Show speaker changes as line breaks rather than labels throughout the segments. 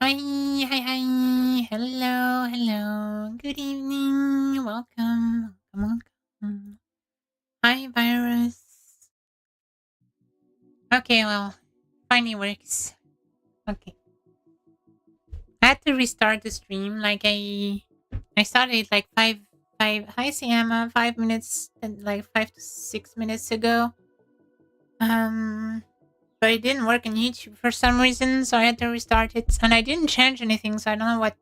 Hi, hi, hi. Hello, hello. Good evening. Welcome, welcome, welcome. Hi, virus. Okay, well, finally works. Okay. I had to restart the stream. I started it like hi, Siama, 5 minutes, and like 5 to 6 minutes ago. But it didn't work on YouTube for some reason, so I had to restart it. And I didn't change anything, so I don't know what.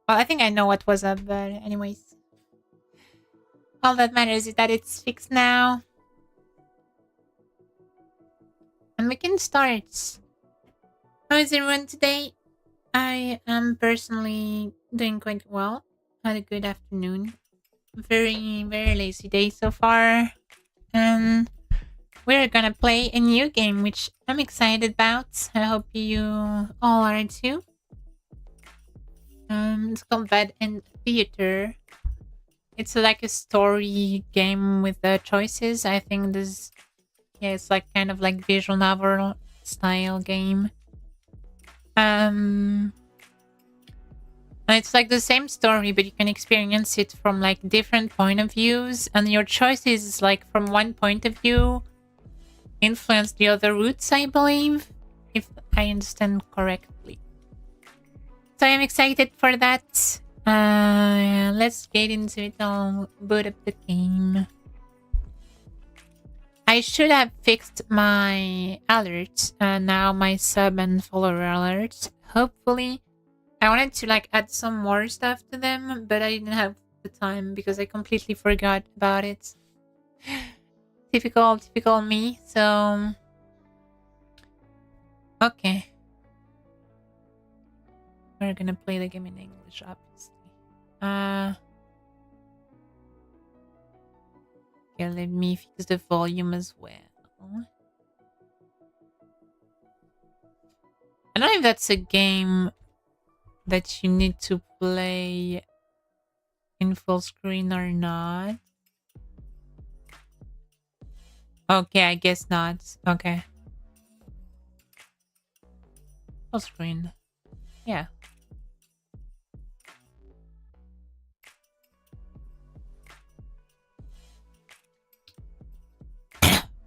Well, I think I know what was up, but anyways. All that matters is that it's fixed now. And we can start. How is everyone today? I am personally doing quite well. Had a good afternoon. Very, very lazy day so far. And we're gonna play a new game, which I'm excited about. I hope you all are too. It's called Bed and Theater. It's like a story game with choices. I think this, yeah, it's like kind of like visual novel style game. And it's like the same story, but you can experience it from like different point of views, and your choices like from one point of view influence the other routes, I believe, if I understand correctly. So I'm excited for that. Let's get into it. I'll boot up the game. I should have fixed my alerts. Now my sub and follower alerts. Hopefully. I wanted to like add some more stuff to them, but I didn't have the time because I completely forgot about it. Typical me. So okay. We're gonna play the game in English, obviously. Okay, let me fix the volume as well. I don't know if that's a game that you need to play in full screen or not. Okay, I guess not. Okay. Full screen. Yeah.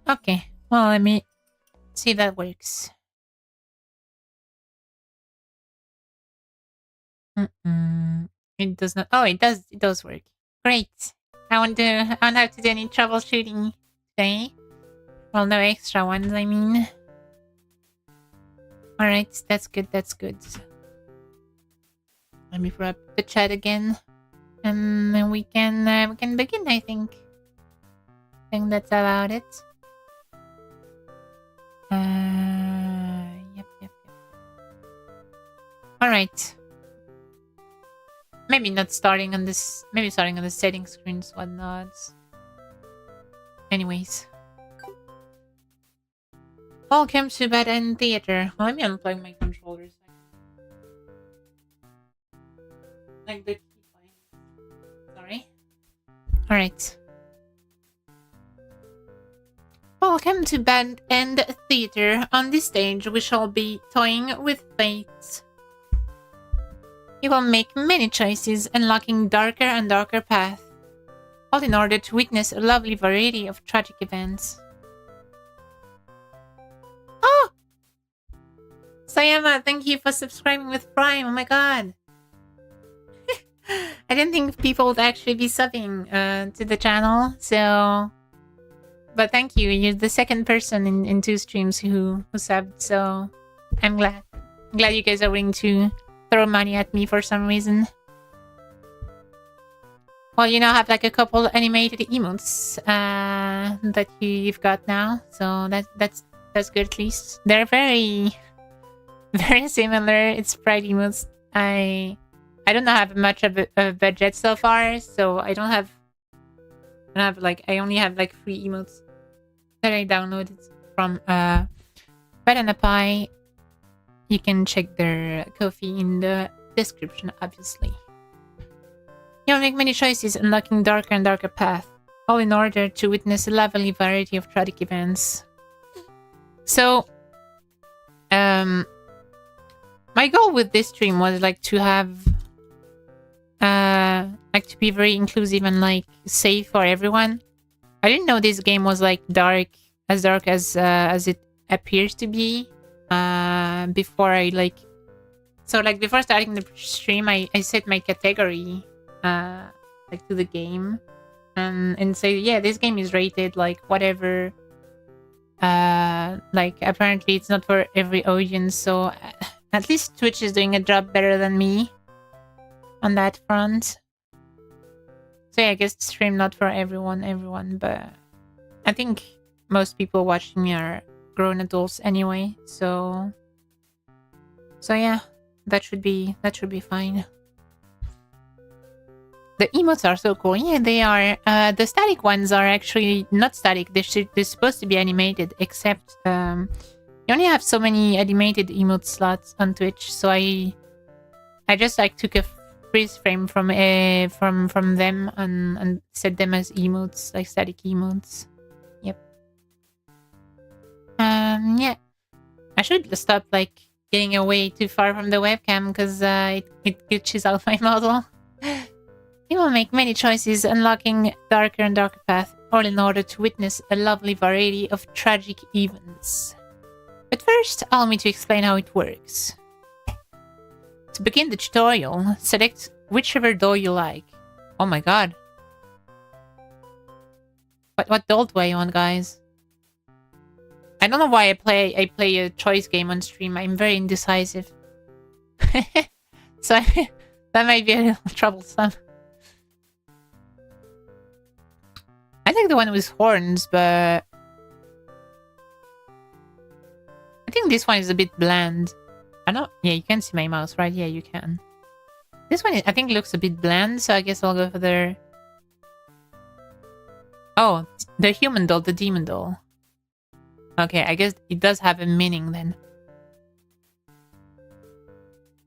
Okay. Well, let me see if that works. It does not. Oh, it does. It does work. Great. I won't have to do any troubleshooting today. Well, no extra ones, I mean. Alright, that's good, that's good. Let me pull up the chat again. And then we can begin, I think. I think that's about it. Alright. Maybe not starting on this. Maybe starting on the settings screens, whatnot. Anyways. Welcome to Bed and Theater. Let me unplug my controllers. Like the keybind. Sorry. Alright. Welcome to Band and Theater. On this stage, we shall be toying with fate. You will make many choices, unlocking darker and darker paths, all in order to witness a lovely variety of tragic events. Oh! Sayama, thank you for subscribing with Prime. Oh my god. I didn't think people would actually be subbing to the channel, so... But thank you. You're the second person in 2 streams who subbed, so I'm glad. I'm glad you guys are willing to throw money at me for some reason. Well, you now have like a couple animated emotes that you've got now, so that's good at least. They're very similar. It's sprite emotes. I don't have much of a budget so far, so I only have like 3 emotes that I downloaded from panda-mf. You can check their Ko-fi in the description, obviously. You'll make many choices, unlocking darker and darker paths, all in order to witness a lovely variety of tragic events. So, my goal with this stream was like to have like to be very inclusive and like safe for everyone. I didn't know this game was like dark as it appears to be before I like before starting the stream I set my category like to the game and say, yeah, this game is rated like whatever, like apparently it's not for every audience, so at least Twitch is doing a job better than me on that front. So yeah, I guess the stream not for everyone, but I think most people watching me are grown adults anyway, so yeah, that should be fine. The emotes are so cool. Yeah, they are. The static ones are actually not static. They're supposed to be animated, except you only have so many animated emote slots on Twitch, so I just like took a freeze frame from them and set them as emotes, like static emotes. Yep. Yeah. I should stop like getting away too far from the webcam because it glitches out my model. You will make many choices, unlocking darker and darker paths, all in order to witness a lovely variety of tragic events. But first, allow me to explain how it works. To begin the tutorial, select whichever doll you like. Oh my god. What doll do I want, guys? I don't know why I play a choice game on stream. I'm very indecisive. So that might be a little troublesome. I like the one with horns, but I think this one is a bit bland. I know. Yeah, you can see my mouse, right? Yeah, you can. This one, I think, looks a bit bland, so I guess I'll go for the... Oh, the human doll, the demon doll. Okay, I guess it does have a meaning then.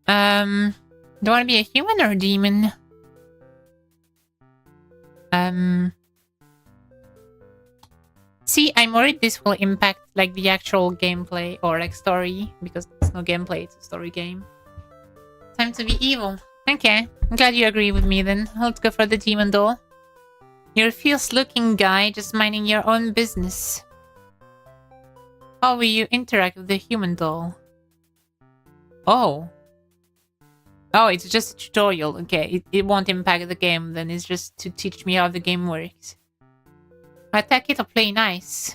Do I want to be a human or a demon? See, I'm worried this will impact like the actual gameplay or like story, because it's no gameplay, it's a story game. Time to be evil. Okay, I'm glad you agree with me then. Let's go for the demon doll. You're a fierce looking guy just minding your own business. How will you interact with the human doll? Oh. Oh, it's just a tutorial. Okay, it won't impact the game then. It's just to teach me how the game works. Attack it or play nice?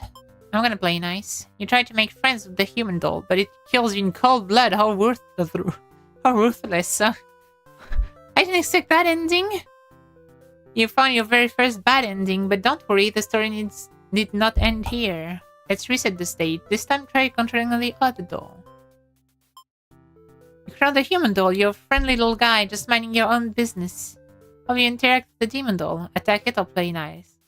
I'm gonna play nice. You try to make friends with the human doll, but it kills you in cold blood. How ruthless. So, I didn't expect that ending. You found your very first bad ending, but don't worry, the story did not end here. Let's reset the state. This time try controlling the other doll. You crown the human doll. You're a friendly little guy just minding your own business. How will you interact with the demon doll? Attack it or play nice?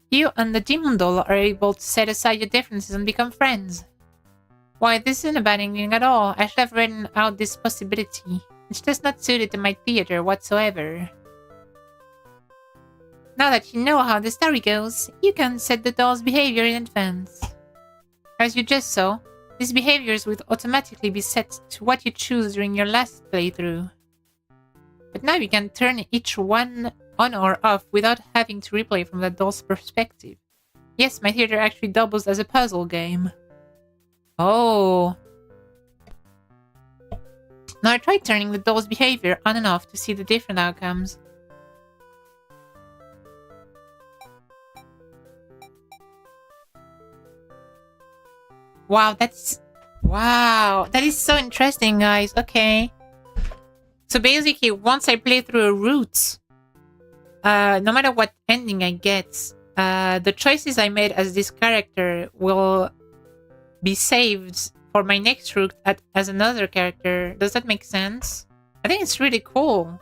You and the demon doll are able to set aside your differences and become friends. Why, this isn't a bad ending at all. I should have written out this possibility. It's just not suited to my theater whatsoever. Now that you know how the story goes, you can set the doll's behavior in advance. As you just saw, these behaviors would automatically be set to what you choose during your last playthrough. But now you can turn each one on or off without having to replay from the doll's perspective. Yes, my theater actually doubles as a puzzle game. Oh. Now I tried turning the doll's behavior on and off to see the different outcomes. Wow, that is so interesting, guys. Okay. So basically, once I play through a route, no matter what ending I get, the choices I made as this character will be saved for my next route as another character. Does that make sense? I think it's really cool.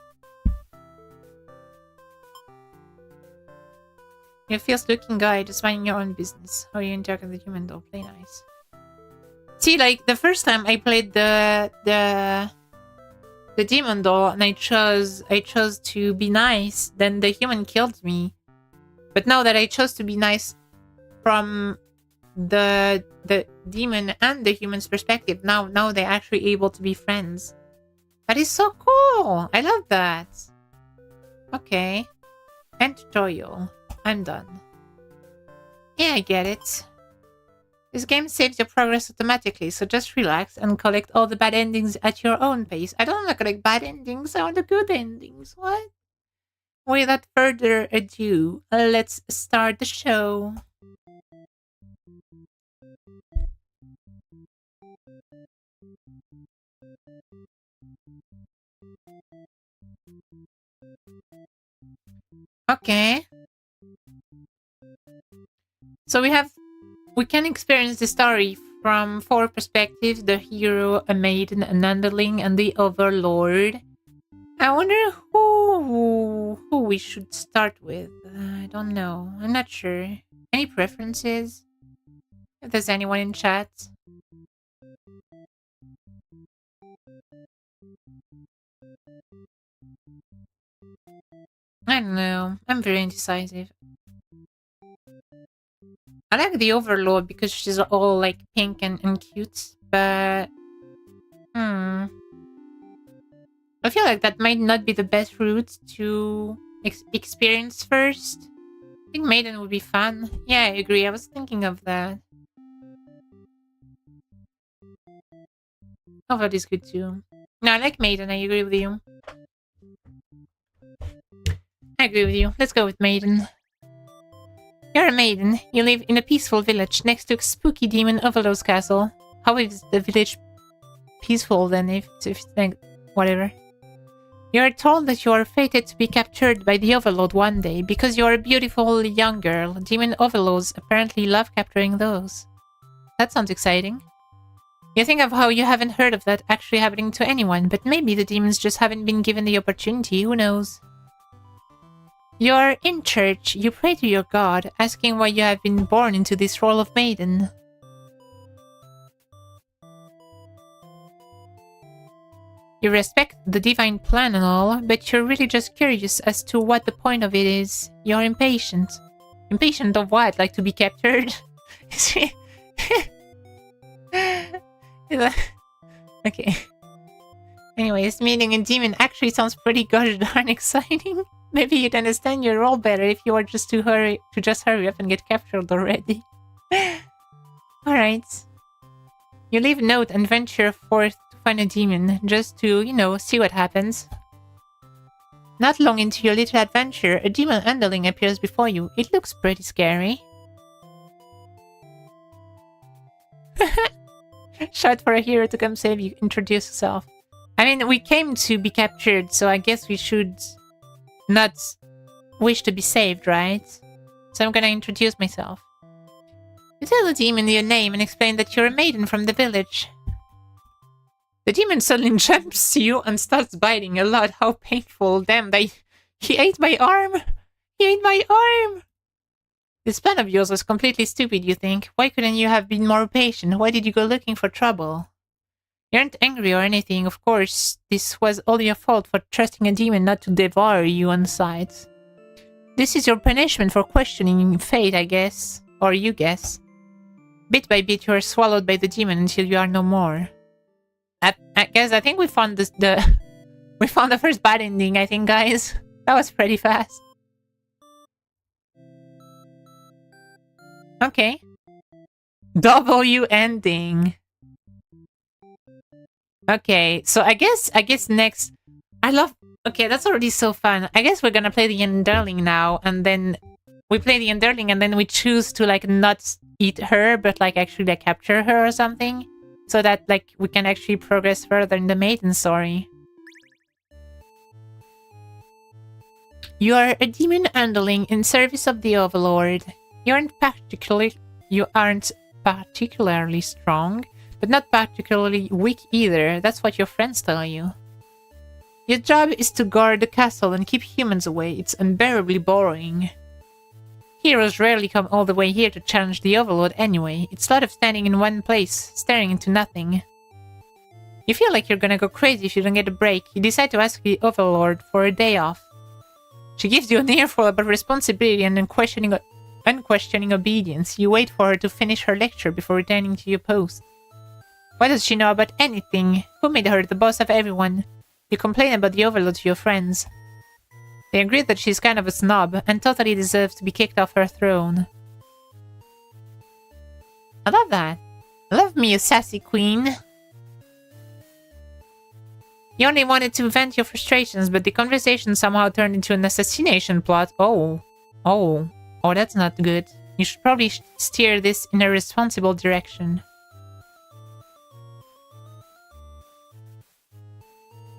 You're a fierce-looking guy, just minding your own business. How you interact with the human doll? Play nice. See, like, the first time I played the demon doll and I chose to be nice, then the human killed me. But now that I chose to be nice from the demon and the human's perspective, now they're actually able to be friends. That is so cool! I love that. Okay. End tutorial. I'm done. Yeah, I get it. This game saves your progress automatically, so just relax and collect all the bad endings at your own pace. I don't want to collect bad endings, I want the good endings. What? Without further ado, let's start the show. Okay. So we can experience the story from 4 perspectives: the hero, a maiden, an underling, and the overlord. I wonder who we should start with. I don't know. I'm not sure. Any preferences? If there's anyone in chat. I don't know. I'm very indecisive. I like the Overlord because she's all like pink and cute, but I feel like that might not be the best route to experience first. I think Maiden would be fun. Yeah, I agree. I was thinking of that. Overlord is good too. No, I like Maiden. I agree with you. I agree with you. Let's go with Maiden. You're a maiden. You live in a peaceful village next to a spooky demon Overlord's castle. How is the village peaceful then if it's like whatever? You are told that you are fated to be captured by the Overlord one day because you are a beautiful young girl. Demon Overlords apparently love capturing those. That sounds exciting. You think of how you haven't heard of that actually happening to anyone, but maybe the demons just haven't been given the opportunity, who knows? You're in church, you pray to your god, asking why you have been born into this role of maiden. You respect the divine plan and all, but you're really just curious as to what the point of it is. You're impatient. Impatient of what? Like to be captured? Okay. Anyways, meeting a demon actually sounds pretty gosh darn exciting. Maybe you'd understand your role better if you were just to hurry up and get captured already. Alright. You leave a note and venture forth to find a demon, just to, you know, see what happens. Not long into your little adventure, a demon underling appears before you. It looks pretty scary. Shout for a hero to come save you. Introduce yourself. I mean, we came to be captured, so I guess we should not wish to be saved, right? So I'm gonna introduce myself. You tell the demon your name and explain that you're a maiden from the village. The demon suddenly jumps you and starts biting a lot. How painful. Damn, he ate my arm. He ate my arm. This plan of yours was completely stupid, you think. Why couldn't you have been more patient? Why did you go looking for trouble? You aren't angry or anything, of course. This was all your fault for trusting a demon not to devour you on sight. This is your punishment for questioning fate, I guess. Or you guess. Bit by bit, you are swallowed by the demon until you are no more. I guess I think we found we found the first bad ending, I think, guys. That was pretty fast. Okay. W ending. Okay, so I guess next okay, that's already so fun. I guess we're gonna play the Enderling now, and then we play the Enderling and then we choose to like not eat her, but like actually like capture her or something. So that like we can actually progress further in the maiden story. You are a demon underling in service of the Overlord. You aren't particularly strong, but not particularly weak either. That's what your friends tell you. Your job is to guard the castle and keep humans away. It's unbearably boring. Heroes rarely come all the way here to challenge the Overlord anyway. It's a lot of standing in one place, staring into nothing. You feel like you're gonna go crazy if you don't get a break. You decide to ask the Overlord for a day off. She gives you an earful about responsibility and unquestioning obedience. You wait for her to finish her lecture before returning to your post. What does she know about anything? Who made her the boss of everyone? You complain about the Overlord to your friends. They agree that she's kind of a snob and totally deserves to be kicked off her throne. I love that. Love me, a sassy queen. You only wanted to vent your frustrations, but the conversation somehow turned into an assassination plot. Oh, that's not good. You should probably steer this in a responsible direction.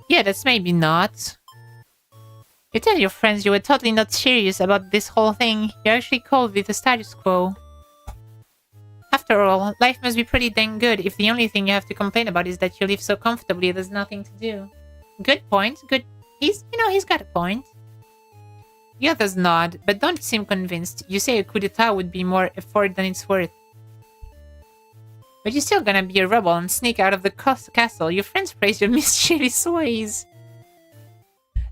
Yeah, that's maybe not. You tell your friends you were totally not serious about this whole thing. You're actually cold with the status quo. After all, life must be pretty dang good if the only thing you have to complain about is that you live so comfortably there's nothing to do. Good point. Good. He's got a point. The others nod, but don't seem convinced. You say a coup d'etat would be more effort than it's worth. But you're still gonna be a rebel and sneak out of the castle. Your friends praise your mischievous ways.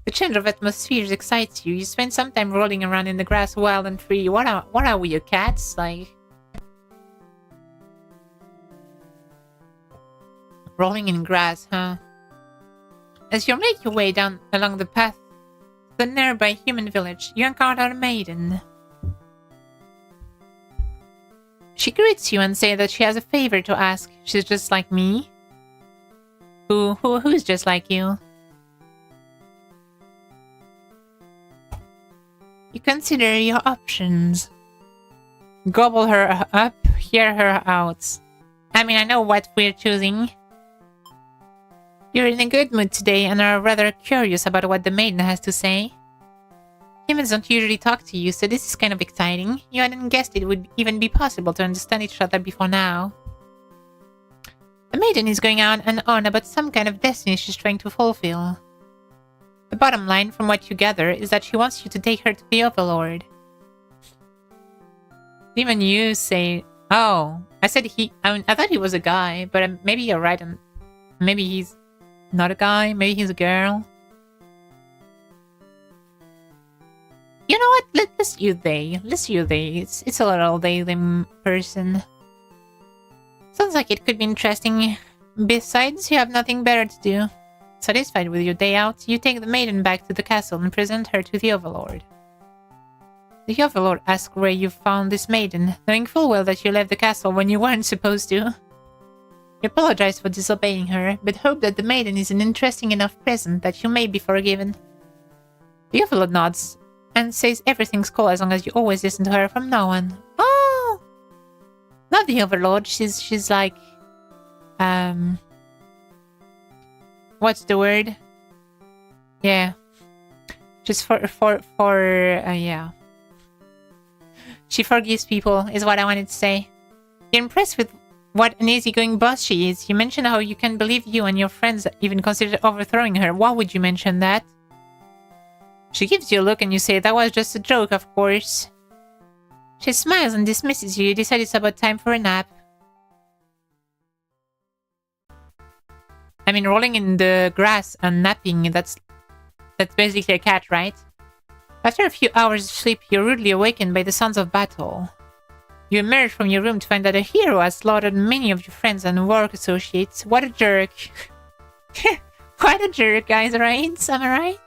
The change of atmosphere excites you. You spend some time rolling around in the grass wild and free. What are we, your cats? Like... rolling in grass, huh? As you make your way down along the path to the nearby human village, you encounter a maiden. She greets you and says that she has a favor to ask. She's just like me. Who's just like you? You consider your options. Gobble her up, hear her out. I mean, I know what we're choosing. You're in a good mood today and are rather curious about what the maiden has to say. Humans don't usually talk to you, so this is kind of exciting. You hadn't guessed it would even be possible to understand each other before now. The maiden is going on and on about some kind of destiny she's trying to fulfill. The bottom line, from what you gather, is that she wants you to take her to the Overlord. Even you say, oh, I said I thought he was a guy, but maybe you're right, and maybe he's not a guy, maybe he's a girl. You know what? Let's use they. It's a little they them person. Sounds like it could be interesting. Besides, you have nothing better to do. Satisfied with your day out, you take the maiden back to the castle and present her to the Overlord. The Overlord asks where you found this maiden, knowing full well that you left the castle when you weren't supposed to. You apologize for disobeying her, but hope that the maiden is an interesting enough present that you may be forgiven. The Overlord nods and says everything's cool as long as you always listen to her from now on. Oh! Not the Overlord, she's like... what's the word? Yeah. Just yeah. She forgives people, is what I wanted to say. You're impressed with what an easygoing boss she is. You mentioned how you can't believe you and your friends even considered overthrowing her. Why would you mention that? She gives you a look and you say, that was just a joke, of course. She smiles and dismisses you. You decide it's about time for a nap. I mean, rolling in the grass and napping, that's basically a cat, right? After a few hours of sleep, you're rudely awakened by the sounds of battle. You emerge from your room to find that a hero has slaughtered many of your friends and work associates. What a jerk. What a jerk, guys, right? Am I right?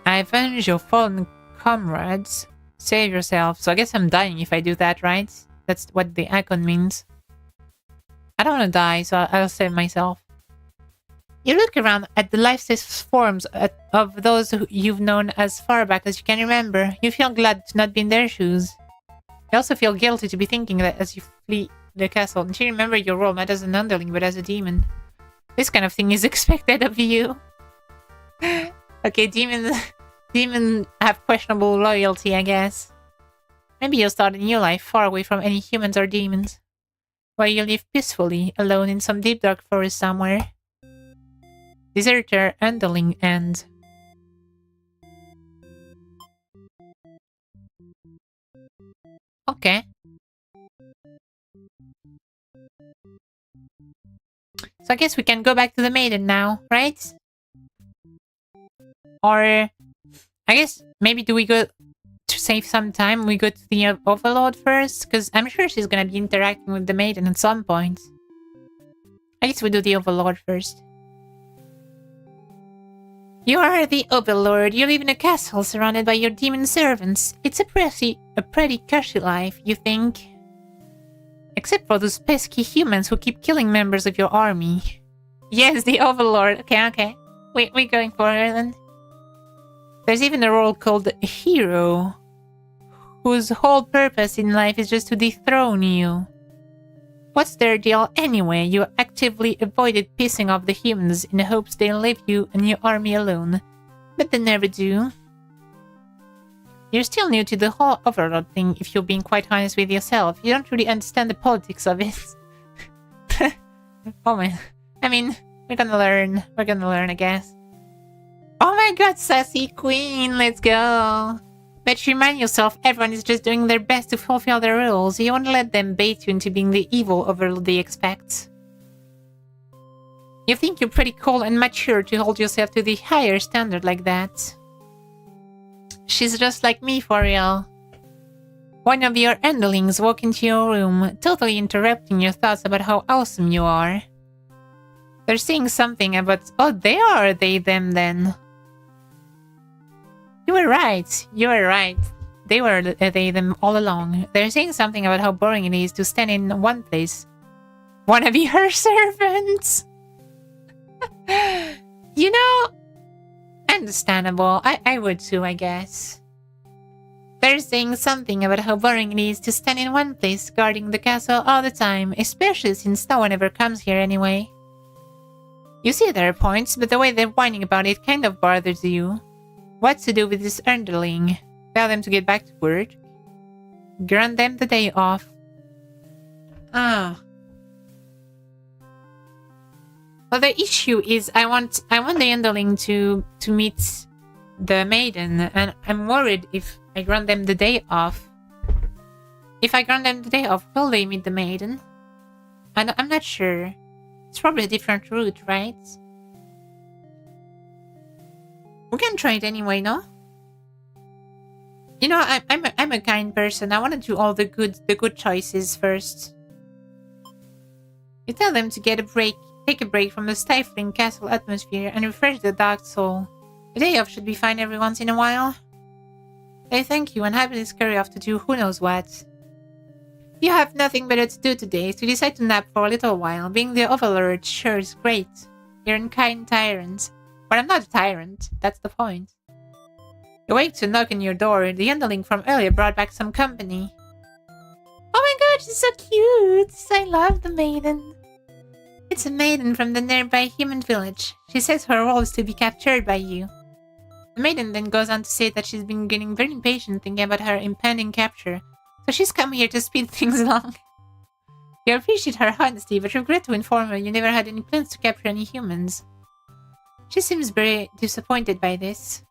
I avenge your fallen comrades. Save yourself. So I guess I'm dying if I do that, right? That's what the icon means. I don't want to die, so I'll save myself. You look around at the life-size forms of those who you've known as far back as you can remember. You feel glad to not be in their shoes. You also feel guilty to be thinking that as you flee the castle. And you remember your role not as an underling, but as a demon. This kind of thing is expected of you. Okay, demons have questionable loyalty, I guess. Maybe you'll start a new life far away from any humans or demons. Where you live peacefully, alone in some deep dark forest somewhere. Deserter underling end. Okay. So I guess we can go back to the maiden now, right? Or I guess maybe do we go to save some time? We go to the overlord first? Because I'm sure she's gonna be interacting with the maiden at some point. I guess we do the overlord first. You are the overlord. You live in a castle surrounded by your demon servants. It's a pretty cushy life, you think? Except for those pesky humans who keep killing members of your army. Yes, the overlord. Okay. We're going for her then. There's even a role called a hero, whose whole purpose in life is just to dethrone you. What's their deal anyway? You actively avoided pissing off the humans in the hopes they'll leave you and your army alone. But they never do. You're still new to the whole overlord thing, if you're being quite honest with yourself. You don't really understand the politics of it. Oh man. I mean, we're gonna learn. We're gonna learn, I guess. Oh my god, sassy queen, let's go. But remind yourself, everyone is just doing their best to fulfill their roles. You won't let them bait you into being the evil overlord they expect. You think you're pretty cool and mature to hold yourself to the higher standard like that. She's just like me, for real. One of your underlings walked into your room, totally interrupting your thoughts about how awesome you are. They're saying something about... Oh, they, them, then. You were right. They were they, them all along. They're saying something about how boring it is to stand in one place. Wanna be her servants? You know, understandable. I would too, I guess. They're saying something about how boring it is to stand in one place guarding the castle all the time, especially since no one ever comes here anyway. You see their points, but the way they're whining about it kind of bothers you. What to do with this underling? Tell them to get back to work? Grant them the day off? Ah. Well, the issue is I want the underling to meet the maiden, and I'm worried if I grant them the day off. If I grant them the day off, will they meet the maiden? I'm not sure. It's probably a different route, right? We can try it anyway, no? You know, I'm a kind person. I want to do all the good choices first. You tell them to take a break from the stifling castle atmosphere and refresh the dark soul. A day off should be fine every once in a while. They thank you and happily scurry off to do who knows what. You have nothing better to do today, so you decide to nap for a little while. Being the overlord sure is great. You're a kind tyrant. But I'm not a tyrant, that's the point. You wake to knock on your door. The underling from earlier brought back some company. Oh my god, she's so cute! I love the maiden. It's a maiden from the nearby human village. She says her role is to be captured by you. The maiden then goes on to say that she's been getting very impatient thinking about her impending capture, so she's come here to speed things along. You appreciate her honesty, but regret to inform her you never had any plans to capture any humans. She seems very disappointed by this.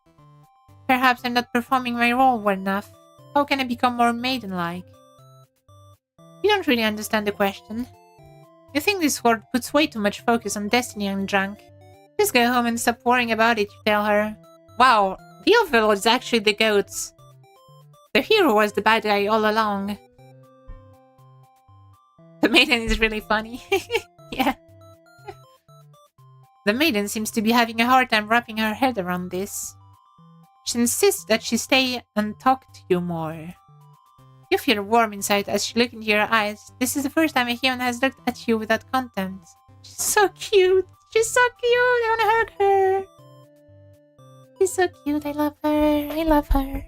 Perhaps I'm not performing my role well enough. How can I become more maiden-like? You don't really understand the question. You think this world puts way too much focus on destiny and junk. Just go home and stop worrying about it, you tell her. Wow, the overlord is actually the goats. The hero was the bad guy all along. The maiden is really funny. Yeah. The maiden seems to be having a hard time wrapping her head around this. She insists that she stay and talk to you more. You feel warm inside as she looks into your eyes. This is the first time a human has looked at you without contempt. She's so cute. She's so cute. I want to hug her. She's so cute. I love her. I love her.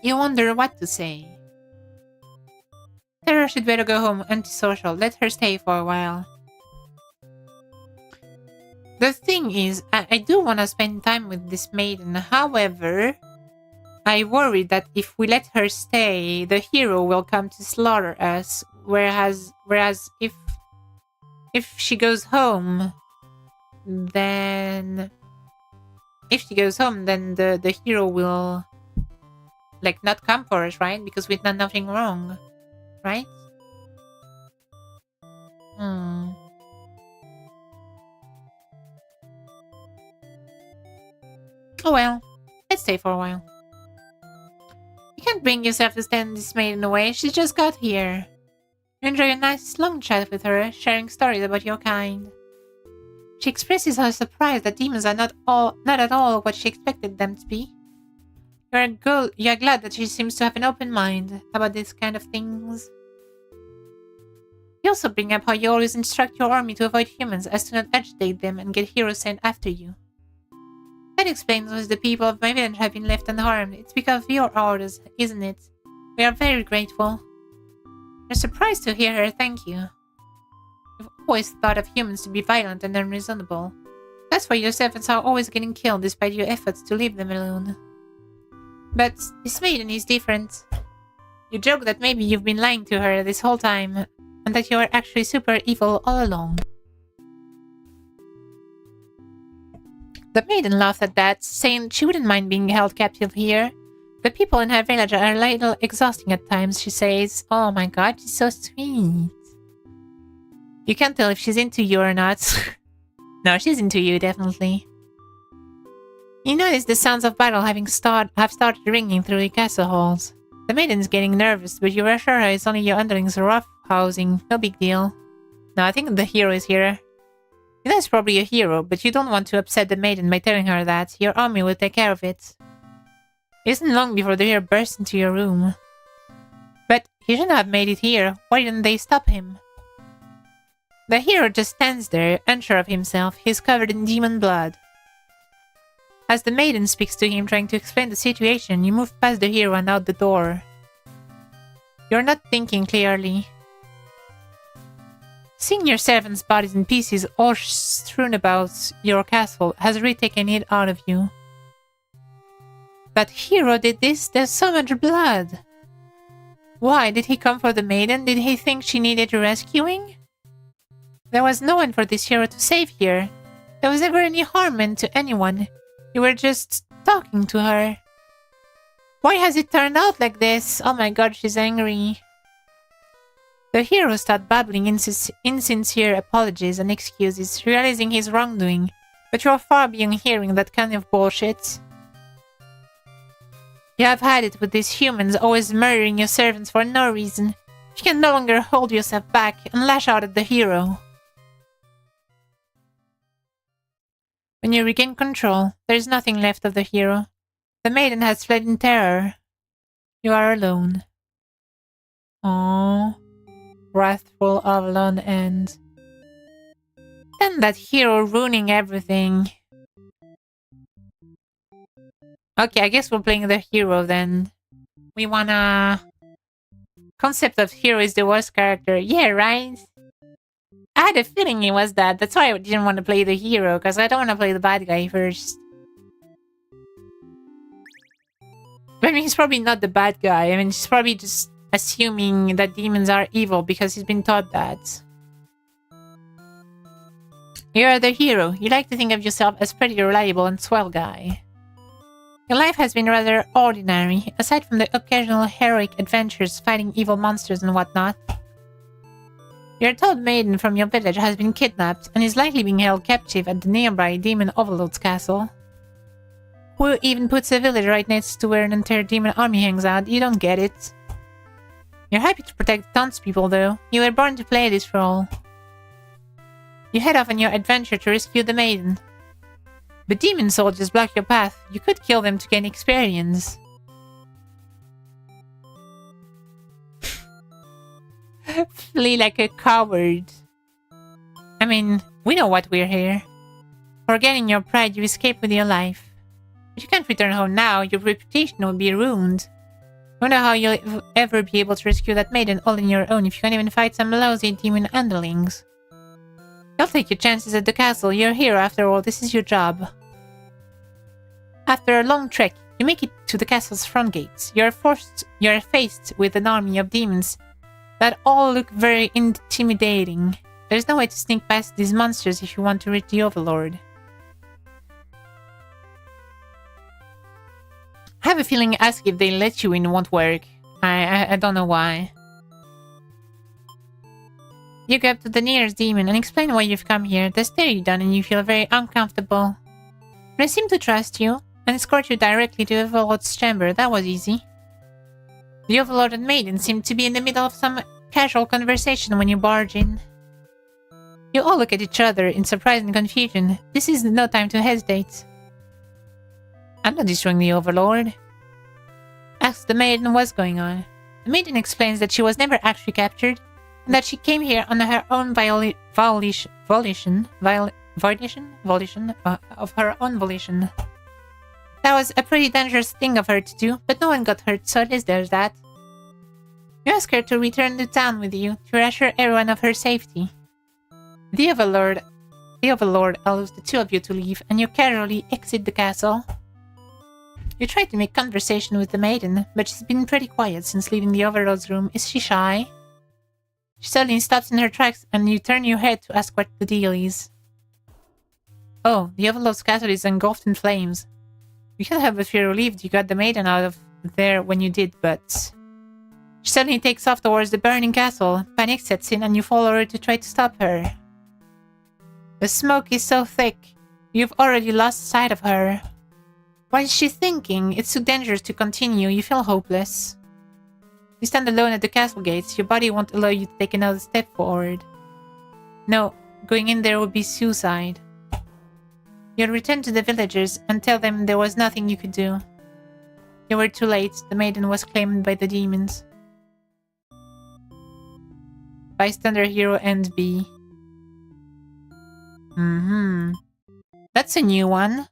You wonder what to say. Tara should better go home, antisocial. Let her stay for a while. The thing is, I do want to spend time with this maiden. However, I worry that if we let her stay, the hero will come to slaughter us. Whereas if she goes home, then the hero will like not come for us, right? Because we've done nothing wrong. Right? Oh well, let's stay for a while. You can't bring yourself to stand this maiden away. She just got here. You enjoy a nice long chat with her, sharing stories about your kind. She expresses her surprise that demons are not at all what she expected them to be. You're glad that she seems to have an open mind about this kind of things. You also bring up how you always instruct your army to avoid humans as to not agitate them and get heroes sent after you. That explains why the people of my village have been left unharmed. It's because of your orders, isn't it? We are very grateful. You're surprised to hear her thank you. You've always thought of humans to be violent and unreasonable. That's why your servants are always getting killed despite your efforts to leave them alone. But this maiden is different. You joke that maybe you've been lying to her this whole time, and that you are actually super evil all along. The maiden laughed at that, saying she wouldn't mind being held captive here. The people in her village are a little exhausting at times, she says. Oh my god, she's so sweet. You can't tell if she's into you or not. No, she's into you, definitely. You notice the sounds of battle have started ringing through the castle halls. The maiden's getting nervous, but you reassure her it's only your underlings roughhousing. No big deal. No, I think the hero is here. You know it's probably a hero, but you don't want to upset the maiden by telling her that. Your army will take care of it. It isn't long before the hero bursts into your room. But he shouldn't have made it here. Why didn't they stop him? The hero just stands there, unsure of himself. He's covered in demon blood. As the maiden speaks to him, trying to explain the situation, you move past the hero and out the door. You're not thinking clearly. Seeing your servants' bodies in pieces all strewn about your castle has really taken it out of you. That hero did this? There's so much blood. Why? Did he come for the maiden? Did he think she needed rescuing? There was no one for this hero to save here. There was never any harm meant to anyone. You were just talking to her. Why has it turned out like this? Oh my god, she's angry. The hero starts babbling insincere apologies and excuses, realizing his wrongdoing, but you're far beyond hearing that kind of bullshit. You have had it with these humans always murdering your servants for no reason. You can no longer hold yourself back and lash out at the hero. When you regain control, there is nothing left of the hero. The maiden has fled in terror. You are alone. Aww. Wrathful Avalon end. Then that hero ruining everything. Okay, I guess we're playing the hero then. We wanna... Concept of hero is the worst character. Yeah, right? I had a feeling it was that. That's why I didn't want to play the hero, because I don't want to play the bad guy first. I mean, he's probably not the bad guy. I mean, he's probably just assuming that demons are evil because he's been taught that. You're the hero. You like to think of yourself as pretty reliable and swell guy. Your life has been rather ordinary, aside from the occasional heroic adventures fighting evil monsters and whatnot. Your toad maiden from your village has been kidnapped and is likely being held captive at the nearby demon overlord's castle. Who even puts a village right next to where an entire demon army hangs out? You don't get it. You're happy to protect the townspeople, though. You were born to play this role. You head off on your adventure to rescue the maiden. But demon soldiers block your path. You could kill them to gain experience. Flee like a coward. I mean, we know what we're here. Forgetting your pride, you escape with your life. But you can't return home now. Your reputation will be ruined. I wonder how you'll ever be able to rescue that maiden all on your own if you can't even fight some lousy demon underlings. You'll take your chances at the castle. You're a hero after all. This is your job. After a long trek, you make it to the castle's front gates. You're faced with an army of demons that all look very intimidating. There's no way to sneak past these monsters if you want to reach the Overlord. I have a feeling asking if they let you in won't work. I don't know why. You go up to the nearest demon and explain why you've come here. They stare you down and you feel very uncomfortable. They seem to trust you and escort you directly to the Overlord's chamber. That was easy. The Overlord and Maiden seem to be in the middle of some casual conversation when you barge in. You all look at each other in surprise and confusion. This is no time to hesitate. I'm not destroying the Overlord. Asks the Maiden what's going on. The Maiden explains that she was never actually captured and that she came here on her own volition. That was a pretty dangerous thing of her to do, but no one got hurt, so at least there's that. You ask her to return to town with you to reassure everyone of her safety. The Overlord allows the two of you to leave, and you casually exit the castle. You try to make conversation with the maiden, but she's been pretty quiet since leaving the Overlord's room. Is she shy? She suddenly stops in her tracks, and you turn your head to ask what the deal is. Oh, the Overlord's castle is engulfed in flames. You can't help but feel relieved you got the maiden out of there when you did, but... She suddenly takes off towards the burning castle. Panic sets in, and you follow her to try to stop her. The smoke is so thick, you've already lost sight of her. What is she thinking? It's too dangerous to continue. You feel hopeless. You stand alone at the castle gates. Your body won't allow you to take another step forward. No, going in there would be suicide. You'll return to the villagers and tell them there was nothing you could do. You were too late. The maiden was claimed by the demons. Bystander Hero and B. That's a new one.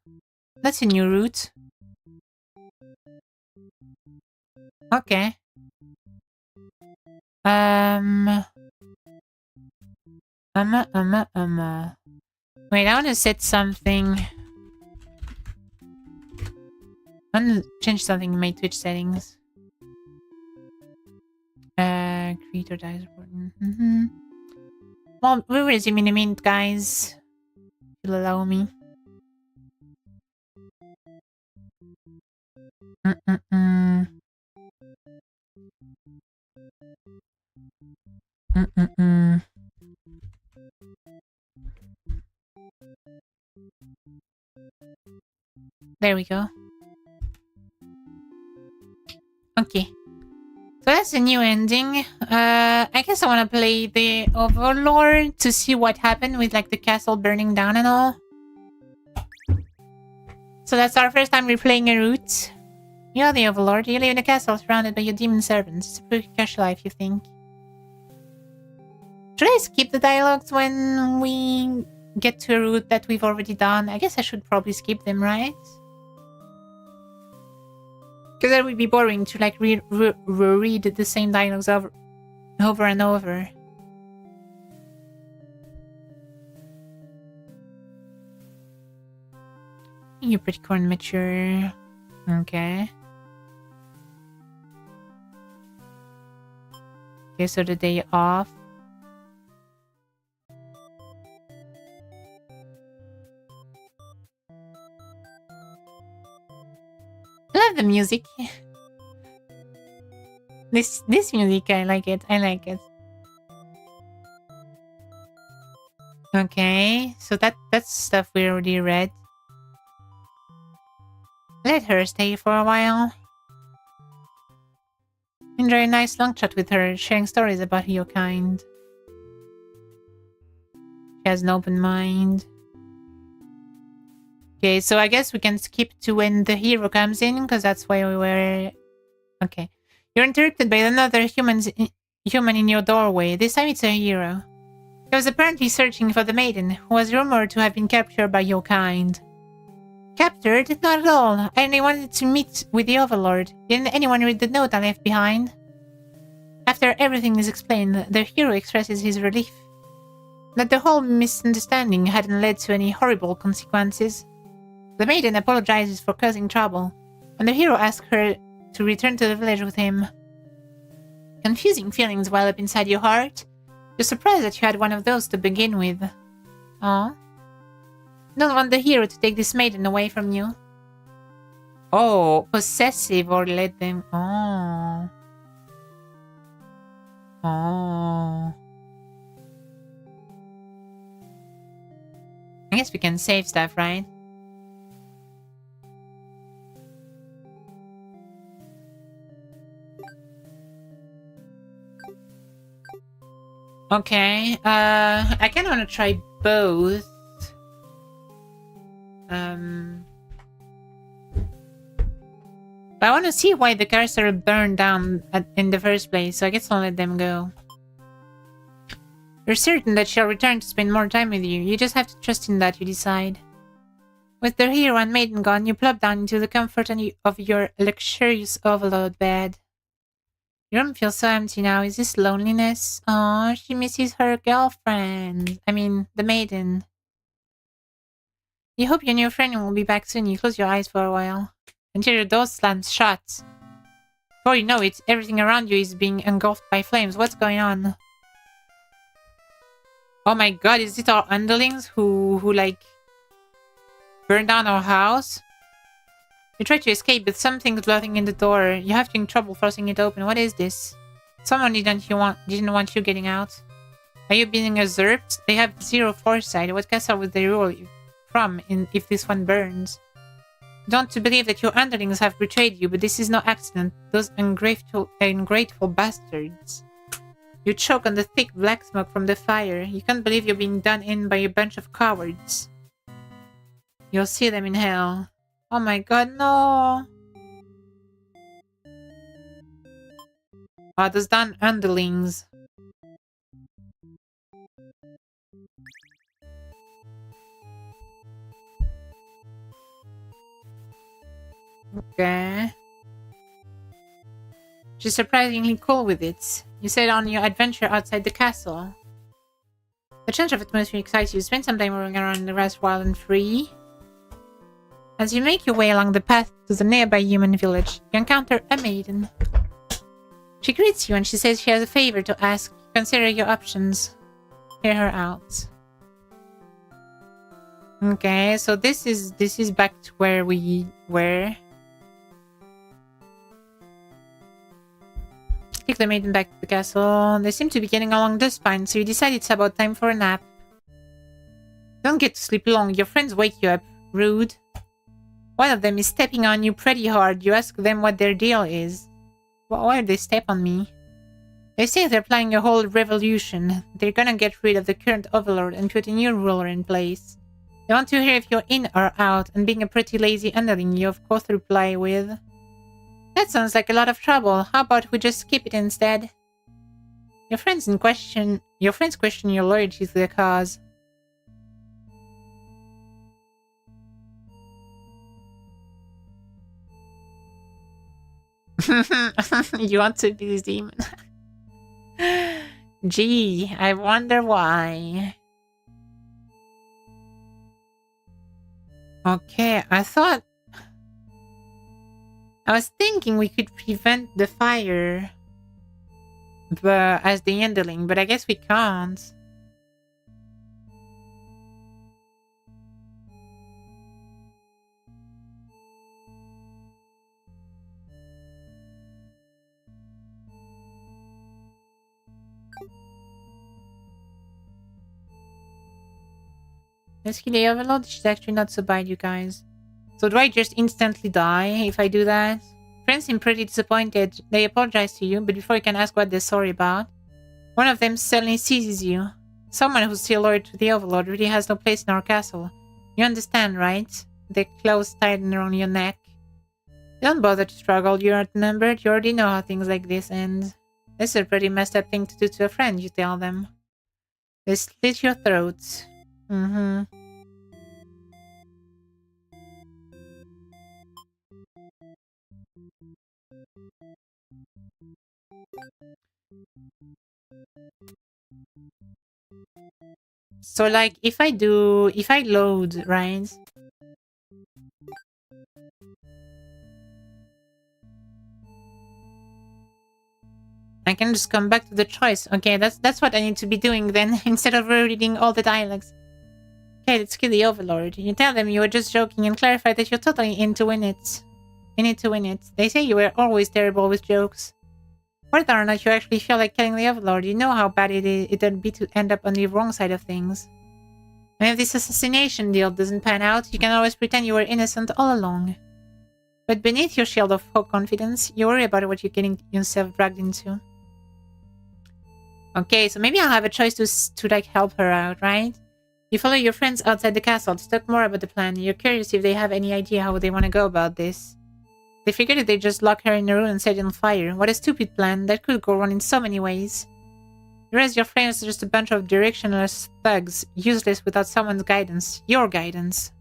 That's a new route. Okay. Wait, I want to set something. I want to change something in my Twitch settings. Create or die support. Well, we'll resume in a minute, guys. If you'll allow me. There we go. Okay. So that's a new ending. I guess I want to play the Overlord to see what happened with like the castle burning down and all. So that's our first time replaying a route. You're the Overlord. You live in a castle surrounded by your demon servants. It's a pretty cash life, you think. Should I skip the dialogues when we get to a route that we've already done? I guess I should probably skip them, right? Because that would be boring to like read the same dialogues over and over. You're pretty cool and mature. Okay. Okay, so the day off. I love the music. This music, I like it. I like it. Okay, so that's stuff we already read. Let her stay for a while. Enjoy a nice long chat with her, sharing stories about your kind. She has an open mind. Okay, so I guess we can skip to when the hero comes in, because that's why we were... Okay. You're interrupted by another human in your doorway. This time it's a hero. He was apparently searching for the maiden, who was rumored to have been captured by your kind. Captured? Not at all. I only wanted to meet with the Overlord. Didn't anyone read the note I left behind? After everything is explained, the hero expresses his relief that the whole misunderstanding hadn't led to any horrible consequences. The maiden apologizes for causing trouble, and the hero asks her to return to the village with him. Confusing feelings well up inside your heart. You're surprised that you had one of those to begin with. Aw. Don't want the hero to take this maiden away from you. Oh, possessive or let them... Oh. Oh. I guess we can save stuff, right? Okay, I kind of want to try both. But I want to see why the cars are burned down in the first place, so I guess I'll let them go. You're certain that she'll return to spend more time with you. You just have to trust in that, you decide. With the hero and maiden gone, you plop down into the comfort of your luxurious overload bed. Your room feels so empty now. Is this loneliness? Oh, she misses her girlfriend. I mean, the maiden. You hope your new friend will be back soon. You close your eyes for a while until your door slams shut. Before you know it, everything around you is being engulfed by flames. What's going on? Oh my god, is it our underlings who like burned down our house? You try to escape, but something's blocking in the door. You have trouble forcing it open. What is this? Someone didn't want you getting out. Are you being usurped? They have zero foresight. What castle would they rule from if this one burns? You don't believe that your underlings have betrayed you, but this is no accident. Those ungrateful bastards. You choke on the thick black smoke from the fire. You can't believe you're being done in by a bunch of cowards. You'll see them in hell. Oh my god, no! Oh, those damn underlings. Okay. She's surprisingly cool with it. You set on your adventure outside the castle. The change of atmosphere excites you. Spend some time rolling around in the grass wild and free. As you make your way along the path to the nearby human village, you encounter a maiden. She greets you and she says she has a favor to ask. Consider your options. Hear her out. Okay, so this is back to where we were. Take the maiden back to the castle. They seem to be getting along just fine, so you decide it's about time for a nap. Don't get to sleep long. Your friends wake you up. Rude. One of them is stepping on you pretty hard. You ask them what their deal is. Why would they step on me? They say they're planning a whole revolution. They're gonna get rid of the current overlord and put a new ruler in place. They want to hear if you're in or out, and being a pretty lazy underling, you of course reply with, "That sounds like a lot of trouble. How about we just skip it instead?" Your friends question your loyalty to the cause. You want to be this demon? Gee, I wonder why. Okay, I was thinking we could prevent the fire. as the underling, but I guess we can't. Let's kill the overlord. She's actually not so bad, you guys. So do I just instantly die if I do that? Friends seem pretty disappointed. They apologize to you, but before you can ask what they're sorry about, one of them suddenly seizes you. Someone who's still loyal to the overlord really has no place in our castle. You understand, right? The clothes tighten around your neck. Don't bother to struggle. You're outnumbered. You already know how things like this end. This is a pretty messed up thing to do to a friend, you tell them. They slit your throats. Mm-hmm. So, like, if I load, right? I can just come back to the choice. Okay, that's what I need to be doing then, instead of rereading all the dialogues. Okay, let's kill the overlord. You tell them you were just joking and clarify that you're totally into win it. In it to win it. They say you were always terrible with jokes. Whether or not you actually feel like killing the overlord, you know how bad it'd be to end up on the wrong side of things. And if this assassination deal doesn't pan out, you can always pretend you were innocent all along. But beneath your shield of faux confidence, you worry about what you're getting yourself dragged into. Okay, so maybe I'll have a choice to like help her out, right? You follow your friends outside the castle to talk more about the plan. You're curious if they have any idea how they want to go about this. They figured that they'd just lock her in a room and set it on fire. What a stupid plan. That could go wrong in so many ways. The rest of your friends are just a bunch of directionless thugs, useless without someone's guidance. Your guidance.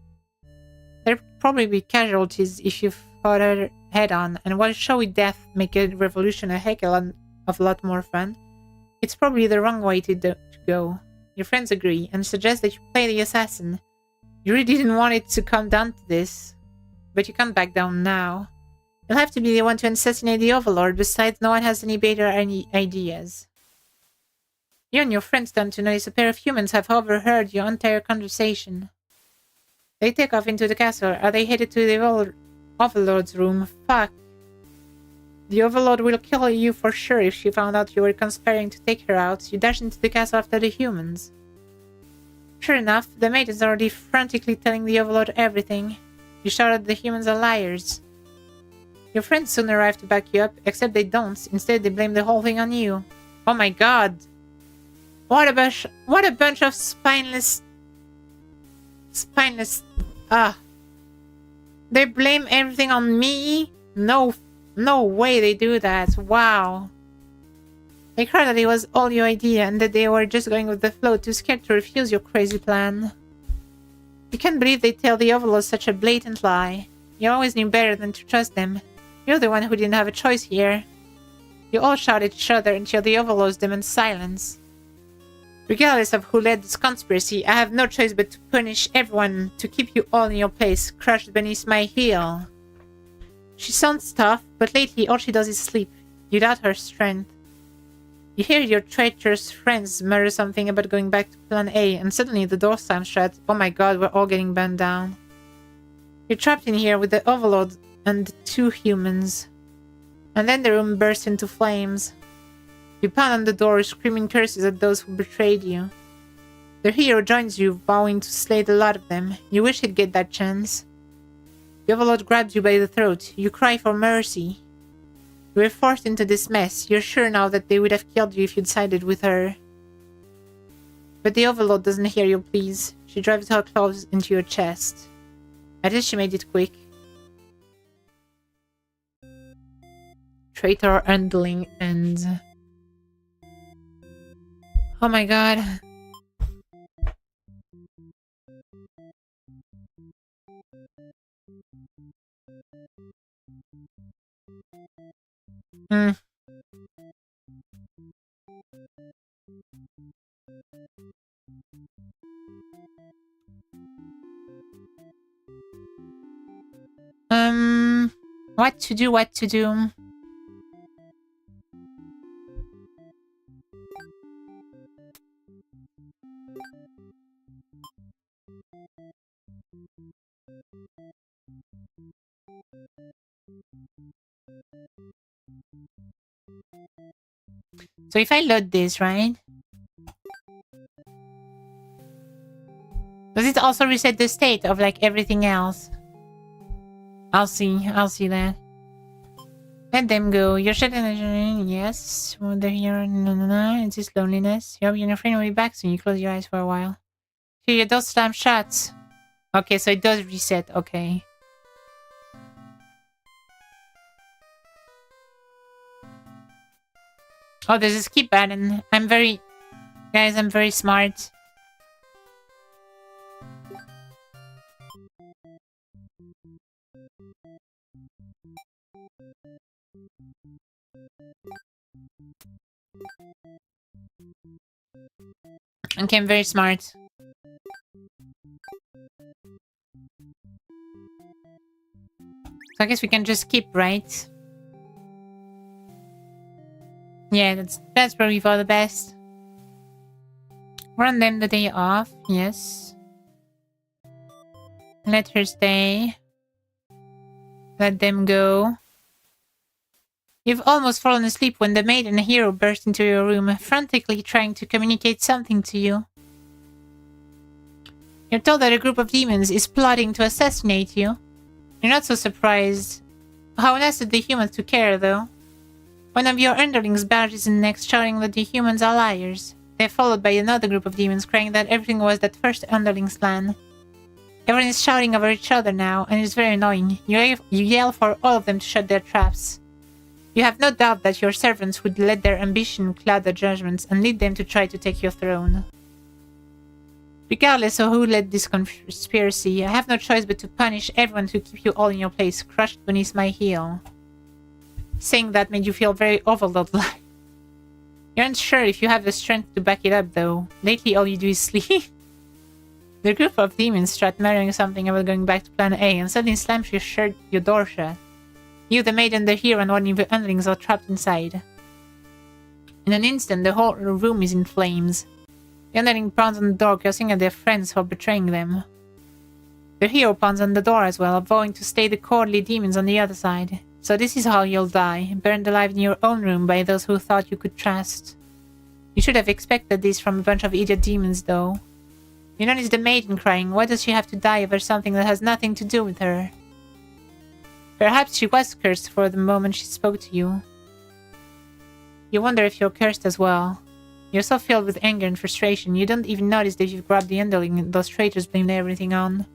There'd probably be casualties if you fought her head on, and while showy death make a revolution a heck of a lot more fun, it's probably the wrong way to go. Your friends agree, and suggest that you play the assassin. You really didn't want it to come down to this, but you can't back down now. You'll have to be the one to assassinate the overlord, besides no one has any better ideas. You and your friends stand to notice a pair of humans have overheard your entire conversation. They take off into the castle. Are they headed to the overlord's room? Fuck. The overlord will kill you for sure if she found out you were conspiring to take her out. You dash into the castle after the humans. Sure enough, the maid is already frantically telling the overlord everything. You shout at the humans are liars. Your friends soon arrive to back you up, except they don't. Instead, they blame the whole thing on you. Oh my god. What a bunch of spineless... They blame everything on me? No way they do that. Wow. They cried that it was all your idea and that they were just going with the flow, too scared to refuse your crazy plan. You can't believe they tell the overlord such a blatant lie. You always knew better than to trust them. You're the one who didn't have a choice here. You all shout at each other until the overlords demand silence. Regardless of who led this conspiracy, I have no choice but to punish everyone to keep you all in your place, crushed beneath my heel. She sounds tough, but lately all she does is sleep. You doubt her strength. You hear your treacherous friends mutter something about going back to Plan A, and suddenly the door slams shut. Oh my god, we're all getting burned down. You're trapped in here with the overlord and 2 humans. And then the room bursts into flames. You pound on the door, screaming curses at those who betrayed you. The hero joins you, vowing to slay the lot of them. You wish he'd get that chance. The overlord grabs you by the throat. You cry for mercy. You were forced into this mess. You're sure now that they would have killed you if you'd sided with her. But the overlord doesn't hear your pleas. She drives her claws into your chest. At least she made it quick. Traitor underling ends. Oh my god. What to do? So if I load this, right? Does it also reset the state of like everything else? I'll see that. Let them go. You're shedding. Yes. Well, they're here. No. It's just loneliness. You hope your friend will be back soon. You close your eyes for a while. Here, your door slam shuts. Okay, so it does reset. Okay. Oh, there's a skip button. Guys, I'm very smart. Okay, I'm very smart. So I guess we can just skip, right? Yeah, that's probably for the best. Run them the day off, yes. Let her stay. Let them go. You've almost fallen asleep when the maid and the hero burst into your room, frantically trying to communicate something to you. You're told that a group of demons is plotting to assassinate you. You're not so surprised. How nice of the humans to care, though. One of your underlings barges in next, shouting that the humans are liars. They're followed by another group of demons, crying that everything was that first underling's plan. Everyone is shouting over each other now, and it's very annoying. You yell for all of them to shut their traps. You have no doubt that your servants would let their ambition cloud their judgments and lead them to try to take your throne. Regardless of who led this conspiracy, I have no choice but to punish everyone to keep you all in your place, crushed beneath my heel. Saying that made you feel very overloaded. You aren't sure if you have the strength to back it up, though. Lately, all you do is sleep. The group of demons start muttering something about going back to Plan A, and suddenly slams your door shut. You, the maiden, the hero, and one of the underlings are trapped inside. In an instant, the whole room is in flames. The underling pounds on the door, cursing at their friends for betraying them. The hero pounds on the door as well, vowing to stay the cowardly demons on the other side. So this is how you'll die, burned alive in your own room by those who thought you could trust. You should have expected this from a bunch of idiot demons, though. You notice the maiden crying. Why does she have to die over something that has nothing to do with her? Perhaps she was cursed for the moment she spoke to you. You wonder if you're cursed as well. You're so filled with anger and frustration, you don't even notice that you've grabbed the underling those traitors blamed everything on.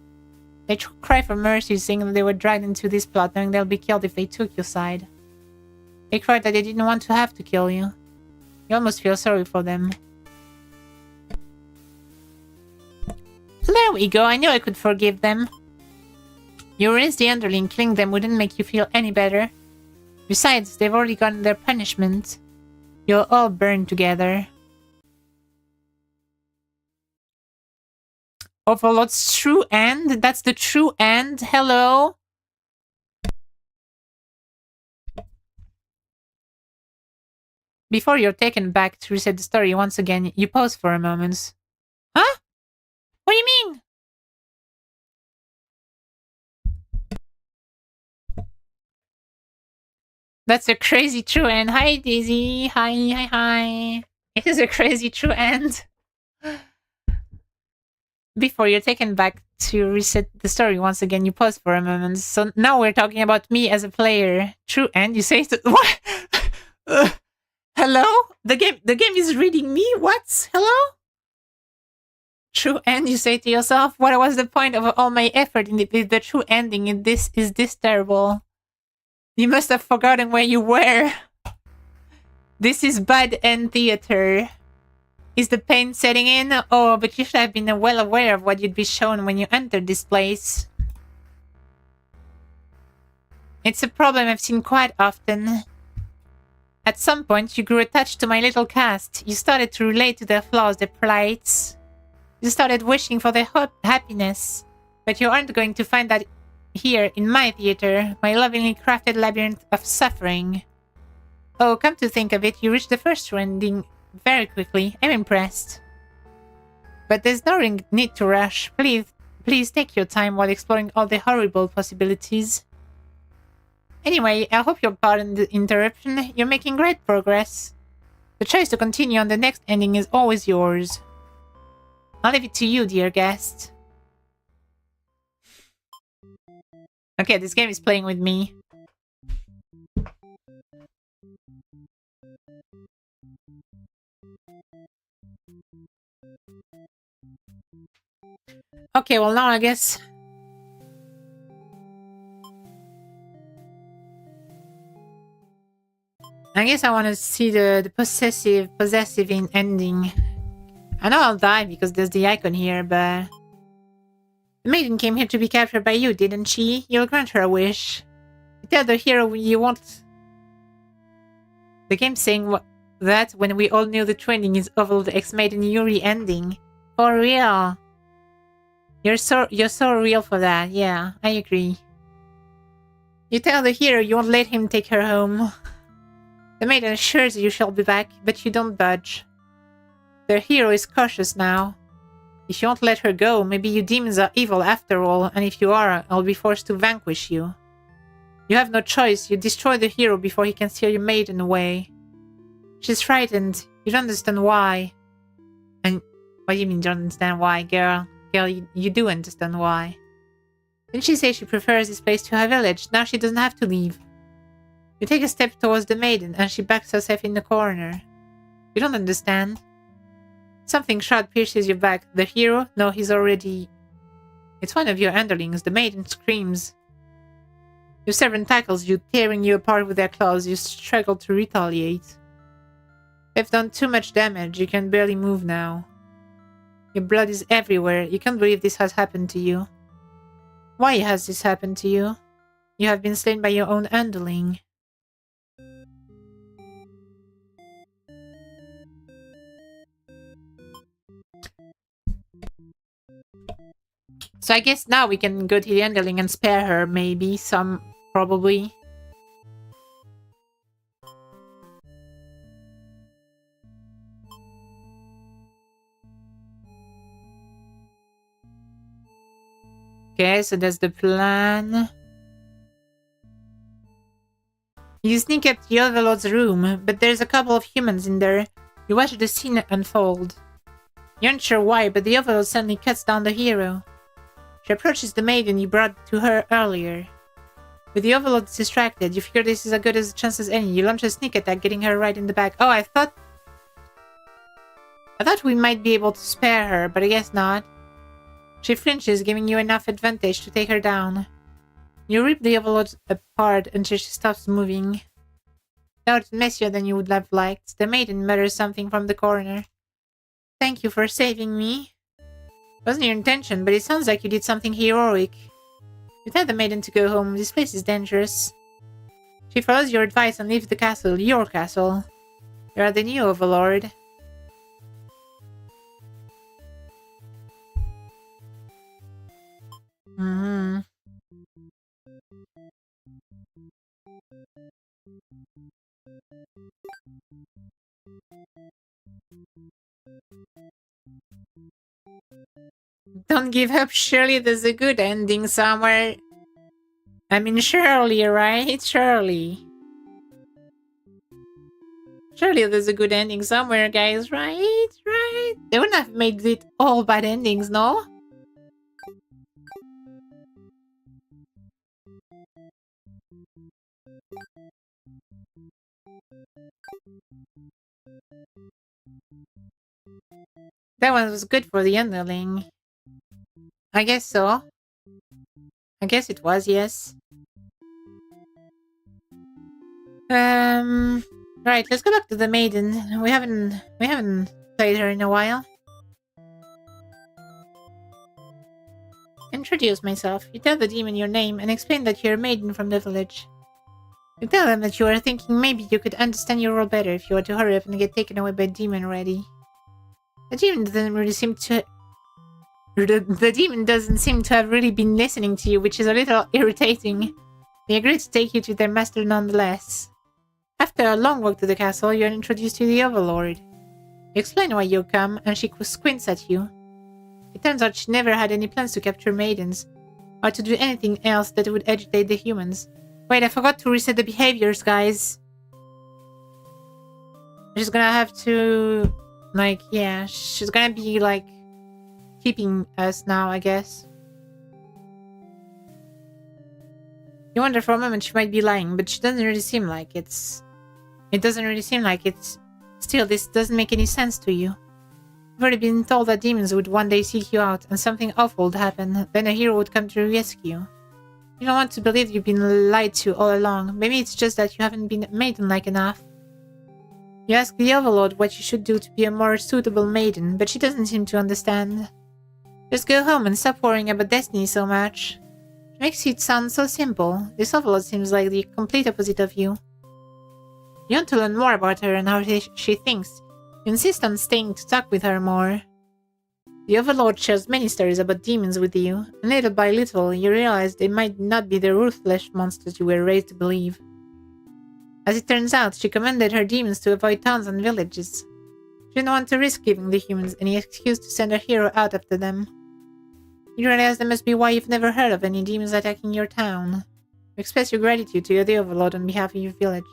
They cry for mercy, saying that they were dragged into this plot, knowing they'll be killed if they took your side. They cried that they didn't want to have to kill you. You almost feel sorry for them. So there we go, I knew I could forgive them. You raise the underling, killing them wouldn't make you feel any better. Besides, they've already gotten their punishment. You'll all burn together. Overlord's true end? That's the true end? Hello? Before you're taken back to reset the story once again, you pause for a moment. Huh? What do you mean? That's a crazy true end. Hi, Daisy. Hi. It is a crazy true end. Before you're taken back to reset the story once again, you pause for a moment. So now we're talking about me as a player. True end? You say to what? Hello? The game is reading me? What? Hello? True end, you say to yourself. What was the point of all my effort in the true ending in this? Is this terrible? You must have forgotten where you were. This is bad end theater. Is the pain setting in? Oh, but you should have been well aware of what you'd be shown when you entered this place. It's a problem I've seen quite often. At some point, you grew attached to my little cast. You started to relate to their flaws, their plights. You started wishing for their happiness. But you aren't going to find that here in my theater, my lovingly crafted labyrinth of suffering. Oh, come to think of it, you reached the first ending very quickly. I'm impressed. But there's no need to rush. Please take your time while exploring all the horrible possibilities. Anyway, I hope you'll pardon the interruption. You're making great progress. The choice to continue on the next ending is always yours. I'll leave it to you, dear guest. Okay, this game is playing with me. Okay, well now I guess... I want to see the possessive ending. I know I'll die because there's the icon here, but... The maiden came here to be captured by you, didn't she? You'll grant her a wish. You tell the hero you want... The game's saying that when we all knew the trending is over the ex-maiden Yuri ending. For real. You're so real for that, yeah, I agree. You tell the hero you won't let him take her home. The maiden assures you she'll be back, but you don't budge. The hero is cautious now. If you won't let her go, maybe you demons are evil after all, and if you are, I'll be forced to vanquish you. You have no choice, you destroy the hero before he can steal your maiden away. She's frightened, you don't understand why. And what do you mean you don't understand why, girl? Girl, you do understand why. Didn't she say she prefers this place to her village? Now she doesn't have to leave. You take a step towards the maiden, and she backs herself in the corner. You don't understand. Something sharp pierces your back. The hero? No, he's already... It's one of your underlings. The maiden screams. Your servant tackles you, tearing you apart with their claws. You struggle to retaliate. They've done too much damage. You can barely move now. Your blood is everywhere. You can't believe this has happened to you. Why has this happened to you? You have been slain by your own underling. So I guess now we can go to the underling and spare her, maybe. Probably. Okay, so that's the plan. You sneak up to the Overlord's room, but there's a couple of humans in there. You watch the scene unfold. You're not sure why, but the Overlord suddenly cuts down the hero. She approaches the maiden you brought to her earlier. With the Overlord distracted, you figure this is as good as a chance as any. You launch a sneak attack, getting her right in the back. Oh, I thought we might be able to spare her, but I guess not. She flinches, giving you enough advantage to take her down. You rip the Overlord apart until she stops moving. Now it's messier than you would have liked. The maiden mutters something from the corner. Thank you for saving me. Wasn't your intention, but it sounds like you did something heroic. You tell the maiden to go home. This place is dangerous. She follows your advice and leaves the castle, your castle. You are the new Overlord. Don't give up, surely there's a good ending somewhere. I mean, surely, right? Surely. Surely there's a good ending somewhere, guys, right? Right? They wouldn't have made it all bad endings, no? That one was good for the underling. I guess so. I guess it was, yes. Right, let's go back to the maiden. We haven't played her in a while. Introduce myself. You tell the demon your name and explain that you're a maiden from the village. You tell them that you are thinking maybe you could understand your role better if you were to hurry up and get taken away by a demon already. The demon doesn't really seem to... The demon doesn't seem to have really been listening to you, which is a little irritating. They agree to take you to their master nonetheless. After a long walk to the castle, you are introduced to the Overlord. You explain why you come, and she squints at you. It turns out she never had any plans to capture maidens, or to do anything else that would agitate the humans. Wait, I forgot to reset the behaviors, guys. She's gonna have to... Like, yeah, she's gonna be, like, keeping us now, I guess. You wonder for a moment she might be lying, but she doesn't really seem like it's... It doesn't really seem like it's... Still, this doesn't make any sense to you. You've already been told that demons would one day seek you out, and something awful would happen. Then a hero would come to rescue. You don't want to believe you've been lied to all along. Maybe it's just that you haven't been maiden-like enough. You ask the Overlord what you should do to be a more suitable maiden, but she doesn't seem to understand. Just go home and stop worrying about destiny so much. It makes it sound so simple. This Overlord seems like the complete opposite of you. You want to learn more about her and how she thinks. You insist on staying to talk with her more. The Overlord shares many stories about demons with you, and little by little you realize they might not be the ruthless monsters you were raised to believe. As it turns out, she commanded her demons to avoid towns and villages. She didn't want to risk giving the humans any excuse to send a hero out after them. You realize that must be why you've never heard of any demons attacking your town. You express your gratitude to the Overlord on behalf of your village.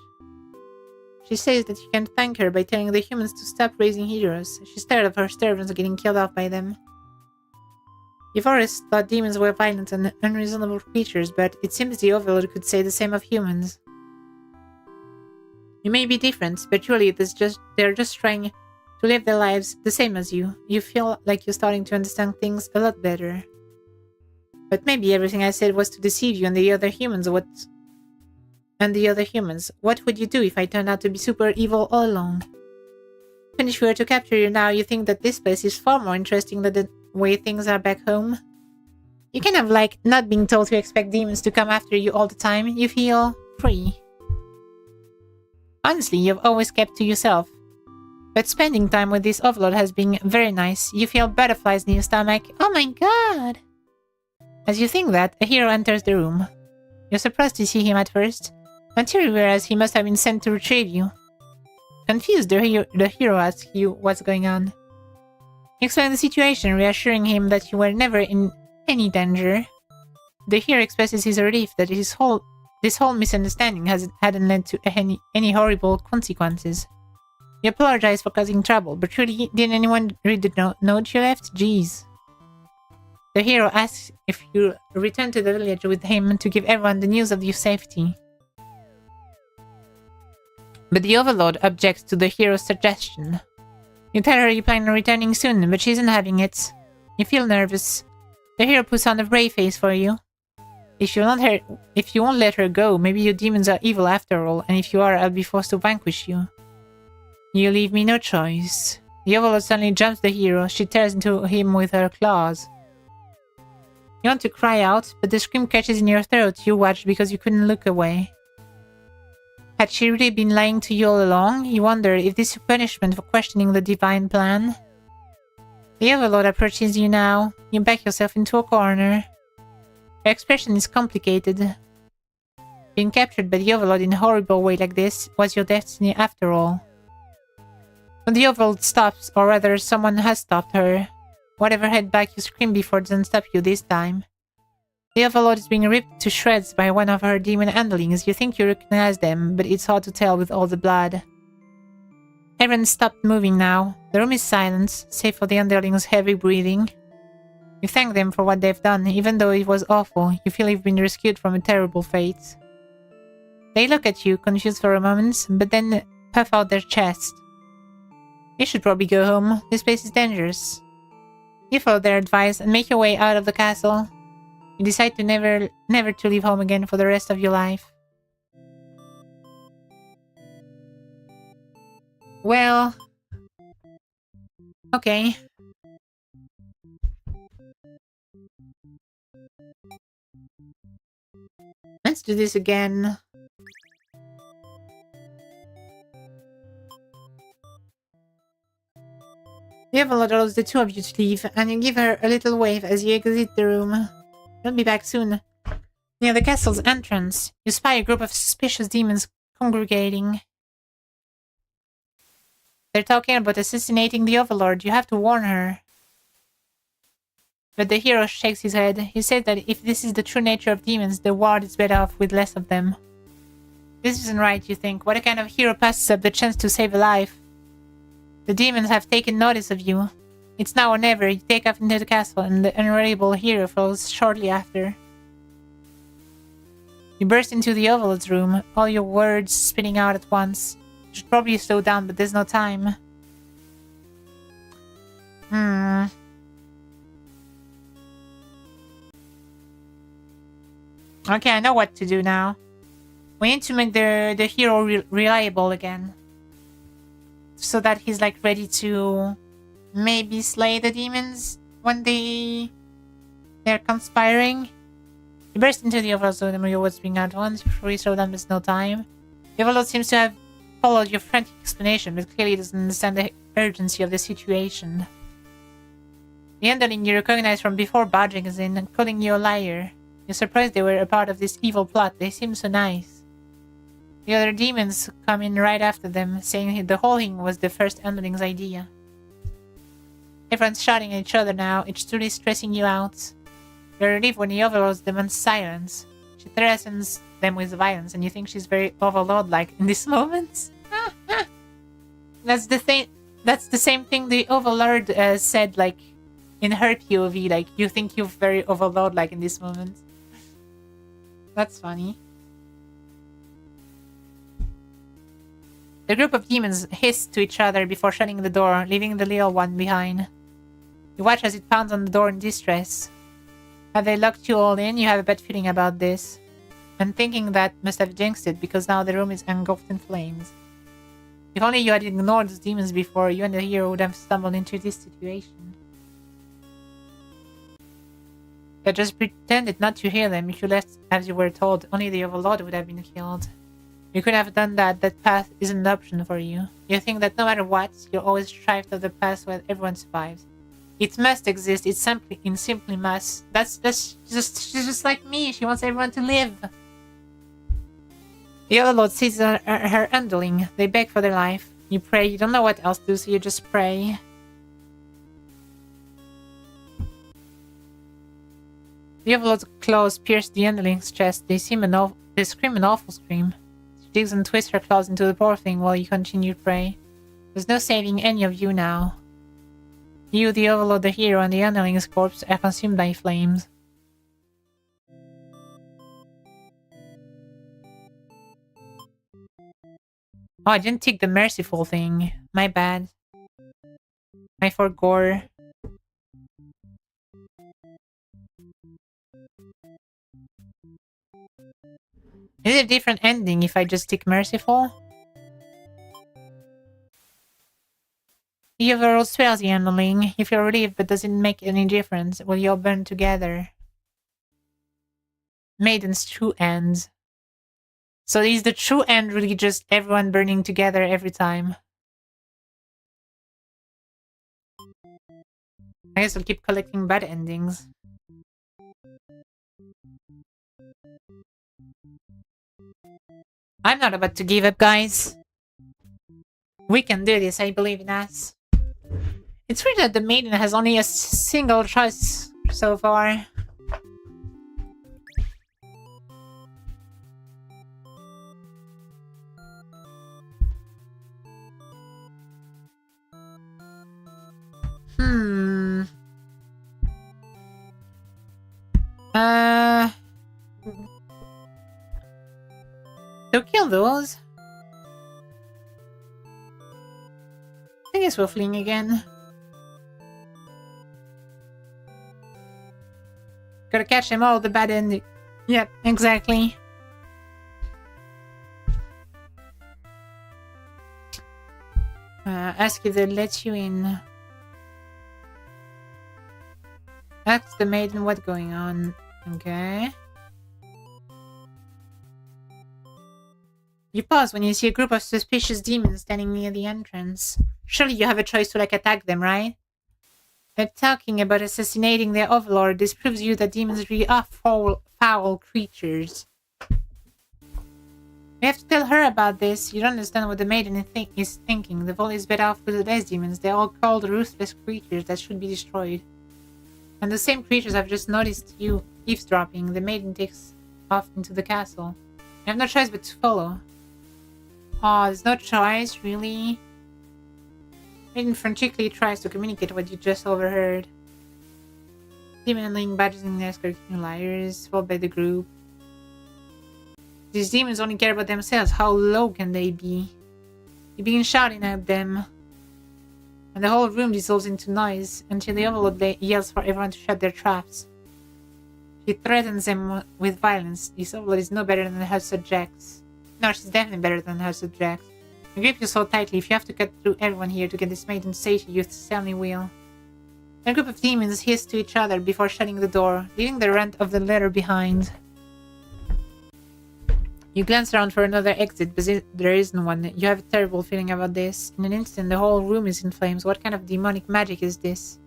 She says that you can thank her by telling the humans to stop raising heroes. She's tired of her servants getting killed off by them. You've always thought demons were violent and unreasonable creatures, but it seems the Overlord could say the same of humans. You may be different, but truly they're just trying to live their lives the same as you. You feel like you're starting to understand things a lot better. But maybe everything I said was to deceive you and the other humans. What would you do if I turned out to be super evil all along? Even if we were to capture you now, you think that this place is far more interesting than the way things are back home? You kind of like not being told to expect demons to come after you all the time. You feel free. Honestly, you've always kept to yourself. But spending time with this Overlord has been very nice. You feel butterflies in your stomach. Oh my god! As you think that, a hero enters the room. You're surprised to see him at first, until you realize he must have been sent to retrieve you. Confused, the hero asks you what's going on. You explain the situation, reassuring him that you were never in any danger. The hero expresses his relief that this whole misunderstanding hadn't led to any horrible consequences. You apologize for causing trouble, but really, didn't anyone read the note you left? Jeez. The hero asks if you return to the village with him to give everyone the news of your safety. But the Overlord objects to the hero's suggestion. You tell her you plan on returning soon, but she isn't having it. You feel nervous. The hero puts on a brave face for you. If you won't let her go, maybe your demons are evil after all, and if you are, I'll be forced to vanquish you. You leave me no choice. The Overlord suddenly jumps the hero. She tears into him with her claws. You want to cry out, but the scream catches in your throat. You watch because you couldn't look away. Had she really been lying to you all along? You wonder if this is punishment for questioning the divine plan. The Overlord approaches you now. You back yourself into a corner. Your expression is complicated. Being captured by the Overlord in a horrible way like this was your destiny after all. When the Overlord stops, or rather someone has stopped her, whatever held back you scream before doesn't stop you this time. The Overlord is being ripped to shreds by one of her demon underlings. You think you recognize them, but it's hard to tell with all the blood. Everyone stopped moving now. The room is silent, save for the underlings' heavy breathing. You thank them for what they've done, even though it was awful. You feel you've been rescued from a terrible fate. They look at you, confused for a moment, but then puff out their chest. You should probably go home. This place is dangerous. You follow their advice and make your way out of the castle. You decide to never to leave home again for the rest of your life. Well... Okay. Let's do this again. The Overlord allows the two of you to leave, and you give her a little wave as you exit the room. You'll be back soon. Near the castle's entrance, you spy a group of suspicious demons congregating. They're talking about assassinating the Overlord. You have to warn her. But the hero shakes his head. He says that if this is the true nature of demons, the world is better off with less of them. This isn't right, you think. What kind of hero passes up the chance to save a life? The demons have taken notice of you. It's now or never. You take off into the castle, and the unreliable hero follows shortly after. You burst into the Overlord's room, all your words spitting out at once. You should probably slow down, but there's no time. Okay, I know what to do now. We need to make the hero reliable again. So that he's like ready to maybe slay the demons when they're conspiring. You burst into the Overlord's room and your words being out once before you slow down. There's no time. The Overlord seems to have followed your frantic explanation, but clearly doesn't understand the urgency of the situation. The underling you recognize from before barging is in and calling you a liar. You're surprised they were a part of this evil plot. They seem so nice. The other demons come in right after them, saying the whole thing was the first underling's idea. Everyone's shouting at each other now. It's truly stressing you out. You're relieved when the Overlord demands silence. She threatens them with violence, and you think she's very Overlord-like in this moment? That's the thing. That's the same thing the Overlord said, like, in her POV. Like, you think you're very Overlord-like in this moment. That's funny. The group of demons hiss to each other before shutting the door, leaving the little one behind. You watch as it pounds on the door in distress. Have they locked you all in? You have a bad feeling about this. And thinking that must have jinxed it, because now the room is engulfed in flames. If only you had ignored those demons before, you and the hero would have stumbled into this situation. But just pretended not to hear them. If you left as you were told, only the Overlord would have been killed. You could have done that. That path isn't an option for you. You think that no matter what, you'll always strive to the path where everyone survives. It must exist. It simply must. That's she's just like me. She wants everyone to live. The Overlord sees her underling. They beg for their life. You pray. You don't know what else to do, so you just pray. The Overlord's claws pierce the underling's chest. They scream an awful scream. She digs and twists her claws into the poor thing while you continue to pray. There's no saving any of you now. You, the Overlord, the hero, and the underling's corpse are consumed by flames. Oh, I didn't take the merciful thing. My bad. I forgot. Is it a different ending if I just take merciful? The Overlord spares the underling. You feel relieved, but does it make any difference? Will you all burn together? Maiden's true end. So is the true end really just everyone burning together every time? I guess I'll keep collecting bad endings. I'm not about to give up, guys. We can do this, I believe in us. It's weird that the maiden has only a single choice so far. To kill those. I guess we're fleeing again. Gotta catch them all, the bad ending. Yep, exactly. Ask if they let you in. Ask the maiden what's going on. Okay. You pause when you see a group of suspicious demons standing near the entrance. Surely you have a choice to attack them, right? They're talking about assassinating their overlord. This proves you that demons really are foul creatures. We have to tell her about this. You don't understand what the maiden is thinking. The world is better off with less demons. They're all called ruthless creatures that should be destroyed. And the same creatures have just noticed you eavesdropping. The maiden takes off into the castle. You have no choice but to follow. Oh, there's no choice, really? Maiden frantically tries to communicate what you just overheard. Demon laying badges in the escort liars, followed by the group. These demons only care about themselves. How low can they be? You begin shouting at them, and the whole room dissolves into noise until the overlord yells for everyone to shut their traps. He threatens them with violence. This overlord is no better than her subjects. No, she's definitely better than her subjects. I grip you so tightly. If you have to cut through everyone here to get this maiden safety, you certainly will. A group of demons hiss to each other before shutting the door, leaving the rent of the letter behind. You glance around for another exit, but there isn't one. You have a terrible feeling about this. In an instant, the whole room is in flames. What kind of demonic magic is this?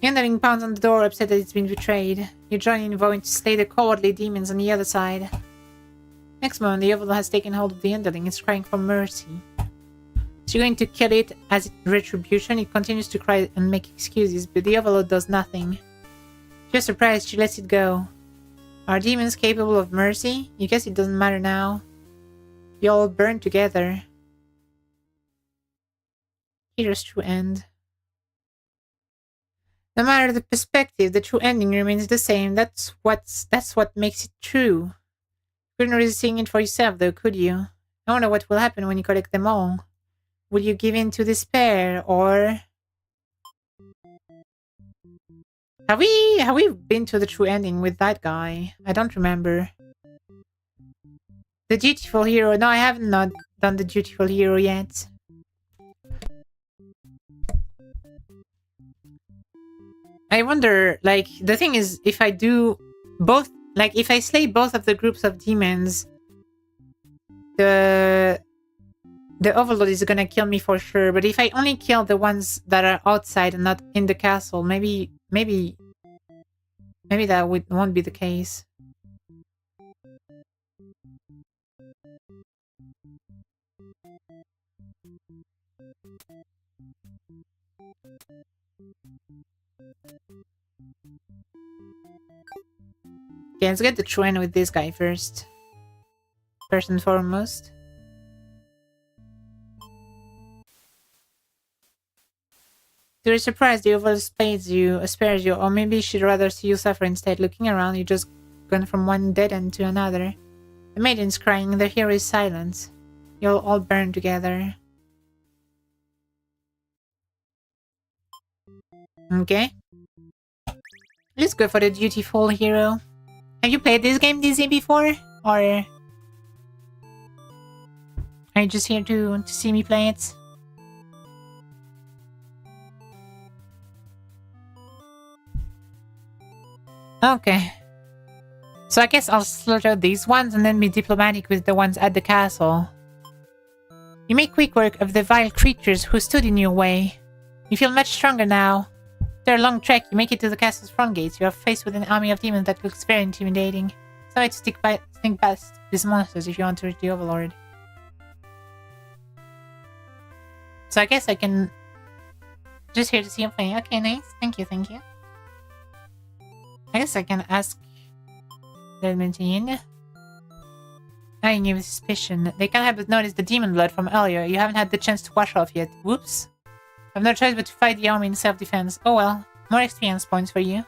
The underling pounds on the door, upset that it's been betrayed. You join in vowing to slay the cowardly demons on the other side. Next moment, the overlord has taken hold of the underling and is crying for mercy. Is she going to kill it as retribution? It continues to cry and make excuses, but the overlord does nothing. Just surprised, she lets it go. Are demons capable of mercy? You guess it doesn't matter now. You all burn together. Here's true end. No matter the perspective, the true ending remains the same. That's what makes it true. Couldn't resist seeing it for yourself, though, could you? I wonder what will happen when you collect them all. Will you give in to despair, or... Have we been to the true ending with that guy? I don't remember. The dutiful hero. No, I have not done the dutiful hero yet. I wonder, like, the thing is, if I do both, like, if I slay both of the groups of demons, the overlord is gonna kill me for sure. But if I only kill the ones that are outside and not in the castle, maybe that won't be the case. Okay, let's get the true end with this guy first. First and foremost. To your surprise, the overlord spares you, or maybe she'd rather see you suffer instead. Looking around, you just gone from one dead end to another. The maiden's crying, the hero is silent. You'll all burn together. Okay. Let's go for the dutiful hero. Have you played this game, DZ, before? Or... are you just here to see me play it? Okay. So I guess I'll slaughter these ones and then be diplomatic with the ones at the castle. You make quick work of the vile creatures who stood in your way. You feel much stronger now. After a long trek, you make it to the castle's front gates. You are faced with an army of demons that looks very intimidating. So to sneak past these monsters if you want to reach the overlord. So I guess I can... just here to see him playing. Okay, nice. Thank you, thank you. I guess I can ask the maintain. I knew with suspicion. They can't help but notice the demon blood from earlier. You haven't had the chance to wash off yet. Whoops. I've no choice but to fight the army in self-defense. Oh well. More experience points for you. You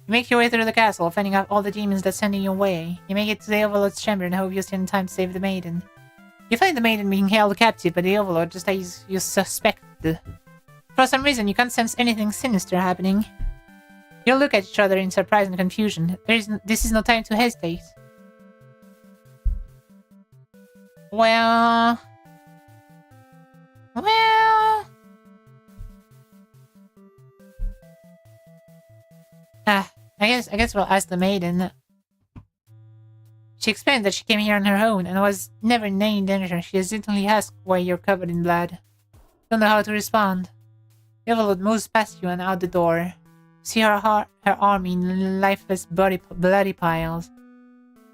make your way through the castle, fending off all the demons that stand in your way. You make it to the overlord's chamber and hope you're still in time to save the maiden. You find the maiden being held captive by the overlord just as you suspected. For some reason, you can't sense anything sinister happening. You'll look at each other in surprise and confusion. This is no time to hesitate. Well... I guess we'll ask the maiden. She explained that she came here on her own and was never in any danger. She hesitantly asked why you're covered in blood. Don't know how to respond. The overlord moves past you and out the door. See her army in lifeless bloody piles.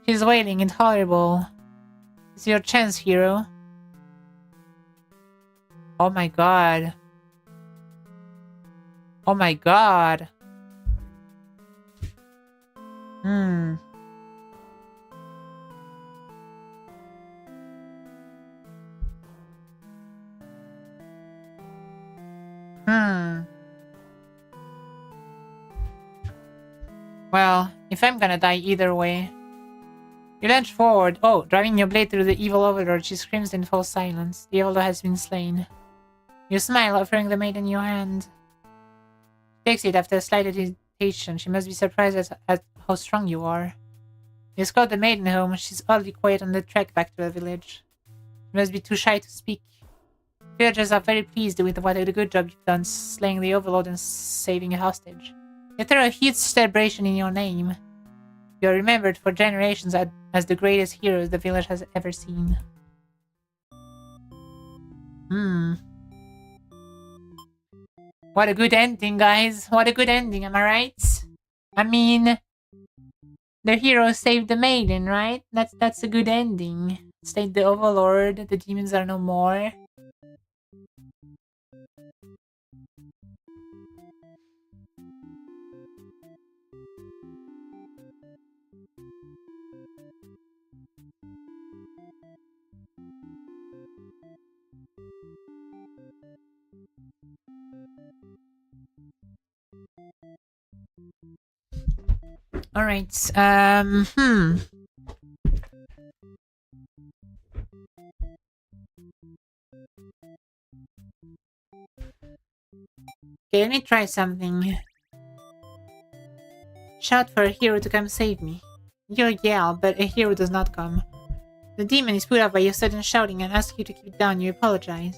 She's wailing intolerable. It's your chance, hero. Oh my god. Oh my god. Hmm. Hmm. Well, if I'm gonna die either way. You lunge forward. Oh, driving your blade through the evil overlord, she screams in false silence. The overlord has been slain. You smile, offering the maiden your hand. She takes it after a slight hesitation. She must be surprised at how strong you are. You escort the maiden home. She's oddly quiet on the trek back to the village. She must be too shy to speak. Villagers are very pleased with what a good job you've done slaying the overlord and saving a hostage. They throw a huge celebration in your name. You are remembered for generations as the greatest hero the village has ever seen. Hmm. What a good ending, guys. What a good ending, am I right? I mean, the hero saved the maiden, right? That's a good ending. Slayed the overlord, the demons are no more. Alright, Okay, let me try something. Shout for a hero to come save me. You yell, but a hero does not come. The demon is put out by your sudden shouting and asks you to keep it down. You apologize.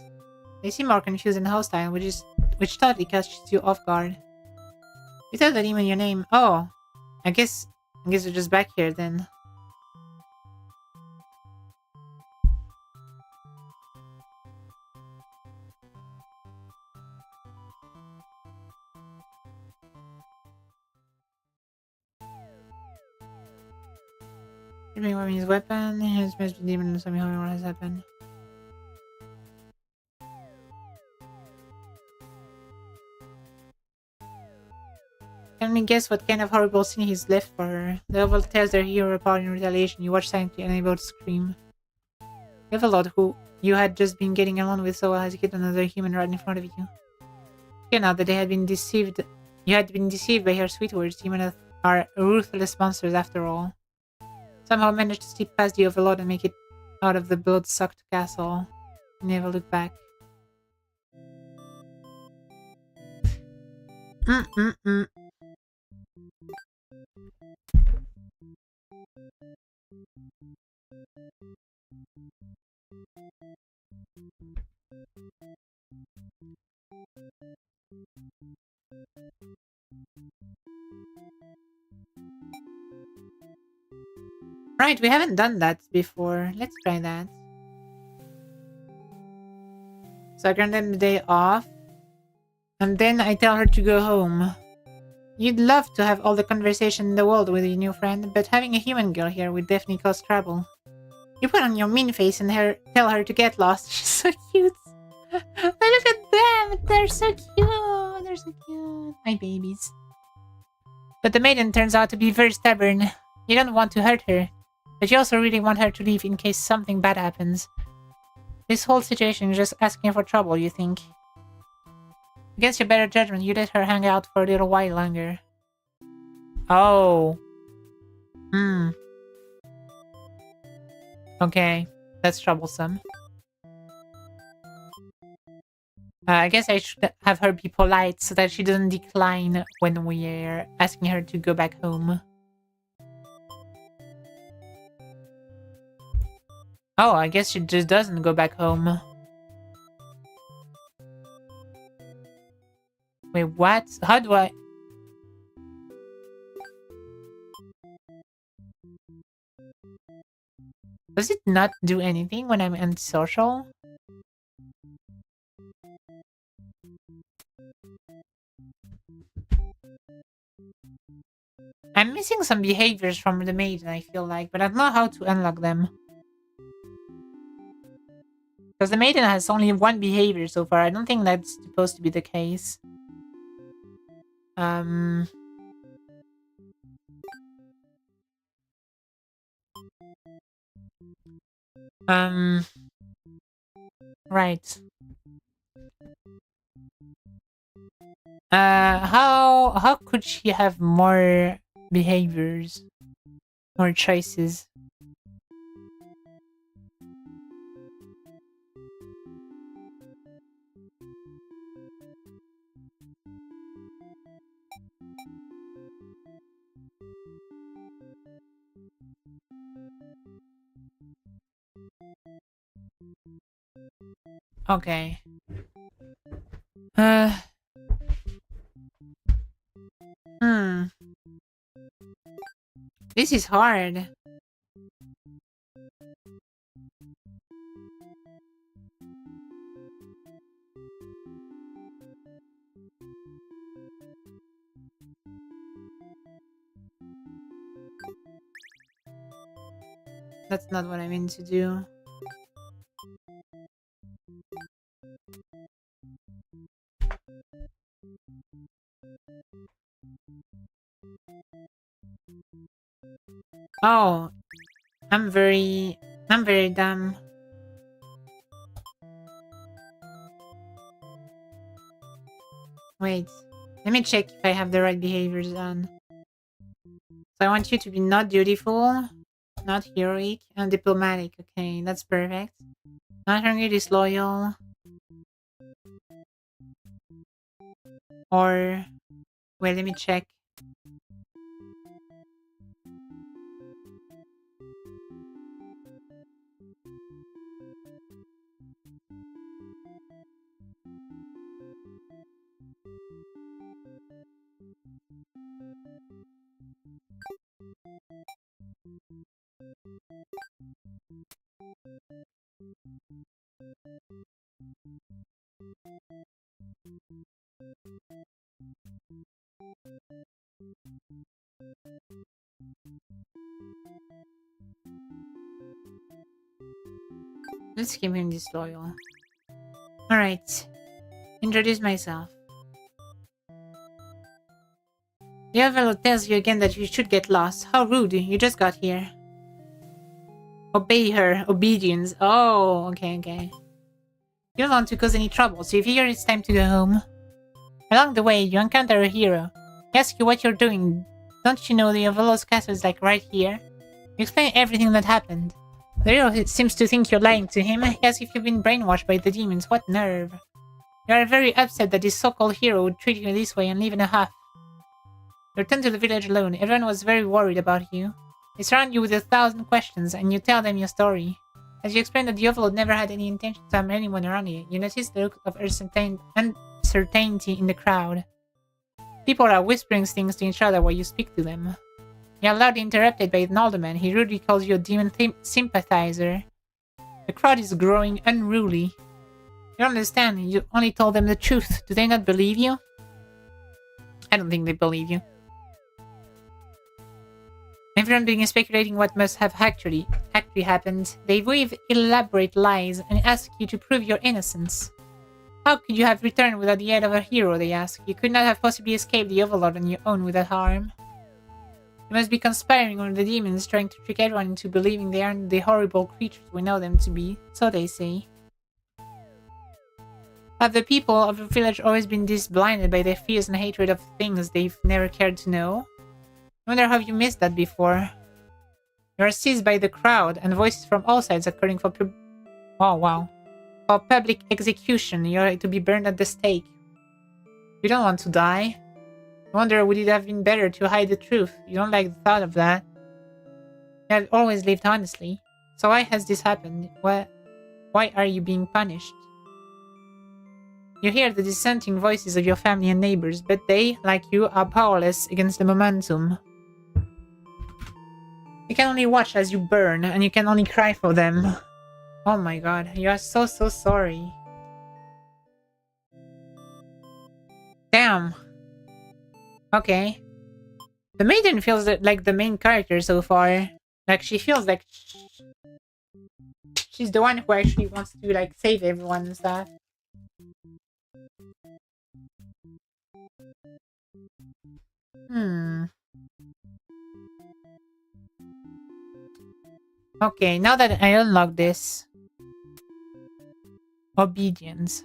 They seem more confused and hostile, which totally catches you off guard. You tell the demon your name. Oh, I guess you're just back here then. Giving away his weapon. His best demon and somehow what has happened. Can we guess what kind of horrible sin he's left for her? The overlord tears their hero apart in retaliation. You watch silently, unable to scream. The overlord, who you had just been getting along with so well, has killed another human right in front of you. You know that they had been deceived. You had been deceived by her sweet words. Humans are ruthless monsters after all. Somehow managed to slip past the overlord and make it out of the blood-sucked castle. Never look back. Mm-mm-mm. Right, we haven't done that before. Let's try that. So I grant them the day off. And then I tell her to go home. You'd love to have all the conversation in the world with your new friend, but having a human girl here would definitely cause trouble. You put on your mean face and tell her to get lost. She's so cute. But look at them. They're so cute. They're so cute. My babies. But the maiden turns out to be very stubborn. You don't want to hurt her, but you also really want her to leave in case something bad happens. This whole situation is just asking for trouble, you think. Against your better judgment, you let her hang out for a little while longer. Oh. Hmm. Okay. That's troublesome. I guess I should have her be polite so that she doesn't decline when we're asking her to go back home. Oh, I guess she just doesn't go back home. Wait, what? How do I... Does it not do anything when I'm antisocial? I'm missing some behaviors from the maiden, I feel like, but I don't know how to unlock them. Because the maiden has only one behavior so far. I don't think that's supposed to be the case. Um... Um... Right. How could she have more behaviors, more choices? Okay. Uh. Hmm. This is hard. That's not what I mean to do. Oh, I'm very dumb. Wait, let me check if I have the right behaviors on. So I want you to be not dutiful, not heroic, and diplomatic. Okay, that's perfect. Not hungry, disloyal, or wait, let me check. Let's keep him disloyal. Alright. Introduce myself. The fellow tells you again that you should get lost. How rude. You just got here. Obey her. Obedience. Oh, okay. You don't want to cause any trouble, so you figure it's time to go home. Along the way, you encounter a hero. He asks you what you're doing. Don't you know the Avalos castle is like right here? You explain everything that happened. The hero seems to think you're lying to him. He asks if you've been brainwashed by the demons. What nerve. You are very upset that this so-called hero would treat you this way and leave in a huff. You return to the village alone. Everyone was very worried about you. They surround you with 1,000 questions, and you tell them your story. As you explain that the overlord never had any intention to harm anyone around you, you notice the look of uncertainty in the crowd. People are whispering things to each other while you speak to them. You are loudly interrupted by an alderman. He rudely calls you a demon sympathizer. The crowd is growing unruly. You don't understand. You only told them the truth. Do they not believe you? I don't think they believe you. Everyone begins speculating what must have actually happened. They weave elaborate lies and ask you to prove your innocence. How could you have returned without the aid of a hero, they ask. You could not have possibly escaped the Overlord on your own without harm. You must be conspiring with the demons, trying to trick everyone into believing they aren't the horrible creatures we know them to be. So they say. Have the people of the village always been this blinded by their fears and hatred of things they've never cared to know? I wonder how you missed that before. You are seized by the crowd, and voices from all sides are calling for for public execution. You are to be burned at the stake. You don't want to die. I wonder, would it have been better to hide the truth? You don't like the thought of that. You have always lived honestly. So why has this happened? Why are you being punished? You hear the dissenting voices of your family and neighbors, but they, like you, are powerless against the momentum. You can only watch as you burn, and you can only cry for them. Oh my god, you are so sorry. Damn. Okay. The maiden feels like the main character so far. Like, she feels like she's the one who actually wants to, like, save everyone and stuff. Okay, now that I unlock this, obedience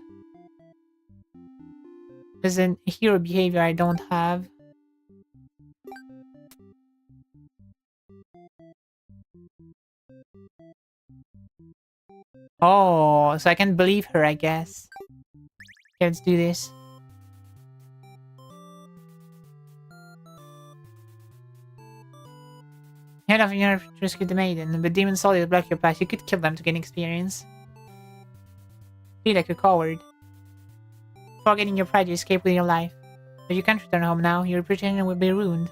is a hero behavior I don't have. Oh, so I can believe her, I guess. Okay, let's do this. You had enough nerve to rescue the maiden, but demons solely block your path. You could kill them to gain experience. Feel like a coward. Forgetting your pride, you escape with your life. But you can't return home now. Your reputation will be ruined.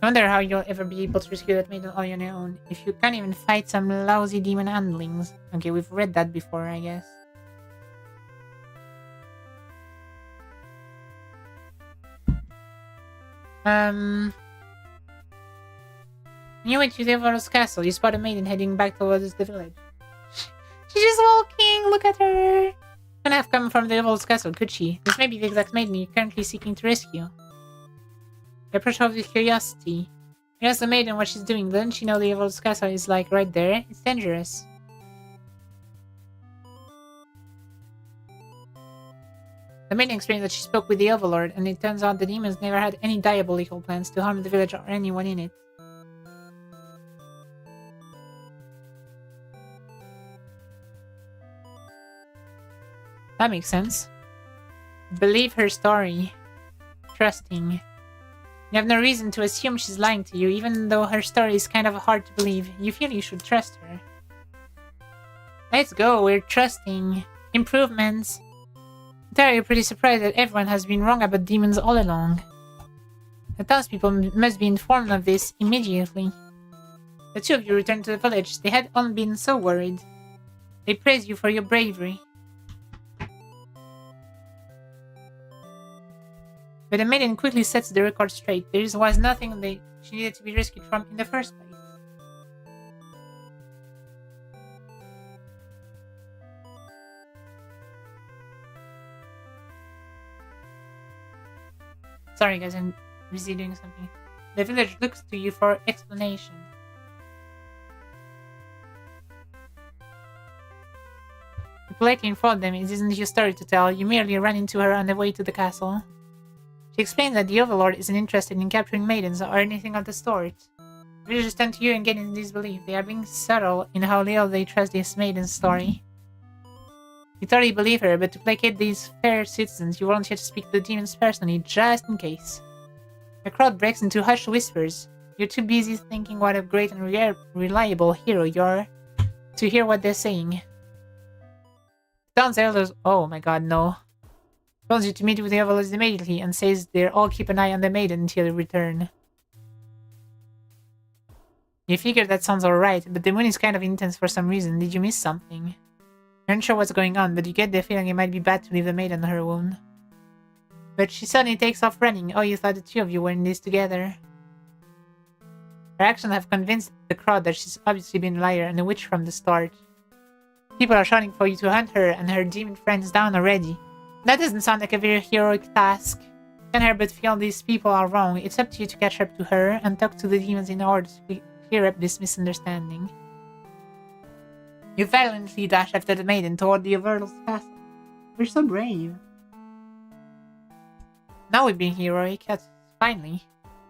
I wonder how you'll ever be able to rescue that maiden all on your own. If you can't even fight some lousy demon handlings. Okay, we've read that before, I guess. You went to the Ever's castle. You spot a maiden heading back towards the village. She's just walking. Look at her. Couldn't have come from the Devil's castle, could she? This may be the exact maiden you're currently seeking to rescue. You approach her with curiosity. You ask the maiden what she's doing. Doesn't she know the Devil's castle is like right there? It's dangerous. The maiden explained that she spoke with the Overlord, and it turns out the demons never had any diabolical plans to harm the village or anyone in it. That makes sense. Believe her story. Trusting. You have no reason to assume she's lying to you, even though her story is kind of hard to believe. You feel you should trust her. Let's go, we're trusting. Improvements. You're pretty surprised that everyone has been wrong about demons all along. The townspeople must be informed of this immediately. The two of you returned to the village. They had all been so worried. They praise you for your bravery. But the maiden quickly sets the record straight. There was nothing she needed to be rescued from in the first place. Sorry guys, I'm busy doing something. The village looks to you for explanation. You politely inform them it isn't your story to tell. You merely run into her on the way to the castle. She explains that the Overlord isn't interested in capturing maidens or anything of the sort. The villagers turn to you and get in disbelief. They are being subtle in how little they trust this maiden's story. You totally believe her, but to placate these fair citizens, you volunteer to speak to the demons personally, just in case. The crowd breaks into hushed whispers. You're too busy thinking what a great and reliable hero you are to hear what they're saying. The town's elders— oh my god, no. Tells you to meet with the Overlords immediately and says they'll all keep an eye on the maiden until you return. You figure that sounds alright, but the moon is kind of intense for some reason. Did you miss something? You're not sure what's going on, but you get the feeling it might be bad to leave the maiden on her own. But she suddenly takes off running. Oh, you thought the two of you were in this together. Her actions have convinced the crowd that she's obviously been a liar and a witch from the start. People are shouting for you to hunt her and her demon friends down already. That doesn't sound like a very heroic task. Can't help but feel these people are wrong. It's up to you to catch up to her and talk to the demons in order to clear up this misunderstanding. You violently dash after the maiden toward the Overlord's castle. We're so brave. Now we're being heroic. That's finally.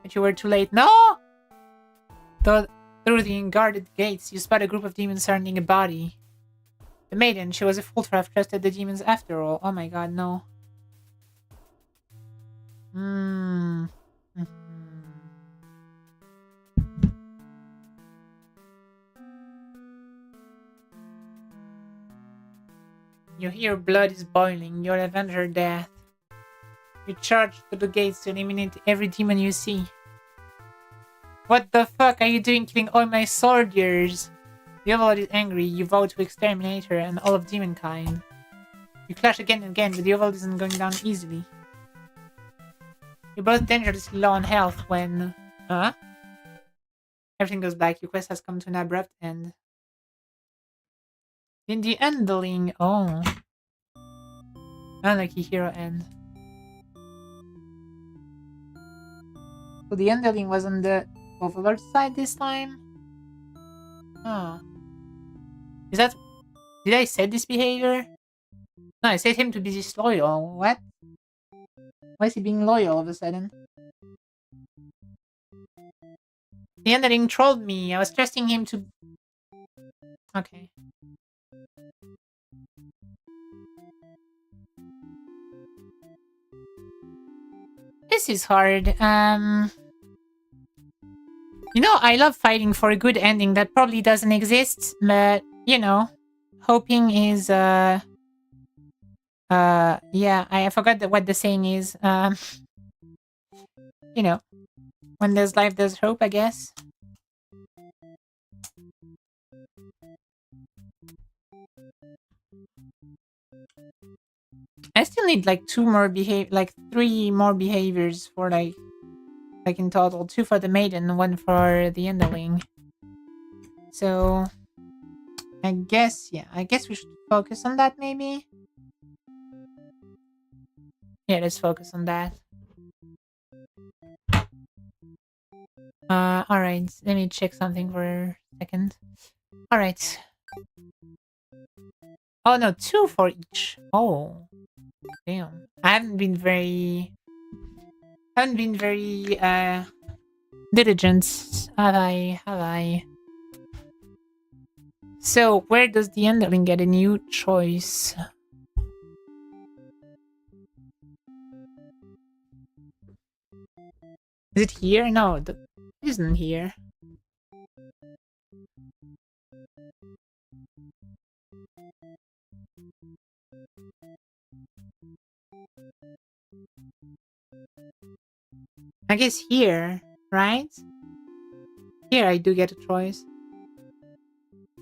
But you were too late. No! Through the unguarded gates, you spot a group of demons surrounding a body. The maiden, she was a fool to have trusted the demons after all. Oh my god, no. You hear blood is boiling. You'll avenge her death. You charge to the gates to eliminate every demon you see. What the fuck are you doing killing all my soldiers? The Overlord is angry. You vow to exterminate her and all of demonkind. You clash again and again, but the Overlord isn't going down easily. You're both dangerously low on health when... Everything goes black. Your quest has come to an abrupt end. In the Underling... oh. Unlucky hero end. So the Underling was on the Overlord's side this time? Oh. Is that... Did I set this behavior? No, I set him to be disloyal. What? Why is he being loyal all of a sudden? The underling trolled me. I was trusting him to... Okay. This is hard. You know, I love fighting for a good ending that probably doesn't exist, but, you know, hoping is, yeah, I forgot what the saying is. You know, when there's life, there's hope, I guess. I still need like three more behaviors for like in total. 2 for the maiden, 1 for the underling. So I guess, yeah, I guess we should focus on that maybe. Yeah, let's focus on that. Alright, let me check something for a second. Alright. Oh no, 2 for each. Oh. Damn. I haven't been very diligent. Have I? So where does the underling get a new choice? Is it here? No, it isn't here. I guess here, right? Here I do get a choice.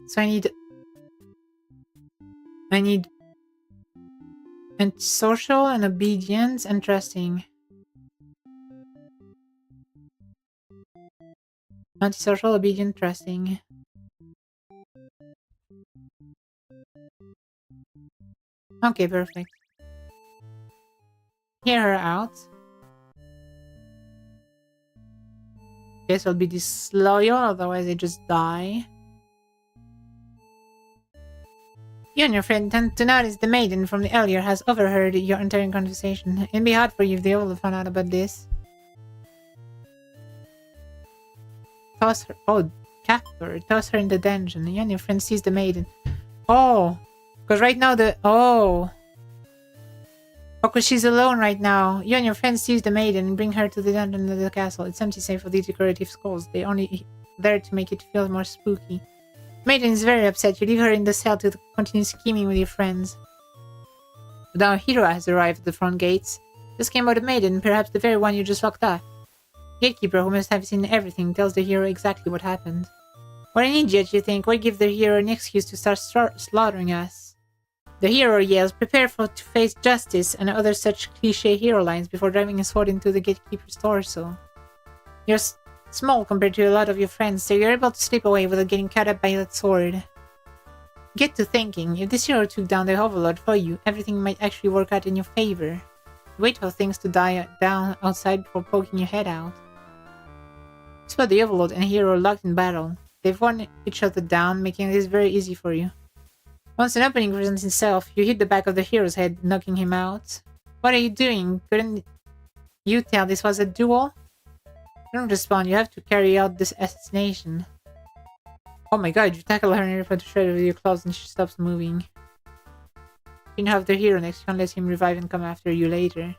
So I need and social and obedience and trusting. Antisocial, obedient, trusting. Okay, perfect. Hear her out. Guess I'll be disloyal, otherwise I just die. You and your friend tend to notice the maiden from the earlier has overheard your entire conversation. It'd be hard for you if they all found out about this. Toss her. Oh, capture. Toss her in the dungeon. You and your friend sees the maiden. Oh, because right now Oh, because she's alone right now. You and your friend sees the maiden and bring her to the dungeon of the castle. It's empty save for the decorative skulls. They only there to make it feel more spooky. Maiden is very upset. You leave her in the cell to continue scheming with your friends. But now a hero has arrived at the front gates. This came about the maiden, perhaps the very one you just locked up. Gatekeeper, who must have seen everything, tells the hero exactly what happened. What an idiot, you think. Why give the hero an excuse to start slaughtering us? The hero yells, prepare to face justice, and other such cliché hero lines before driving a sword into the gatekeeper's torso. You're small compared to a lot of your friends, so you're able to slip away without getting cut up by that sword. Get to thinking, if this hero took down the Overlord for you, everything might actually work out in your favor. Wait for things to die down outside before poking your head out. Spot the Overlord and hero locked in battle. They've worn each other down, making this very easy for you. Once an opening presents itself, you hit the back of the hero's head, knocking him out. What are you doing? Couldn't you tell this was a duel? Don't respond, you have to carry out this assassination. Oh my god, you tackle her and rip her to shreds with your claws and she stops moving. You can have the hero next, you can let him revive and come after you later.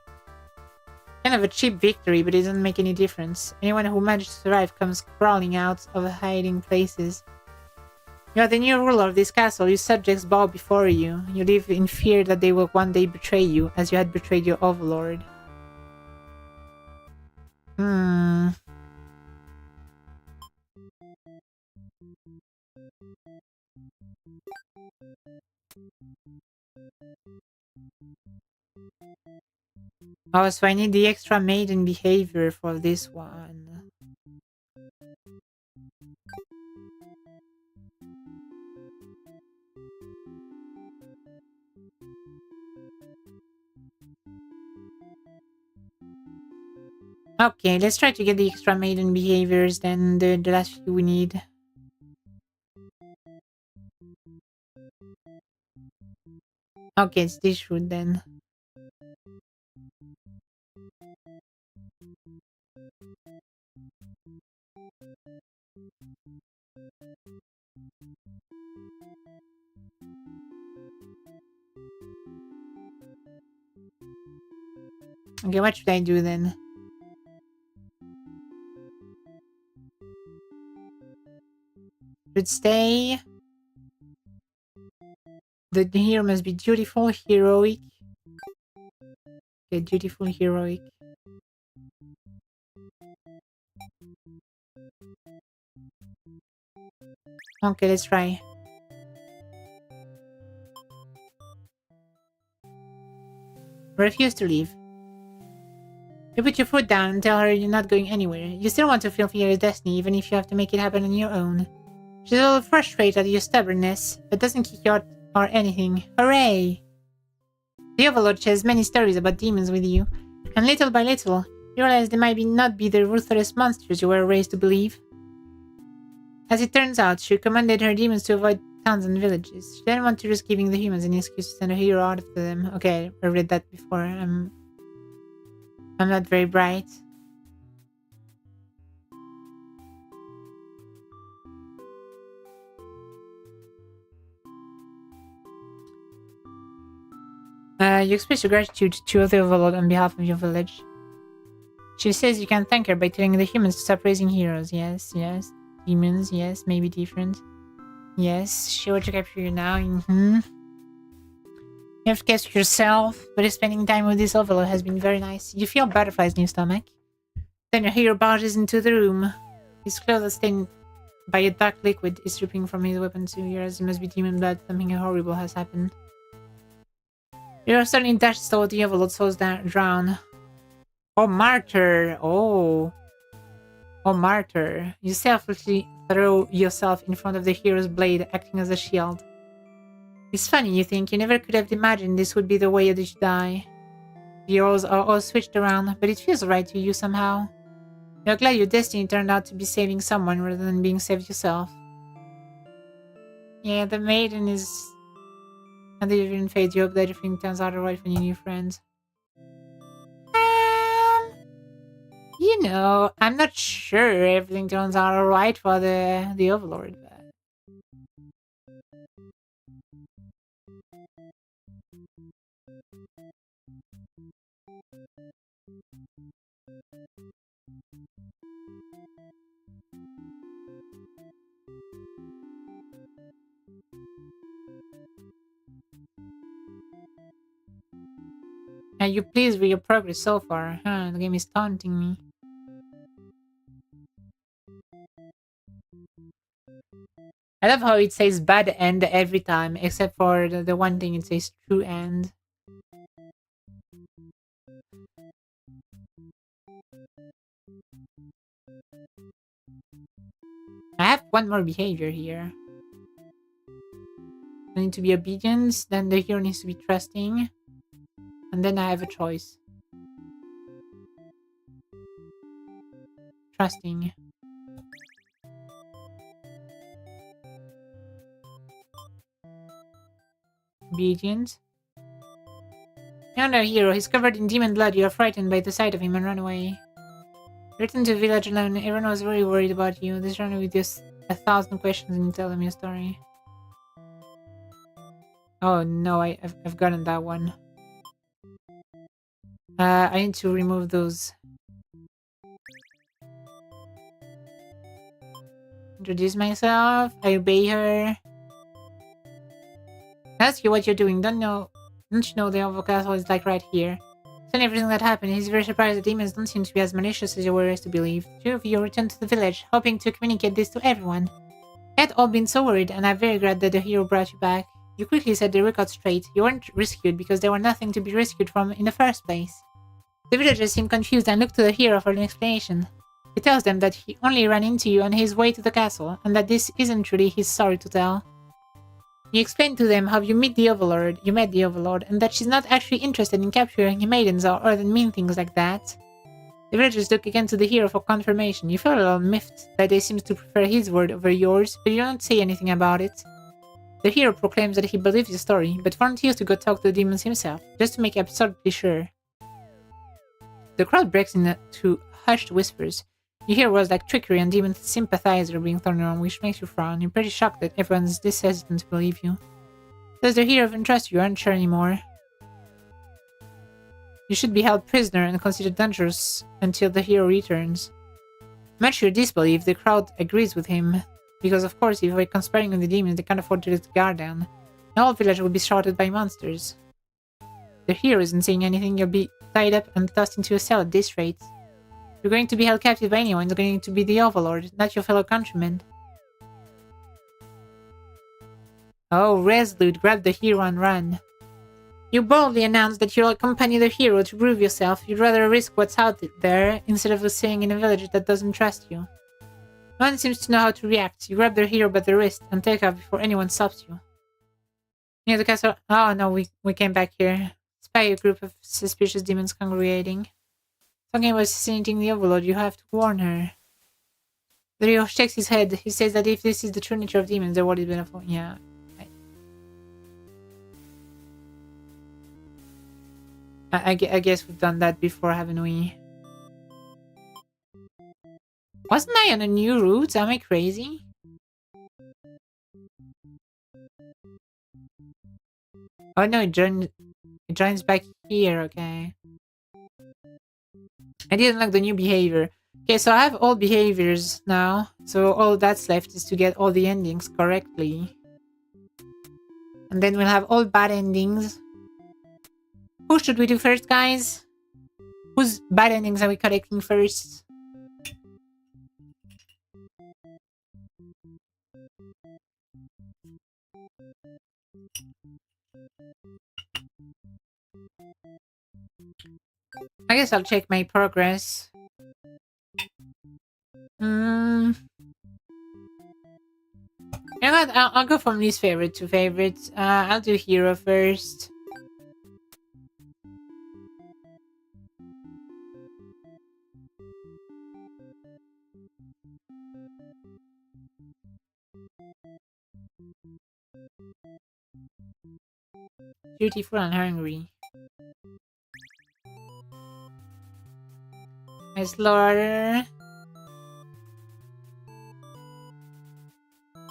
Kind of a cheap victory, but it doesn't make any difference. Anyone who managed to survive comes crawling out of hiding places. You are the new ruler of this castle, your subjects bow before you. You live in fear that they will one day betray you, as you had betrayed your overlord. Oh, so I need the extra maiden behavior for this one. Okay, let's try to get the extra maiden behaviors, then the last few we need. Okay, it's this route then. Okay, what should I do then? Should stay. The hero must be dutiful, heroic. Okay, dutiful, heroic. Okay, let's try. Refuse to leave. You put your foot down and tell her you're not going anywhere. You still want to fulfill your destiny, even if you have to make it happen on your own. She's a little frustrated at your stubbornness, but doesn't kick you out or anything. Hooray! The Overlord shares many stories about demons with you, and little by little, you realize they might not be the ruthless monsters you were raised to believe. As it turns out, she commanded her demons to avoid towns and villages. She didn't want to risk giving the humans an excuse to send a hero after them. Okay, I read that before. I'm not very bright. You express your gratitude to the Overlord on behalf of your village. She says you can thank her by telling the humans to stop raising heroes. Yes, yes. Demons, yes, maybe different. Yes, she will to capture you now. You have to catch yourself, but spending time with this Overlord has been very nice. You feel butterflies in your stomach. Then your hero barges into the room. His clothes are stained by a dark liquid is dripping from his weapon to yours. It must be demon blood. Something horrible has happened. You are suddenly dashed toward the Overlord, souls drown. Oh, martyr! Oh, martyr. You selflessly throw yourself in front of the hero's blade, acting as a shield. It's funny, you think. You never could have imagined this would be the way that you die. The roles are all switched around, but it feels right to you somehow. You're glad your destiny turned out to be saving someone rather than being saved yourself. Yeah, the maiden is... And the even fade. You hope that everything turns out alright for your new friends. You know, I'm not sure everything turns out alright for the Overlord, but... Are you pleased with your progress so far? Huh, the game is taunting me. I love how it says bad end every time, except for the one thing it says true end. I have one more behavior here. I need to be obedient, then the hero needs to be trusting, and then I have a choice. Trusting. Obedient. You're no hero. He's covered in demon blood. You are frightened by the sight of him and run away. Return to the village alone. Everyone was very worried about you. They run with just 1,000 questions and you tell them your story. Oh no, I've gotten that one. I need to remove those. Introduce myself. I obey her. Ask you what you're doing. Don't you know the Oval Castle is like right here? Seeing everything that happened, he's very surprised the demons don't seem to be as malicious as you were raised to believe. Two of you returned to the village, hoping to communicate this to everyone. I had all been so worried, and I'm very glad that the hero brought you back. You quickly set the record straight. You weren't rescued because there were nothing to be rescued from in the first place. The villagers seem confused and look to the hero for an explanation. He tells them that he only ran into you on his way to the castle, and that this isn't truly his story to tell. You explain to them how you met the Overlord, and that she's not actually interested in capturing maidens or other than mean things like that. The villagers look again to the hero for confirmation. You feel a little miffed that they seem to prefer his word over yours, but you don't say anything about it. The hero proclaims that he believes the story, but volunteers to go talk to the demons himself, just to make absolutely sure. The crowd breaks into hushed whispers. You hear words like trickery and demon sympathizer being thrown around, which makes you frown. You're pretty shocked that everyone's this hesitant to believe you. Does the hero even trust you? Aren't sure anymore. You should be held prisoner and considered dangerous until the hero returns. Much to your disbelief, the crowd agrees with him. Because of course, if we're conspiring with the demons, they can't afford to let the guard down. The whole village will be shrouded by monsters. The hero isn't saying anything. You'll be tied up and tossed into a cell at this rate. You're going to be held captive by anyone. It's going to be the Overlord, not your fellow countrymen. Oh, resolute, grab the hero and run. You boldly announce that you'll accompany the hero to prove yourself. You'd rather risk what's out there instead of staying in a village that doesn't trust you. No one seems to know how to react. You grab the hero by the wrist and take off before anyone stops you. Near the castle... Oh no, we came back here. Spy a group of suspicious demons congregating. Talking about assassinating the Overlord, you have to warn her. The hero shakes his head. He says that if this is the true nature of demons, their word is beneficial. Yeah. I guess we've done that before, haven't we? Wasn't I on a new route? Am I crazy? Oh no, it joins back here, okay. I didn't like the new behavior. Okay, so I have all behaviors now. So all that's left is to get all the endings correctly. And then we'll have all bad endings. Who should we do first, guys? Whose bad endings are we collecting first? I guess I'll check my progress. You know what? I'll go from least favorite to favorite. I'll do hero first. Beautiful and hungry. I slaughter.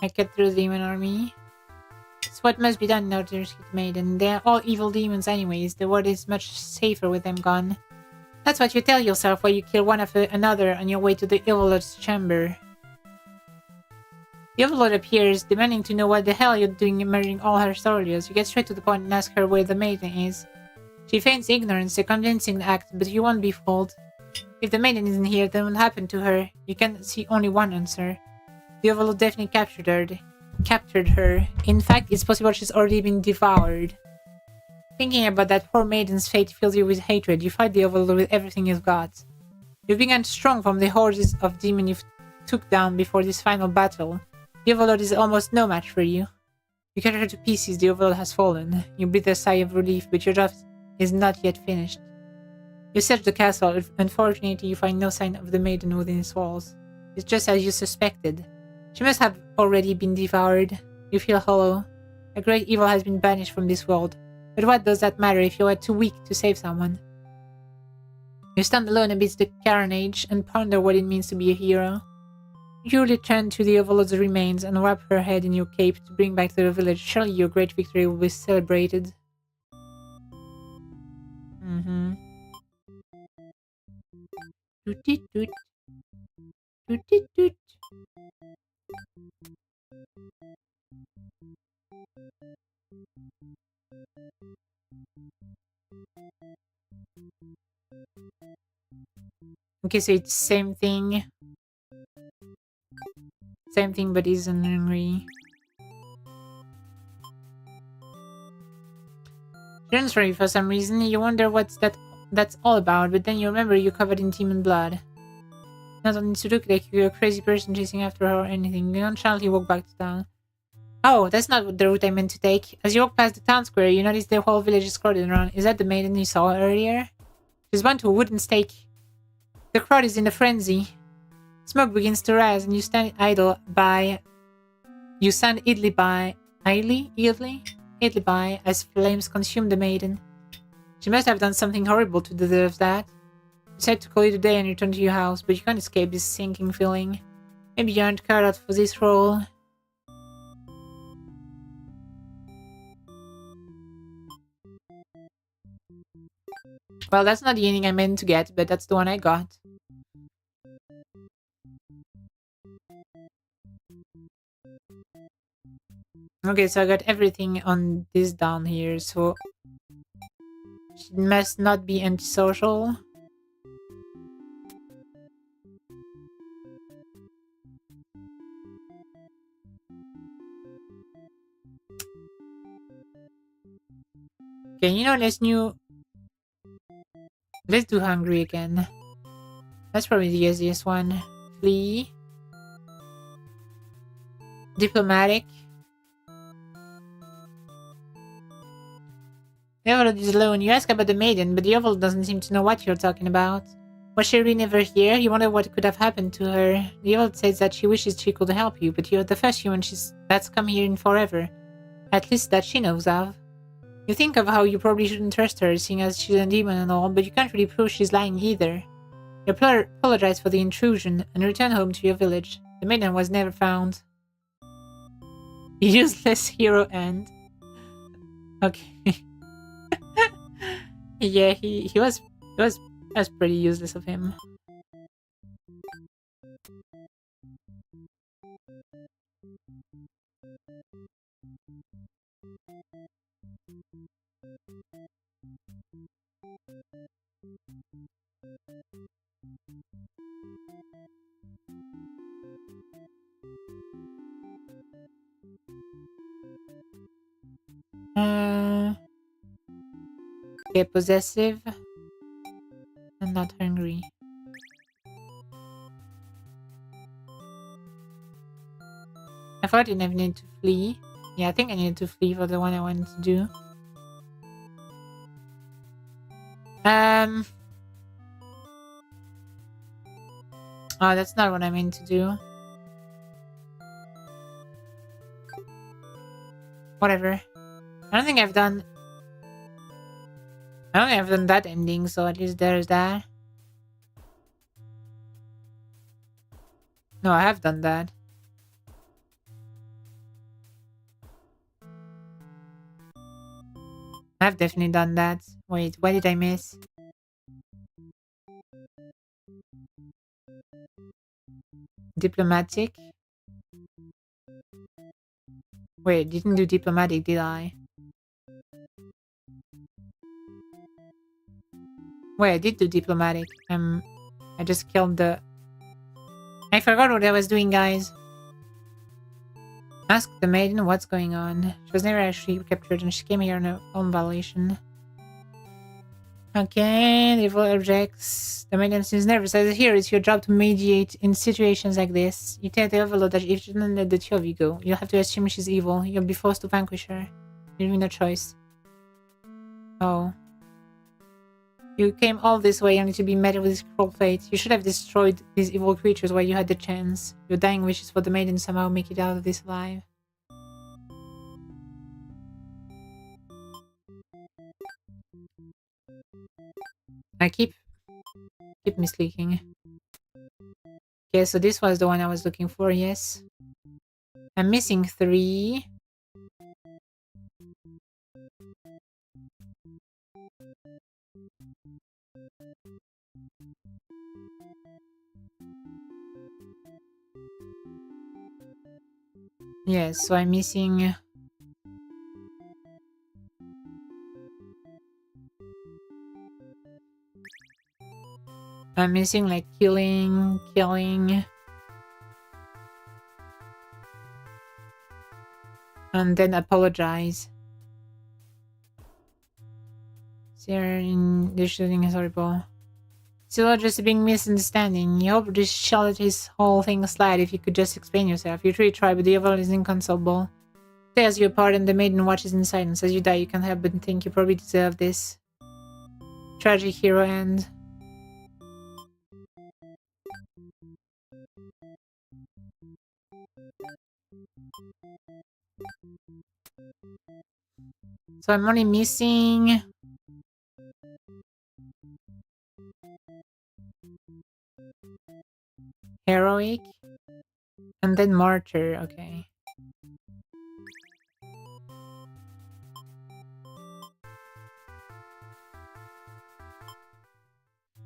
I cut through the demon army. It's what must be done now to rescue the maiden. They're all evil demons anyways. The world is much safer with them gone. That's what you tell yourself while you kill one after another on your way to the Overlord's chamber. The Overlord appears, demanding to know what the hell you're doing murdering all her soldiers. You get straight to the point and ask her where the maiden is. She feigns ignorance, a convincing act, but you won't be fooled. If the maiden isn't here, then what happened to her? You can see only one answer. The Overlord definitely captured her. In fact, it's possible she's already been devoured. Thinking about that poor maiden's fate fills you with hatred. You fight the Overlord with everything you've got. You've begun strong from the hordes of demons you've took down before this final battle. The Overlord is almost no match for you. You cut her to pieces, the Overlord has fallen. You breathe a sigh of relief, but your job is not yet finished. You search the castle. Unfortunately, you find no sign of the maiden within its walls. It's just as you suspected. She must have already been devoured. You feel hollow. A great evil has been banished from this world. But what does that matter if you are too weak to save someone? You stand alone amidst the carnage and ponder what it means to be a hero. You return to the Overlord's remains and wrap her head in your cape to bring back to the village. Surely your great victory will be celebrated. Doot doot. Doot doot. Okay, so it's same thing. Same thing, but isn't hungry. Turns for you for some reason. You wonder what's that's all about, but then you remember you're covered in demon blood. Not only to look like you're a crazy person chasing after her or anything. You nonchalantly walk back to town. Oh, that's not the route I meant to take. As you walk past the town square, you notice the whole village is crowded around. Is that the maiden you saw earlier? She's bound to a wooden stake. The crowd is in a frenzy. Smoke begins to rise, and you stand idly by. idly by as flames consumed the maiden. She must have done something horrible to deserve that. Decide to call it a day and return to your house, but you can't escape this sinking feeling. Maybe you aren't cut out for this role. Well, that's not the ending I meant to get, but that's the one I got. Okay, so I got everything on this down here, so she must not be antisocial. Okay, you know, let's do hungry again. That's probably the easiest one. Flee. Diplomatic. The Overlord is alone. You ask about the maiden, but the Overlord doesn't seem to know what you're talking about. Was she really never here? You wonder what could have happened to her. The Overlord says that she wishes she could help you, but you're the first human that's come here in forever. At least that she knows of. You think of how you probably shouldn't trust her, seeing as she's a demon and all, but you can't really prove she's lying either. You apologize for the intrusion and return home to your village. The maiden was never found. Useless hero end. Okay. Yeah, he was pretty useless of him. Okay, possessive and not hungry. I thought I didn't need to flee. Yeah, I think I needed to flee for the one I wanted to do. Oh, that's not what I meant to do. Whatever. I don't think I've done that ending, so at least there's that. No, I have done that. I've definitely done that. Wait, what did I miss? Diplomatic? Wait, didn't do diplomatic, did I? Wait, I did do diplomatic. I just killed the... I forgot what I was doing, guys. Ask the maiden what's going on. She was never actually captured and she came here on her own violation. Okay, the evil objects. The maiden seems nervous. As here, it's your job to mediate in situations like this. You tell the overlord that if she doesn't let the two of you go, you'll have to assume she's evil. You'll be forced to vanquish her. You have no choice. Oh. You came all this way only to be met with this cruel fate. You should have destroyed these evil creatures while you had the chance. Your dying wishes for the maiden somehow make it out of this alive. I keep misclicking. Okay, so this was the one I was looking for, yes. I'm missing 3. Yes, so I'm missing... like killing... And then apologize. The shooting is horrible. Still just a big misunderstanding. You hope this shall let this whole thing slide if you could just explain yourself. You truly try, but the evil is inconsolable. Tears you apart and the maiden watches in silence. As you die, you can't help but think you probably deserve this. Tragic hero end. So I'm only missing Heroic and then Martyr. Okay.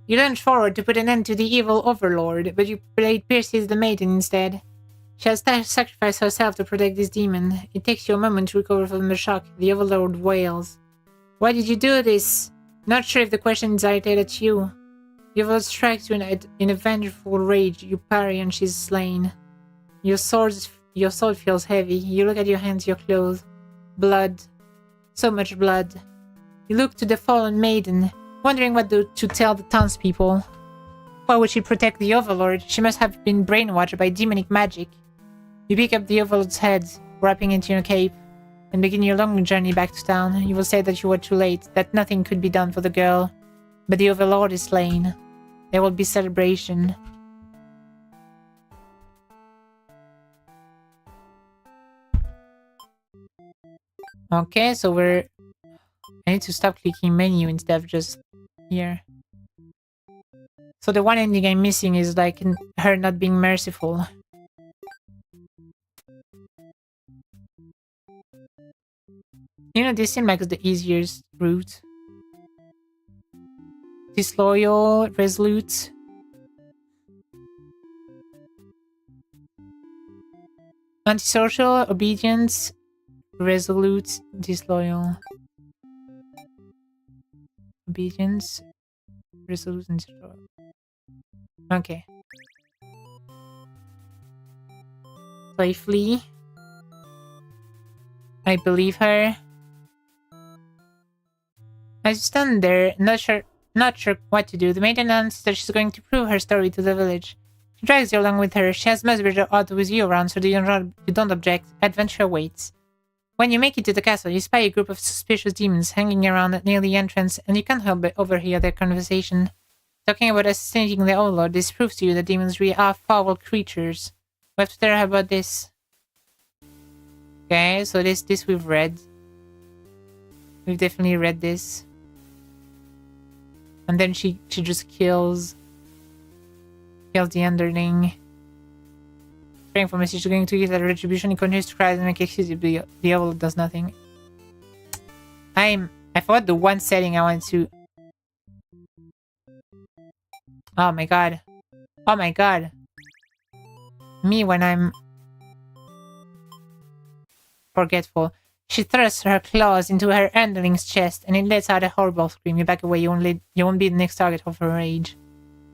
You lunged forward to put an end to the evil overlord, but you played Pierces the Maiden instead. She has sacrificed herself to protect this demon. It takes you a moment to recover from the shock. The overlord wails. Why did you do this? Not sure if the question is directed at you. The overlord strikes you in a vengeful rage. You parry and she's slain. Your sword feels heavy. You look at your hands, your clothes. Blood. So much blood. You look to the fallen maiden, wondering what to tell the townspeople. Why would she protect the Overlord? She must have been brainwashed by demonic magic. You pick up the Overlord's head, wrapping it in your cape, and begin your long journey back to town. You will say that you were too late, that nothing could be done for the girl. But the Overlord is slain. There will be celebration. Okay, so I need to stop clicking menu instead of just here. So the one ending I'm missing is like her not being merciful. You know, this seems like the easiest route. Disloyal, resolute. Antisocial, obedience, resolute, disloyal. Obedience, resolute, and disloyal. Okay. So I flee. I believe her. I stand there, not sure what to do. The maiden announces that she's going to prove her story to the village. She drags you along with her. She has mesmerized odd with you around, so you don't object. Adventure waits. When you make it to the castle, you spy a group of suspicious demons hanging around near the entrance, and you can't help but overhear their conversation. Talking about assassinating the Overlord, this proves to you that demons really are foul creatures. We have to tell her about this. Okay, so this we've read. We've definitely read this. And then she just kills the underling. Praying for message going to get that retribution. He continues to cry and make excuses. The Overlord does nothing. I forgot the one setting I wanted to. Oh my god. Oh my god. Me when I'm forgetful. She thrusts her claws into her underling's chest and it lets out a horrible scream. You back away, you won't be the next target of her rage.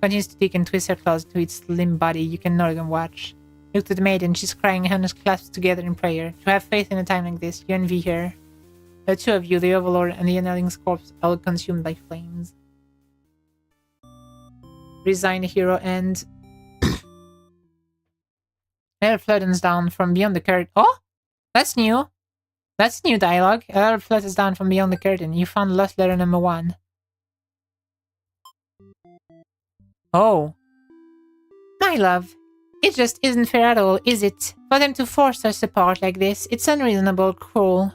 Continues to dig and twist her claws to its slim body. You can no longer watch. Look to the maiden, she's crying, hands clasped together in prayer. To have faith in a time like this, you envy her. The two of you, the Overlord and the underling's corpse, are all consumed by flames. Resign hero end. Air flattens down from beyond the curtain. Oh! That's new! That's new dialogue. A letter flutters down from beyond the curtain. You found lost letter number 1. Oh. My love, it just isn't fair at all, is it? For them to force us apart like this. It's unreasonable, cruel.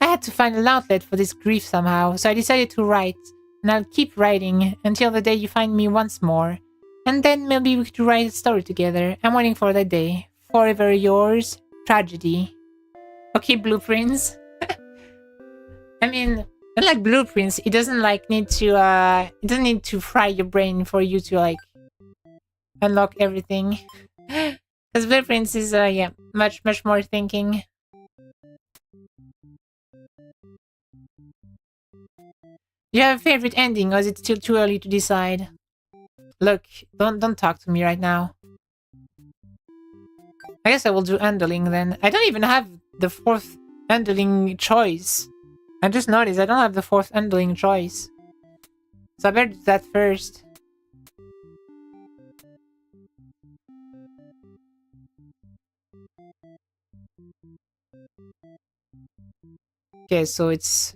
I had to find an outlet for this grief somehow, so I decided to write. And I'll keep writing until the day you find me once more. And then maybe we could write a story together. I'm waiting for that day. Forever yours, Tragedy. Okay, blueprints. I mean, unlike blueprints, it doesn't need to fry your brain for you to unlock everything. Because blueprints is much more thinking. Do you have a favorite ending, or is it still too early to decide? Look, don't talk to me right now. I guess I will do underling then. I don't even have the 4th underling choice. I just noticed I don't have the 4th underling choice. So I better do that first. Okay, so it's...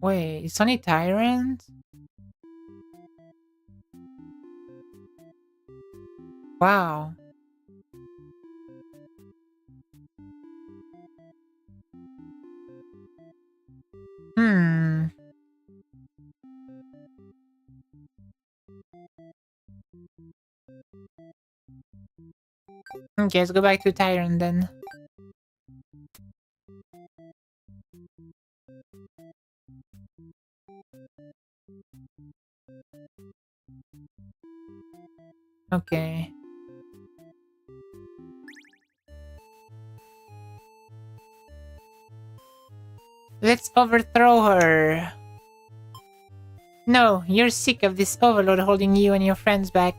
Wait, it's only Tyrant? Wow. Hmm. Okay, let's go back to Tyrant then. Okay. Let's overthrow her. No, you're sick of this overload holding you and your friends back.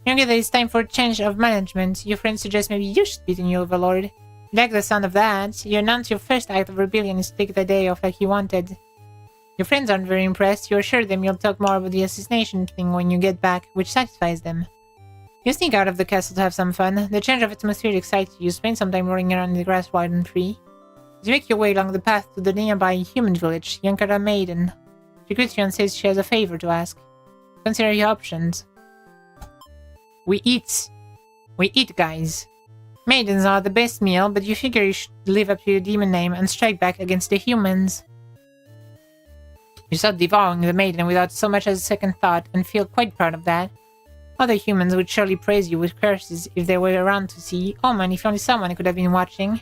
You get that it's time for a change of management. Your friends suggest maybe you should be the new overlord. You like the sound of that. You announced your first act of rebellion is to take the day off like you wanted. Your friends aren't very impressed. You assure them you'll talk more about the assassination thing when you get back, which satisfies them. You sneak out of the castle to have some fun. The change of atmosphere excites you. You spend some time running around in the grass wide and free. As you make your way along the path to the nearby human village, you encounter a maiden. She greets you and says she has a favor to ask. Consider your options. We eat. We eat, guys. Maidens are the best meal, but you figure you should live up to your demon name and strike back against the humans. You start devouring the maiden without so much as a second thought and feel quite proud of that. Other humans would surely praise you with curses if they were around to see. Oh man, if only someone could have been watching.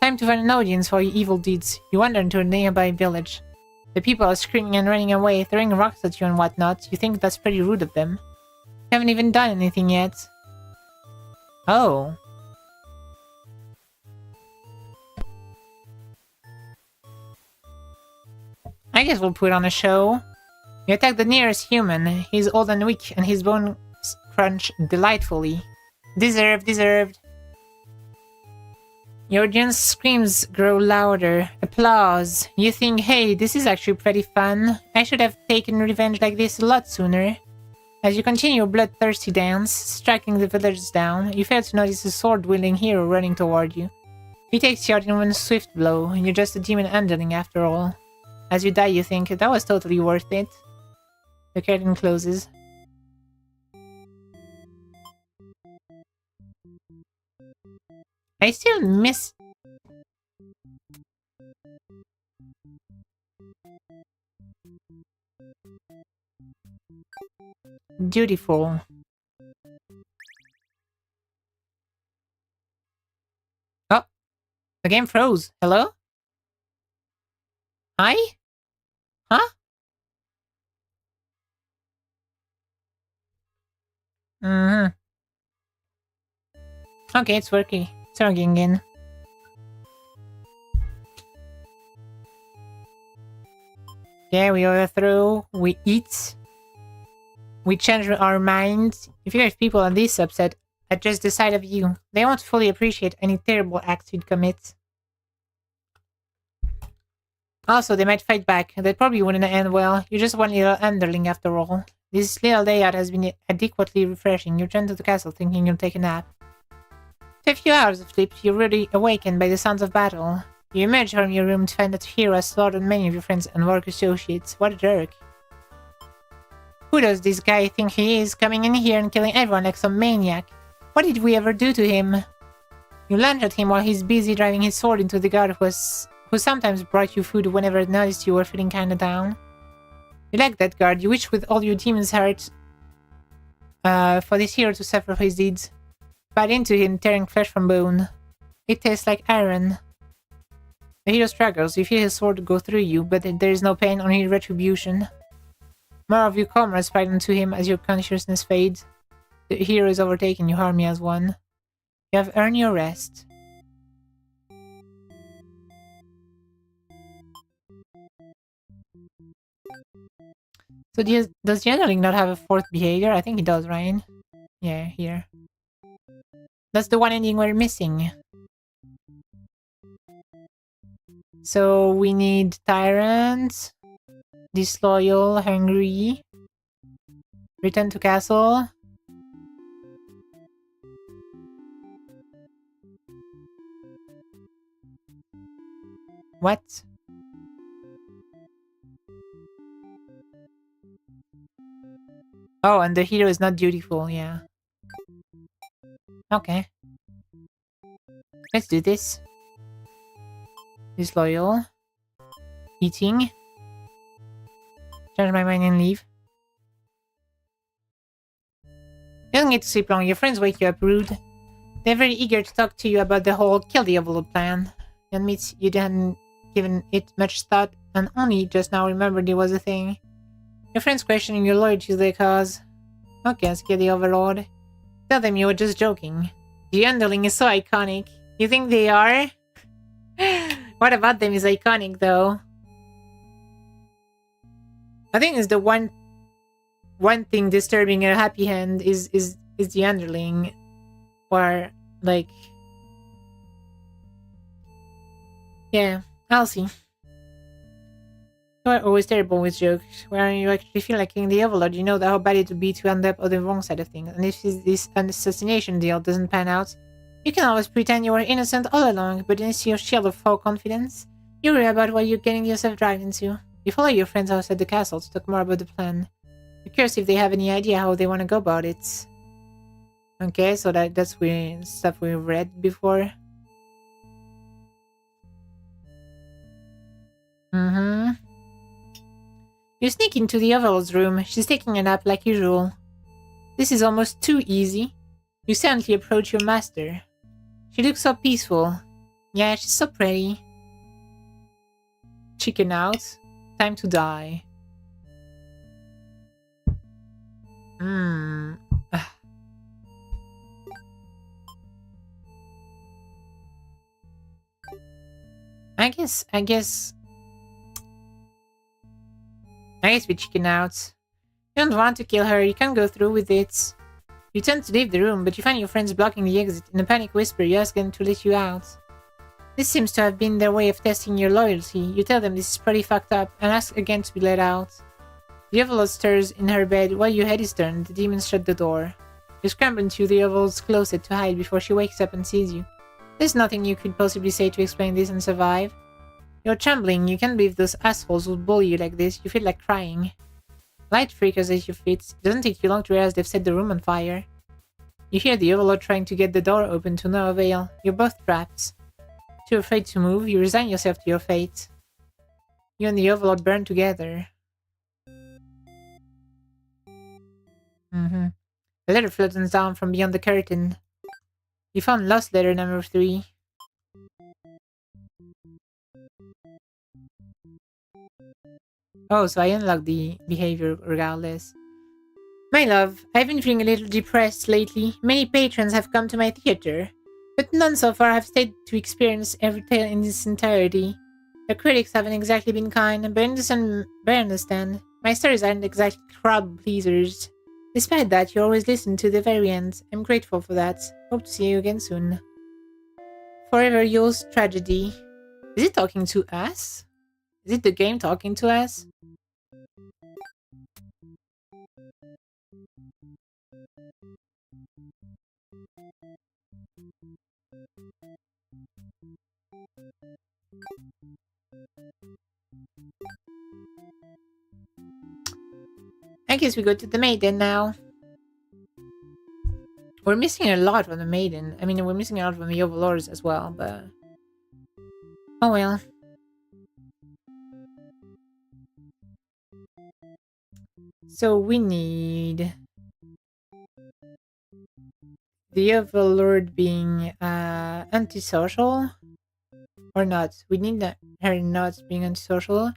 Time to find an audience for your evil deeds. You wander into a nearby village. The people are screaming and running away, throwing rocks at you and whatnot. You think that's pretty rude of them. You haven't even done anything yet. Oh. I guess we'll put on a show. You attack the nearest human. He's old and weak, and his bones crunch delightfully. Deserved, deserved. Your audience screams grow louder. Applause. You think, hey, this is actually pretty fun. I should have taken revenge like this a lot sooner. As you continue your bloodthirsty dance, striking the villagers down, you fail to notice a sword-wielding hero running toward you. He takes you out in one swift blow. You're just a demon underling after all. As you die, you think, that was totally worth it. The curtain closes. I still miss... Dutiful. Oh, the game froze. Hello? Hi? Huh? Mm-hmm. Okay, it's working. It's working again. Yeah, we overthrow, we eat, we change our minds. If you have people on this upset at just the sight of you, they won't fully appreciate any terrible acts you'd commit. Also, they might fight back. That probably wouldn't end well. You're just one little underling after all. This little day out has been adequately refreshing. You return to the castle thinking you'll take a nap. After a few hours of sleep, you're really awakened by the sounds of battle. You emerge from your room to find that Hero has slaughtered many of your friends and work associates. What a jerk. Who does this guy think he is, coming in here and killing everyone like some maniac? What did we ever do to him? You lunge at him while he's busy driving his sword into the guard who sometimes brought you food whenever it noticed you were feeling kinda down. You like that guard. You wish with all your demon's heart for this hero to suffer for his deeds. Bite into him, tearing flesh from bone. It tastes like iron. The hero struggles. You feel his sword go through you, but there is no pain, only retribution. More of your comrades fight into him as your consciousness fades. The hero is overtaken, you harm me as one. You have earned your rest. So does the underling not have a fourth behavior? I think he does, right? Yeah, here. That's the one ending we're missing. So we need Tyrant, Disloyal, Hungry, Return to Castle. What? Oh, and the hero is not dutiful, yeah. Okay. Let's do this. Disloyal. Eating. Change my mind and leave. You don't get to sleep long. Your friends wake you up rude. They're very eager to talk to you about the whole kill the overlord plan. You admit you hadn't given it much thought and only just now remembered it was a thing. Your friends questioning your loyalty to their cause. Okay, let's kill the overlord. Tell them you were just joking. The underling is so iconic. You think they are? What about them is iconic though? I think it's the one thing disturbing a happy hand is the underling. Or like yeah, I'll see. You are always terrible with jokes. When you actually feel like killing the overlord, you know how bad it would be to end up on the wrong side of things. And if this assassination deal doesn't pan out, you can always pretend you were innocent all along, but then see your shield of false confidence. You worry about what you're getting yourself dragged into. You follow your friends outside the castle to talk more about the plan. You're curious if they have any idea how they want to go about it. Okay, so that's stuff we've read before. You sneak into the overlord's room. She's taking a nap like usual. This is almost too easy. You silently approach your master. She looks so peaceful. Yeah, she's so pretty. Chicken out. Time to die. I guess we chicken out. You don't want to kill her, you can't go through with it. You tend to leave the room, but you find your friends blocking the exit. In a panic whisper, you ask them to let you out. This seems to have been their way of testing your loyalty. You tell them this is pretty fucked up, and ask again to be let out. The overlord stirs in her bed while your head is turned. The demons shut the door. You scramble into the overlord's closet to hide before she wakes up and sees you. There's nothing you could possibly say to explain this and survive. You're trembling. You can't believe those assholes would bully you like this. You feel like crying. Light flickers at your feet. It doesn't take you long to realize they've set the room on fire. You hear the overlord trying to get the door open to no avail. You're both trapped. Too afraid to move, you resign yourself to your fate. You and the overlord burn together. A letter floats down from beyond the curtain. You found lost letter number 3. Oh, so I unlocked the behavior regardless. My love, I've been feeling a little depressed lately. Many patrons have come to my theater, but none so far have stayed to experience every tale in its entirety. The critics haven't exactly been kind, but I understand. My stories aren't exactly crowd pleasers. Despite that, you always listen to the very end. I'm grateful for that. Hope to see you again soon. Forever yours, Tragedy. Is it talking to us? Is it the game talking to us? I guess we go to the maiden now. We're missing a lot from the maiden. I mean, we're missing a lot from the overlords as well, but... oh well. So we need... the overlord being antisocial? Or not? We need her not being antisocial.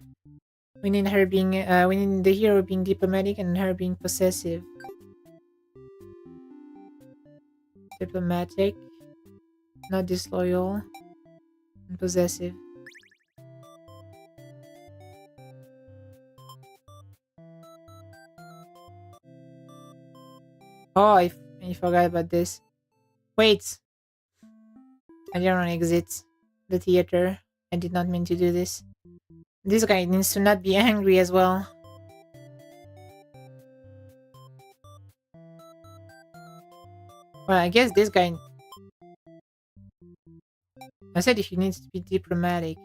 We need her being... we need the hero being diplomatic and her being possessive. Diplomatic. Not disloyal. And possessive. Oh, I forgot about this. Wait. I didn't want to exit the theater. I did not mean to do this. This guy needs to not be angry as well. Well, I guess this guy... I said if he needs to be diplomatic.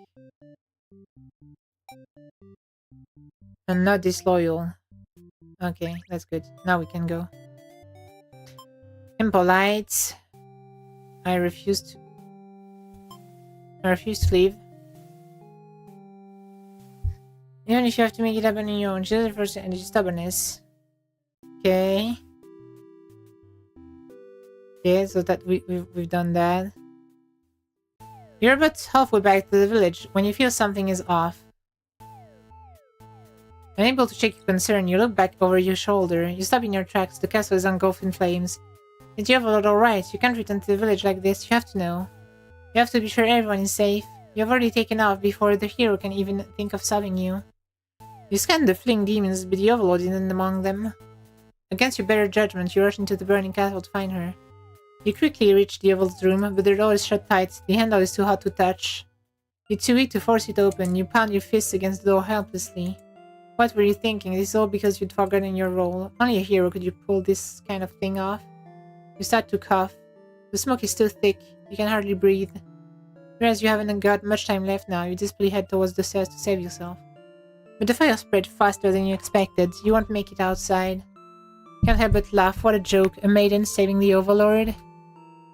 And not disloyal. Okay, that's good. Now we can go. Impolite. I refuse to leave. Even if you have to make it up on your own, just for stubbornness. Okay. Okay, so that we've done that. You're about halfway back to the village when you feel something is off. Unable to shake your concern, you look back over your shoulder. You stop in your tracks. The castle is engulfed in flames. Is the overlord alright? You can't return to the village like this. You have to know. You have to be sure everyone is safe. You have already taken off before the hero can even think of stopping you. You scan the fleeing demons, but the overlord isn't among them. Against your better judgment, you rush into the burning castle to find her. You quickly reach the overlord's room, but the door is shut tight. The handle is too hot to touch. You're too weak to force it open. You pound your fists against the door helplessly. What were you thinking? This is all because you'd forgotten your role. Only a hero could you pull this kind of thing off. You start to cough. The smoke is too thick. You can hardly breathe. Whereas you haven't got much time left now, you desperately head towards the stairs to save yourself. But the fire spread faster than you expected. You won't make it outside. You can't help but laugh. What a joke. A maiden saving the overlord.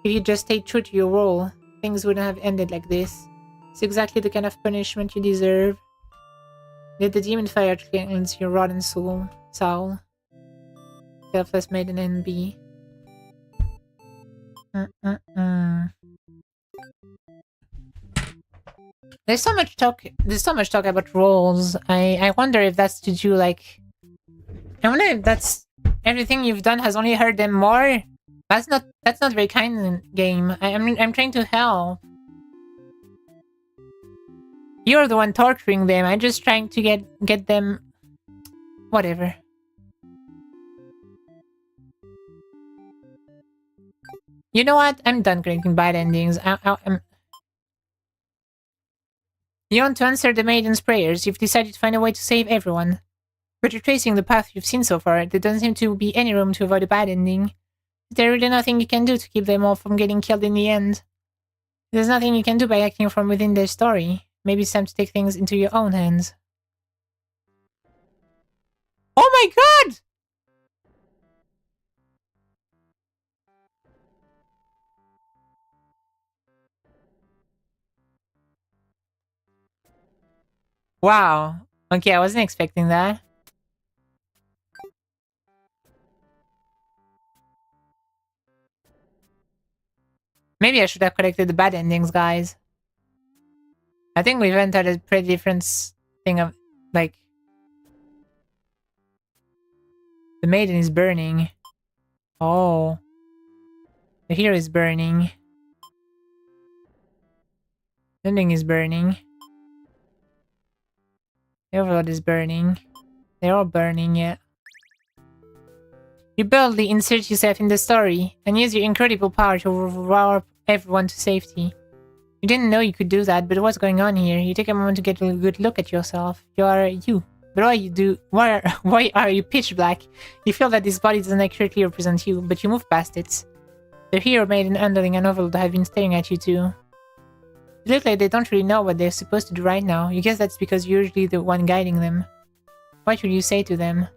If you just stayed true to your role, things wouldn't have ended like this. It's exactly the kind of punishment you deserve. Let the demon fire cleanse your rotten soul. Selfless maiden NB. There's so much talk about roles. I wonder if that's to do like, I wonder if that's everything you've done has only hurt them more. That's not very kind in the game. I'm trying to help. You're the one torturing them. I'm just trying to get them. Whatever. You know what? I'm done creating bad endings. You want to answer the maiden's prayers. You've decided to find a way to save everyone. But you're tracing the path you've seen so far. There doesn't seem to be any room to avoid a bad ending. Is there really nothing you can do to keep them all from getting killed in the end? There's nothing you can do by acting from within their story. Maybe it's time to take things into your own hands. Oh my god! Wow. Okay, I wasn't expecting that. Maybe I should have collected the bad endings, guys. I think we've entered a pretty different thing of, like... The maiden is burning. Oh. The hero is burning. The ending is burning. The overlord is burning. They're all burning, yeah. You boldly insert yourself in the story and use your incredible power to warp everyone to safety. You didn't know you could do that, but what's going on here? You take a moment to get a good look at yourself. You are you. But why are you pitch black? You feel that this body doesn't accurately represent you, but you move past it. The hero, maiden, underling, and overlord have been staring at you too. You look like they don't really know what they're supposed to do right now. You guess that's because you're usually the one guiding them. What will you say to them?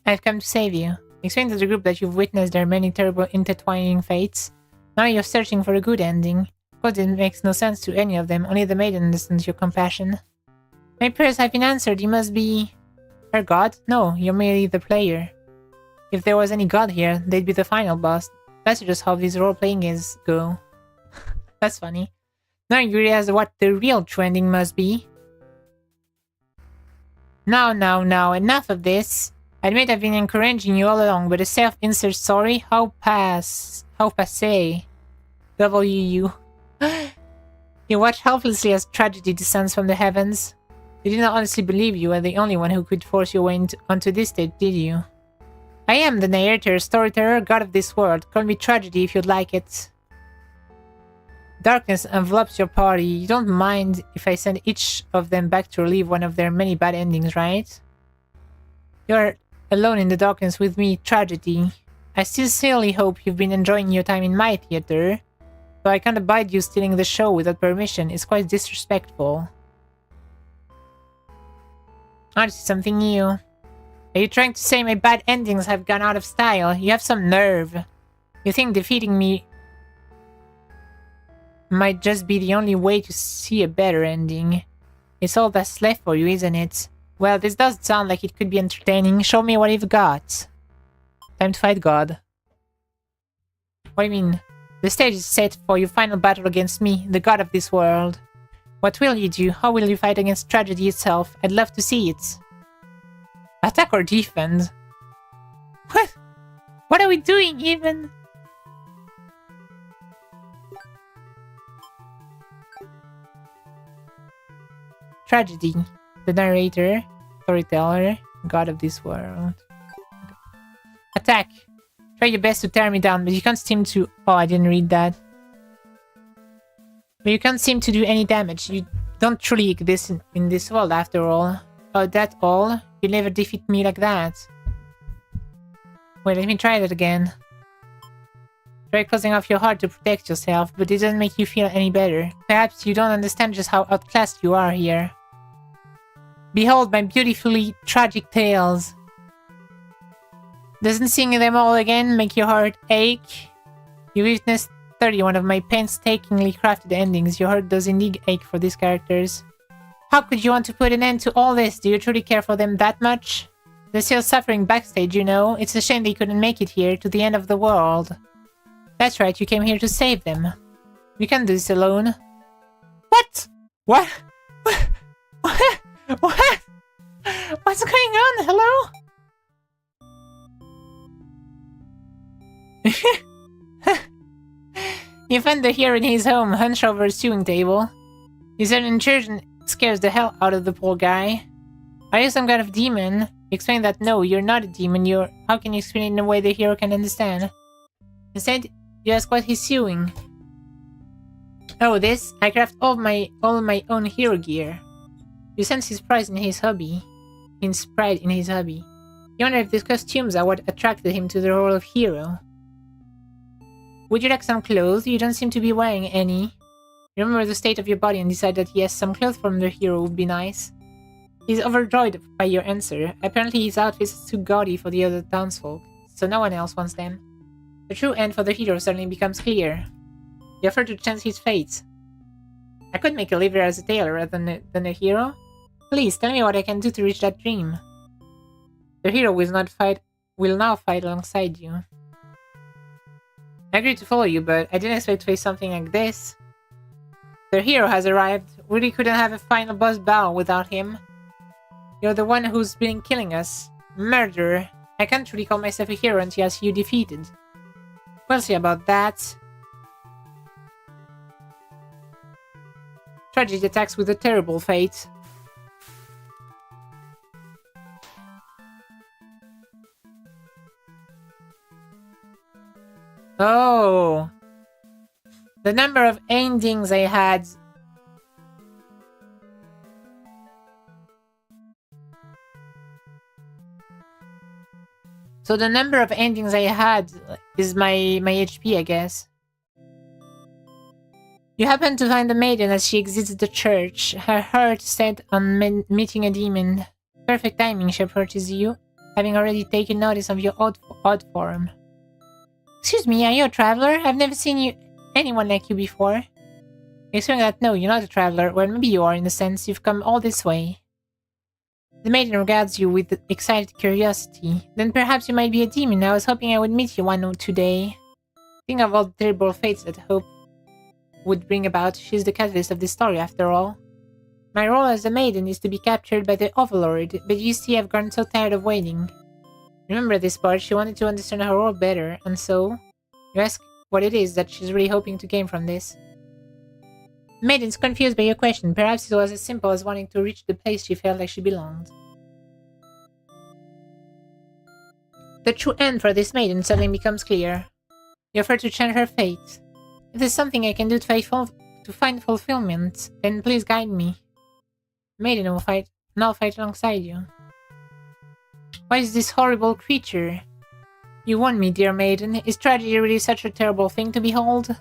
I've come to save you. Explain to the group that you've witnessed their many terrible intertwining fates. Now you're searching for a good ending. Of course, it makes no sense to any of them. Only the maiden understands your compassion. My prayers have been answered. You must be... her god? No, you're merely the player. If there was any god here, they'd be the final boss. That's just how these role-playing games go. That's funny. Now you realize what the real true ending must be. Now, enough of this. I admit I've been encouraging you all along, but a self-insert story? How passé. WU. You watch helplessly as tragedy descends from the heavens. You did not honestly believe you were the only one who could force your way onto this stage, did you? I am the narrator, storyteller, god of this world. Call me tragedy if you'd like it. Darkness envelops your party. You don't mind if I send each of them back to relive one of their many bad endings, right? You're alone in the darkness with me, tragedy. I sincerely hope you've been enjoying your time in my theater. Though I can't abide you stealing the show without permission. It's quite disrespectful. I see something new. Are you trying to say my bad endings have gone out of style? You have some nerve. You think defeating me might just be the only way to see a better ending. It's all that's left for you, isn't it? Well, this does sound like it could be entertaining. Show me what you've got. Time to fight God. What do you mean? The stage is set for your final battle against me, the god of this world. What will you do? How will you fight against tragedy itself? I'd love to see it. Attack or defend? What? What are we doing even? Tragedy. The narrator, storyteller, god of this world. Attack. Try your best to tear me down, but you can't seem to... Oh, I didn't read that. But you can't seem to do any damage. You don't truly exist in this world, after all. Oh, that all? You'll never defeat me like that. Wait, let me try that again. Try closing off your heart to protect yourself, but it doesn't make you feel any better. Perhaps you don't understand just how outclassed you are here. Behold my beautifully tragic tales. Doesn't seeing them all again make your heart ache? You witnessed 31 of my painstakingly crafted endings. Your heart does indeed ache for these characters. How could you want to put an end to all this? Do you truly care for them that much? They're still suffering backstage, you know. It's a shame they couldn't make it here to the end of the world. That's right, you came here to save them. You can't do this alone. What? What? What? What? What's going on? Hello? You find the hero in his home, hunched over a sewing table. You said an intrusion scares the hell out of the poor guy. Are you some kind of demon? You explain that no, you're not a demon, you're... How can you explain it in a way the hero can understand? Instead, you ask what he's sewing. Oh, this? I craft all my own hero gear. You sense his pride in his hobby. You wonder if these costumes are what attracted him to the role of hero. Would you like some clothes? You don't seem to be wearing any. Remember the state of your body and decide that yes, some clothes from the hero would be nice. He's overjoyed by your answer. Apparently his outfit is too gaudy for the other townsfolk, so no one else wants them. The true end for the hero suddenly becomes clear. You offer to chance his fate. I could make a living as a tailor rather than a hero. Please, tell me what I can do to reach that dream. The hero will now fight alongside you. I agreed to follow you, but I didn't expect to face something like this. The hero has arrived. We really couldn't have a final boss battle without him. You're the one who's been killing us. Murderer. I can't really call myself a hero until I see you defeated. We'll see about that. Tragedy attacks with a terrible fate. Oh. The number of endings I had. So the number of endings I had is my HP, I guess. You happen to find the maiden as she exits the church, her heart set on meeting a demon. Perfect timing, she approaches you, having already taken notice of your odd form. Excuse me, are you a traveler? I've never seen anyone like you before. Explaining that no, you're not a traveler. Well, maybe you are in a sense. You've come all this way. The maiden regards you with excited curiosity. Then perhaps you might be a demon. I was hoping I would meet you one today. Think of all the terrible fates that hope would bring about. She's the catalyst of this story, after all. My role as a maiden is to be captured by the Overlord, but you see I've grown so tired of waiting. Remember this part, she wanted to understand her role better, and so... You ask what it is that she's really hoping to gain from this. Maiden's confused by your question. Perhaps it was as simple as wanting to reach the place she felt like she belonged. The true end for this maiden suddenly becomes clear. You offer to change her fate. If there's something I can do to find fulfillment, then please guide me. Maiden will now fight alongside you. Why is this horrible creature? You warned me, dear maiden. Is tragedy really such a terrible thing to behold?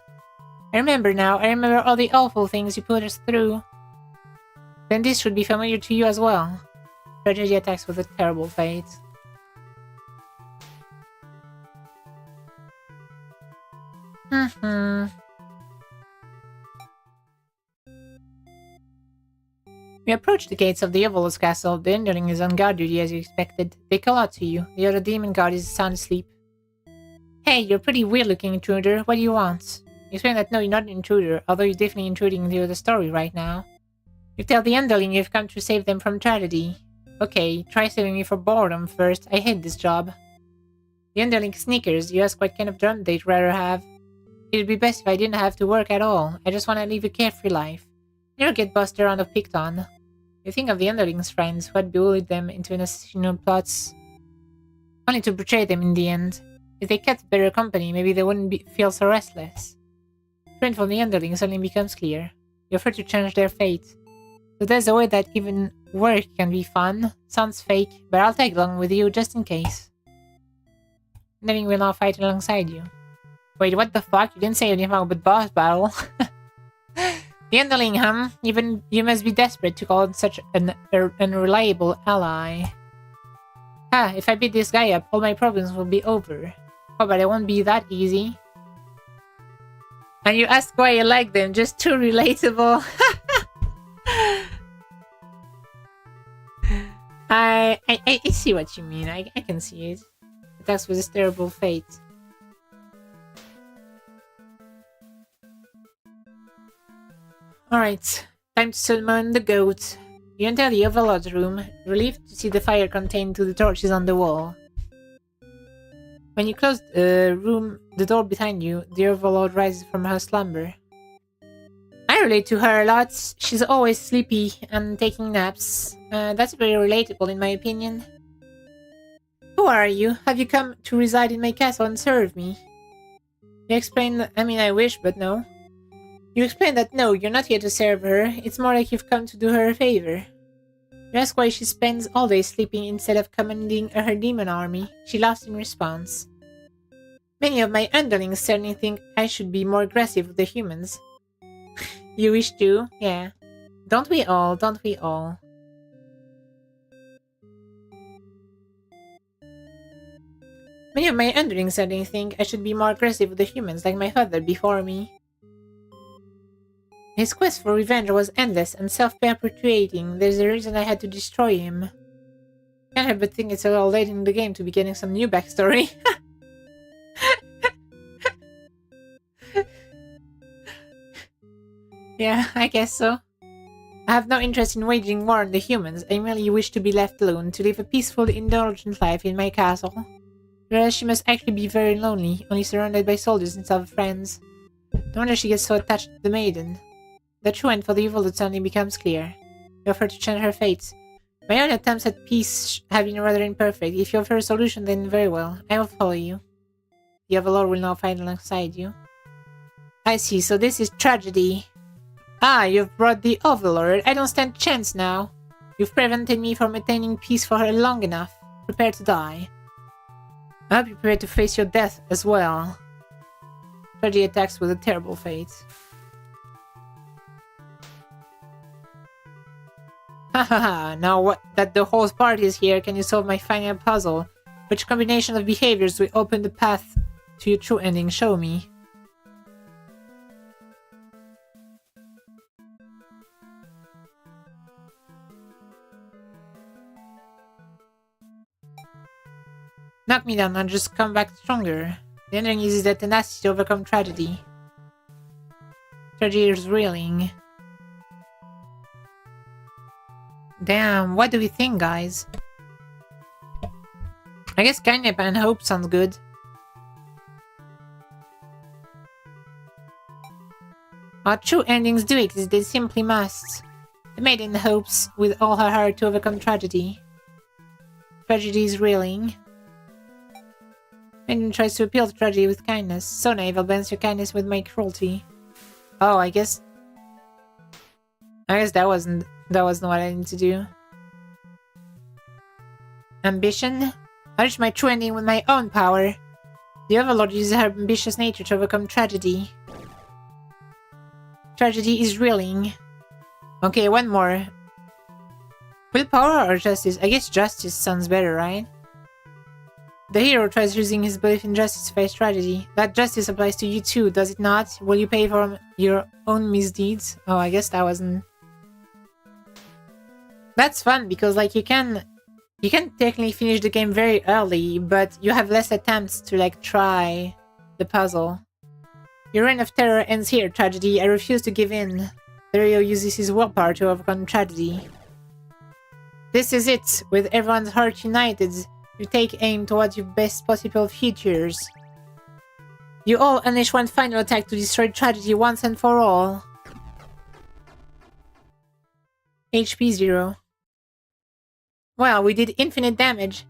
I remember now. I remember all the awful things you put us through. Then this should be familiar to you as well. Tragedy attacks with a terrible fate. We approach the gates of the Overlord's castle. The underling is on guard duty as you expected. They call out to you. The other demon guard is sound asleep. Hey, you're a pretty weird-looking intruder. What do you want? You explain that no, you're not an intruder, although you're definitely intruding into the story right now. You tell the underling you've come to save them from tragedy. Okay, try saving me for boredom first. I hate this job. The underling snickers. You ask what kind of job they'd rather have. It'd be best if I didn't have to work at all. I just want to live a carefree life. Never get bossed around or picked on. You think of the underling's friends who had bullied them into assassination plots, only to betray them in the end. If they kept better company, maybe they wouldn't feel so restless. Friend from the underling suddenly becomes clear. You offer to change their fate. So there's a way that even work can be fun. Sounds fake, but I'll tag along with you just in case. Underling will now fight alongside you. Wait, what the fuck? You didn't say anything about boss battle. The underling, Even you must be desperate to call on such an unreliable ally. If I beat this guy up, all my problems will be over. Oh, but it won't be that easy. And you ask why you like them, just too relatable. I see what you mean, I can see it. That's with this terrible fate. Alright, time to summon the goat. You enter the Overlord's room, relieved to see the fire contained to the torches on the wall. When you close the door behind you, the Overlord rises from her slumber. I relate to her a lot. She's always sleepy and taking naps. That's very relatable in my opinion. Who are you? Have you come to reside in my castle and serve me? You explain I wish, but no. You explain that no, you're not here to serve her. It's more like you've come to do her a favor. You ask why she spends all day sleeping instead of commanding her demon army. She laughs in response. Many of my underlings certainly think I should be more aggressive with the humans. You wish to? Yeah. Don't we all? Don't we all? Many of my underlings certainly think I should be more aggressive with the humans like my father before me. His quest for revenge was endless and self-perpetuating. There's a reason I had to destroy him. Can't help but think it's a little late in the game to be getting some new backstory. Yeah, I guess so. I have no interest in waging war on the humans. I merely wish to be left alone, to live a peaceful, indulgent life in my castle. Whereas she must actually be very lonely, only surrounded by soldiers instead of friends. No wonder she gets so attached to the maiden. The true end for the Overlord suddenly becomes clear. You offer to change her fate. My own attempts at peace have been rather imperfect. If you offer a solution, then very well. I will follow you. The Overlord will now fight alongside you. I see, so this is tragedy. Ah, you've brought the Overlord. I don't stand a chance now. You've prevented me from attaining peace for her long enough. Prepare to die. I hope you're prepared to face your death as well. Tragedy attacks with a terrible fate. Hahaha, now that the whole party is here, can you solve my final puzzle? Which combination of behaviors will open the path to your true ending? Show me. Knock me down and just come back stronger. The ending uses the tenacity to overcome tragedy. Tragedy is reeling. Damn, what do we think, guys? I guess kindness and hope sounds good. Our true endings do exist, they simply must. The maiden hopes with all her heart to overcome tragedy. Tragedy is reeling. Maiden tries to appeal to tragedy with kindness. So naive, I'll balance your kindness with my cruelty. Oh, I guess that wasn't what I need to do. Ambition? I reach my true ending with my own power. The Overlord uses her ambitious nature to overcome tragedy. Tragedy is reeling. Okay, one more. Willpower or justice? I guess justice sounds better, right? The hero tries using his belief in justice to face tragedy. That justice applies to you too, does it not? Will you pay for your own misdeeds? Oh, I guess that wasn't... That's fun, because, like, you can technically finish the game very early, but you have less attempts to, like, try the puzzle. Your reign of terror ends here, tragedy. I refuse to give in. The hero uses his willpower to overcome tragedy. This is it. With everyone's heart united, you take aim towards your best possible futures. You all unleash one final attack to destroy tragedy once and for all. HP 0. Well, we did infinite damage.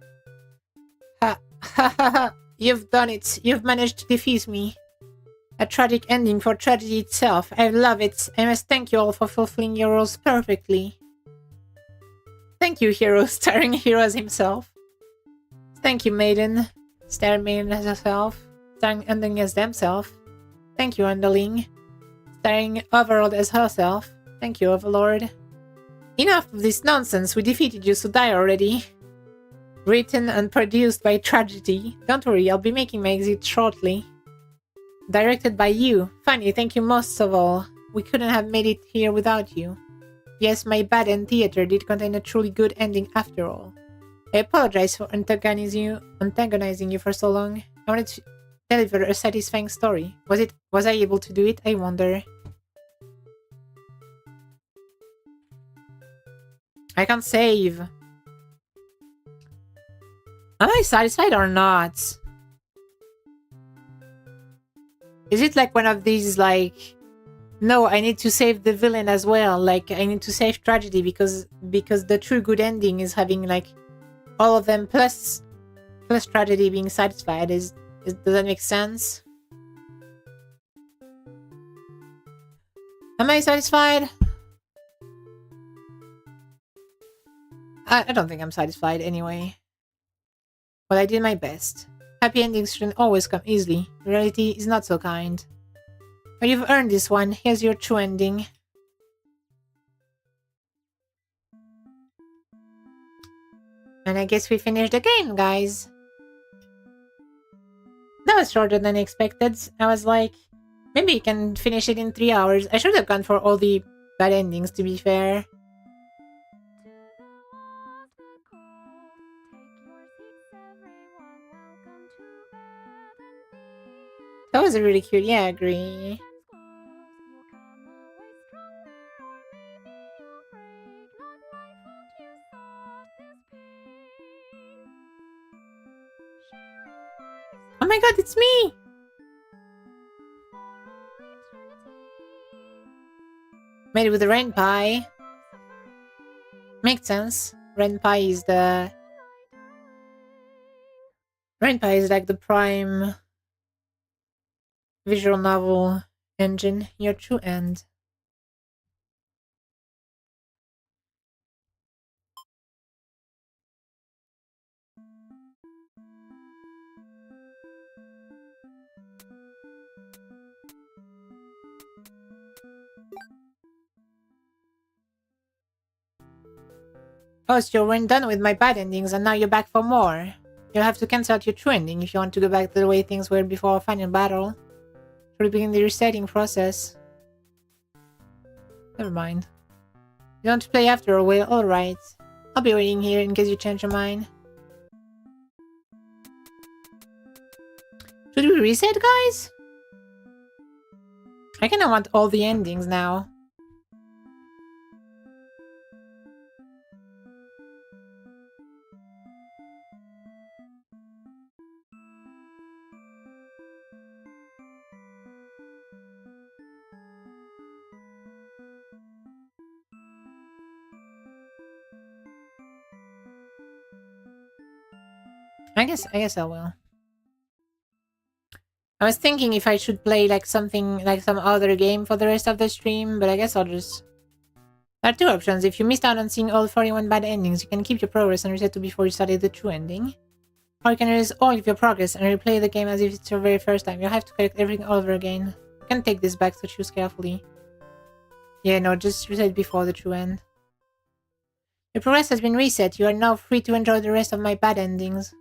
Ha ha ha ha. You've done it. You've managed to defeat me. A tragic ending for tragedy itself. I love it. I must thank you all for fulfilling your roles perfectly. Thank you, hero. Starring hero as himself. Thank you, maiden. Starring maiden as herself. Starring underling as themselves. Thank you, underling. Starring overlord as herself. Thank you, overlord. Enough of this nonsense. We defeated you, so die already. Written and produced by Tragedy. Don't worry, I'll be making my exit shortly. Directed by you. Funny, thank you most of all. We couldn't have made it here without you. Yes, my bad end theater did contain a truly good ending after all. I apologize for antagonizing you for so long. I wanted to deliver a satisfying story. Was I able to do it? I wonder. I can't save. Am I satisfied or not? Is it like one of these, like, no, I need to save the villain as well. Like, I need to save Tragedy because the true good ending is having, like, all of them plus Tragedy being satisfied. Does that make sense? Am I satisfied? I don't think I'm satisfied anyway. But I did my best. Happy endings shouldn't always come easily. Reality is not so kind. But you've earned this one. Here's your true ending. And I guess we finished the game, guys. That was shorter than expected. I was like, maybe you can finish it in 3 hours. I should have gone for all the bad endings, to be fair. That was really cute. Yeah, I agree. Oh my god, it's me! Made with the rain pie. Makes sense. Rain pie is the... Rain pie is like the prime... visual novel engine, your true end. Oh, so you weren't done with my bad endings and now you're back for more. You'll have to cancel out your true ending if you want to go back to the way things were before our final battle. To begin the resetting process. Never mind. You want to play after all? Well, alright. I'll be waiting here in case you change your mind. Should we reset, guys? I kinda want all the endings now. I guess I will. I was thinking if I should play like something like some other game for the rest of the stream, but I guess I'll just... There are two options. If you missed out on seeing all 41 bad endings, you can keep your progress and reset to before you started the true ending. Or you can erase all of your progress and replay the game as if it's your very first time. You'll have to collect everything all over again. You can take this back, so choose carefully. Yeah, no, just reset before the true end. Your progress has been reset. You are now free to enjoy the rest of my bad endings.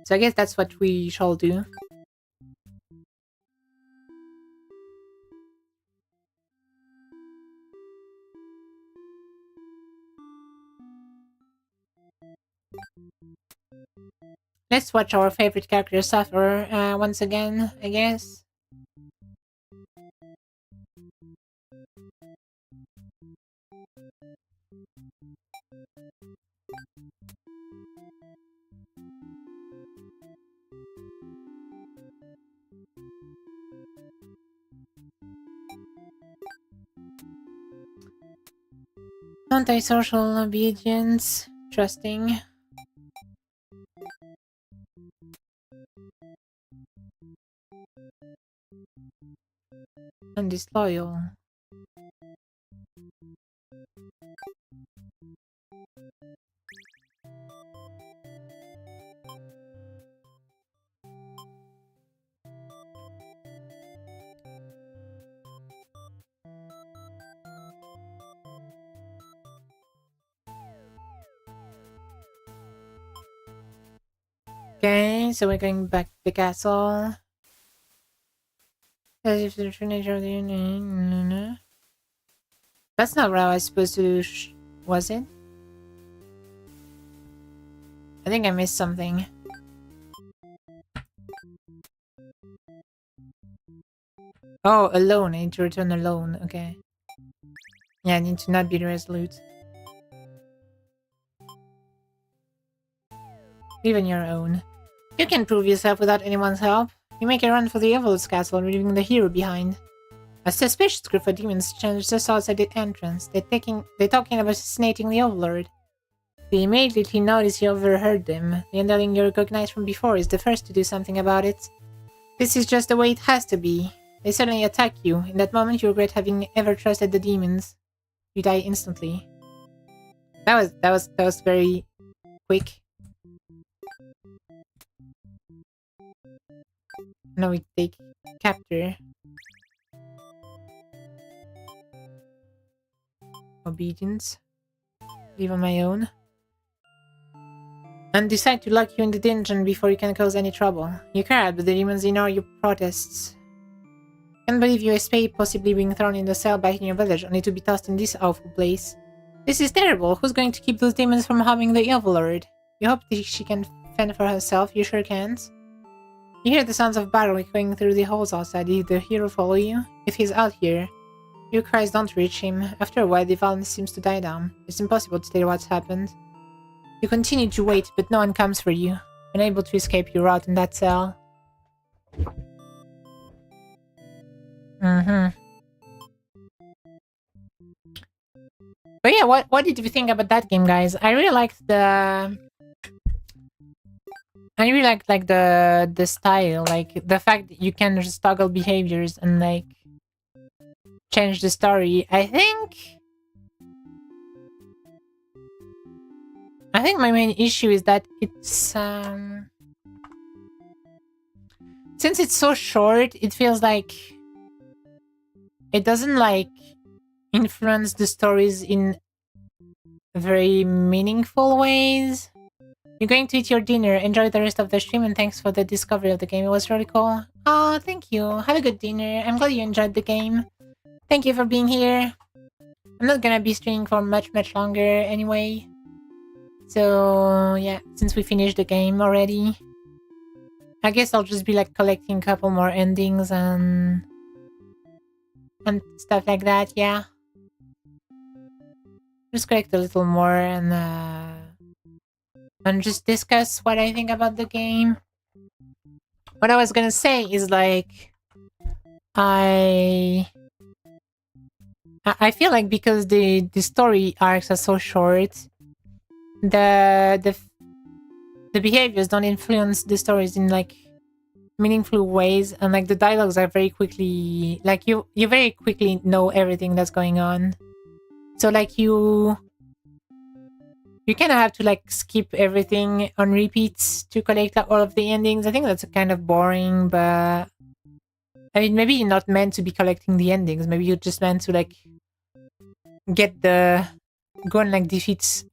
So I guess that's what we shall do. Let's watch our favorite character suffer once again, I guess. Antisocial obedience, trusting, and disloyal. Okay, so we're going back to the castle. As if the true nature of the union. That's not what I was supposed to do, was it? I think I missed something. Oh, alone. I need to return alone. Okay. Yeah, I need to not be resolute. Even your own. You can prove yourself without anyone's help. You make a run for the Evil's castle, leaving the hero behind. A suspicious group of demons changed just outside the entrance. They're talking about assassinating the Overlord. They immediately notice you overheard them. The underling you recognized from before is the first to do something about it. This is just the way it has to be. They suddenly attack you. In that moment, you regret having ever trusted the demons. You die instantly. That was very quick. Now we take capture. Obedience. Leave on my own. And decide to lock you in the dungeon before you can cause any trouble. You cried, but the demons ignore your protests. Can't believe you escaped, possibly being thrown in the cell back in your village, only to be tossed in this awful place. This is terrible. Who's going to keep those demons from harming the Overlord? You hope that she can fend for herself. You sure can't. You hear the sounds of battle echoing through the halls outside. Did the hero follow you? If he's out here, your cries don't reach him. After a while, the violence seems to die down. It's impossible to tell what's happened. You continue to wait, but no one comes for you. Unable to escape, you're out in that cell. But yeah, what did you think about that game, guys? I really liked like the style, like the fact that you can just toggle behaviors and like change the story. I think my main issue is that it's since it's so short, it feels like it doesn't like influence the stories in very meaningful ways. You're going to eat your dinner. Enjoy the rest of the stream, and thanks for the discovery of the game. It was really cool. Oh, thank you. Have a good dinner. I'm glad you enjoyed the game. Thank you for being here. I'm not gonna be streaming for much longer anyway. So, yeah, since we finished the game already, I guess I'll just be like collecting a couple more endings and stuff like that, yeah. Just collect a little more and just discuss what I think about the game. What I was gonna say is like I feel like because the story arcs are so short, the behaviors don't influence the stories in like meaningful ways, and like the dialogues are very quickly like you very quickly know everything that's going on. So like you kind of have to like skip everything on repeats to collect all of the endings. I think that's kind of boring, but I mean, maybe you're not meant to be collecting the endings. Maybe you're just meant to like get the go and like defeat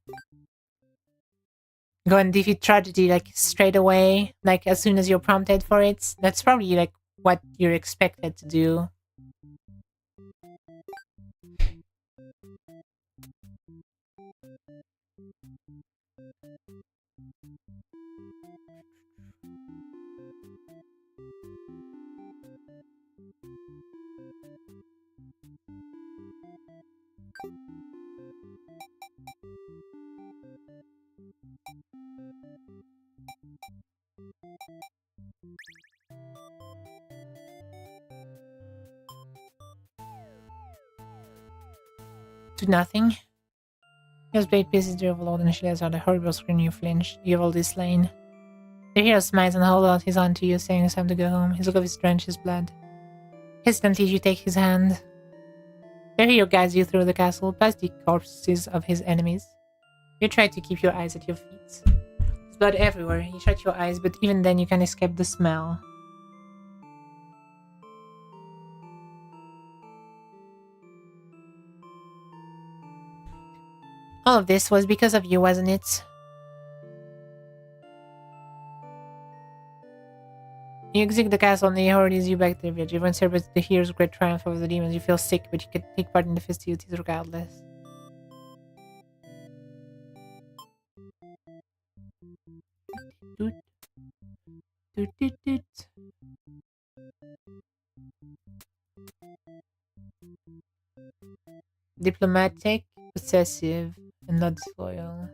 tragedy like straight away, like as soon as you're prompted for it. That's probably like what you're expected to do. Do nothing. His blade pierces the overload and she lets out a horrible scream. You flinch. You have all this slain. The hero smiles and holds out his hand to you, saying it's time to go home. His glove is drenched in blood. Hesitantly, you take his hand. The hero guides you through the castle, past the corpses of his enemies. You try to keep your eyes at your feet. There's blood everywhere. You shut your eyes, but even then you can't escape the smell. All of this was because of you, wasn't it? You exit the castle and the hero leads you back to the village. Everyone celebrates the hero's great triumph over the demons. You feel sick, but you can take part in the festivities regardless. Doot. Doot, doot, doot. Diplomatic, possessive, and not disloyal.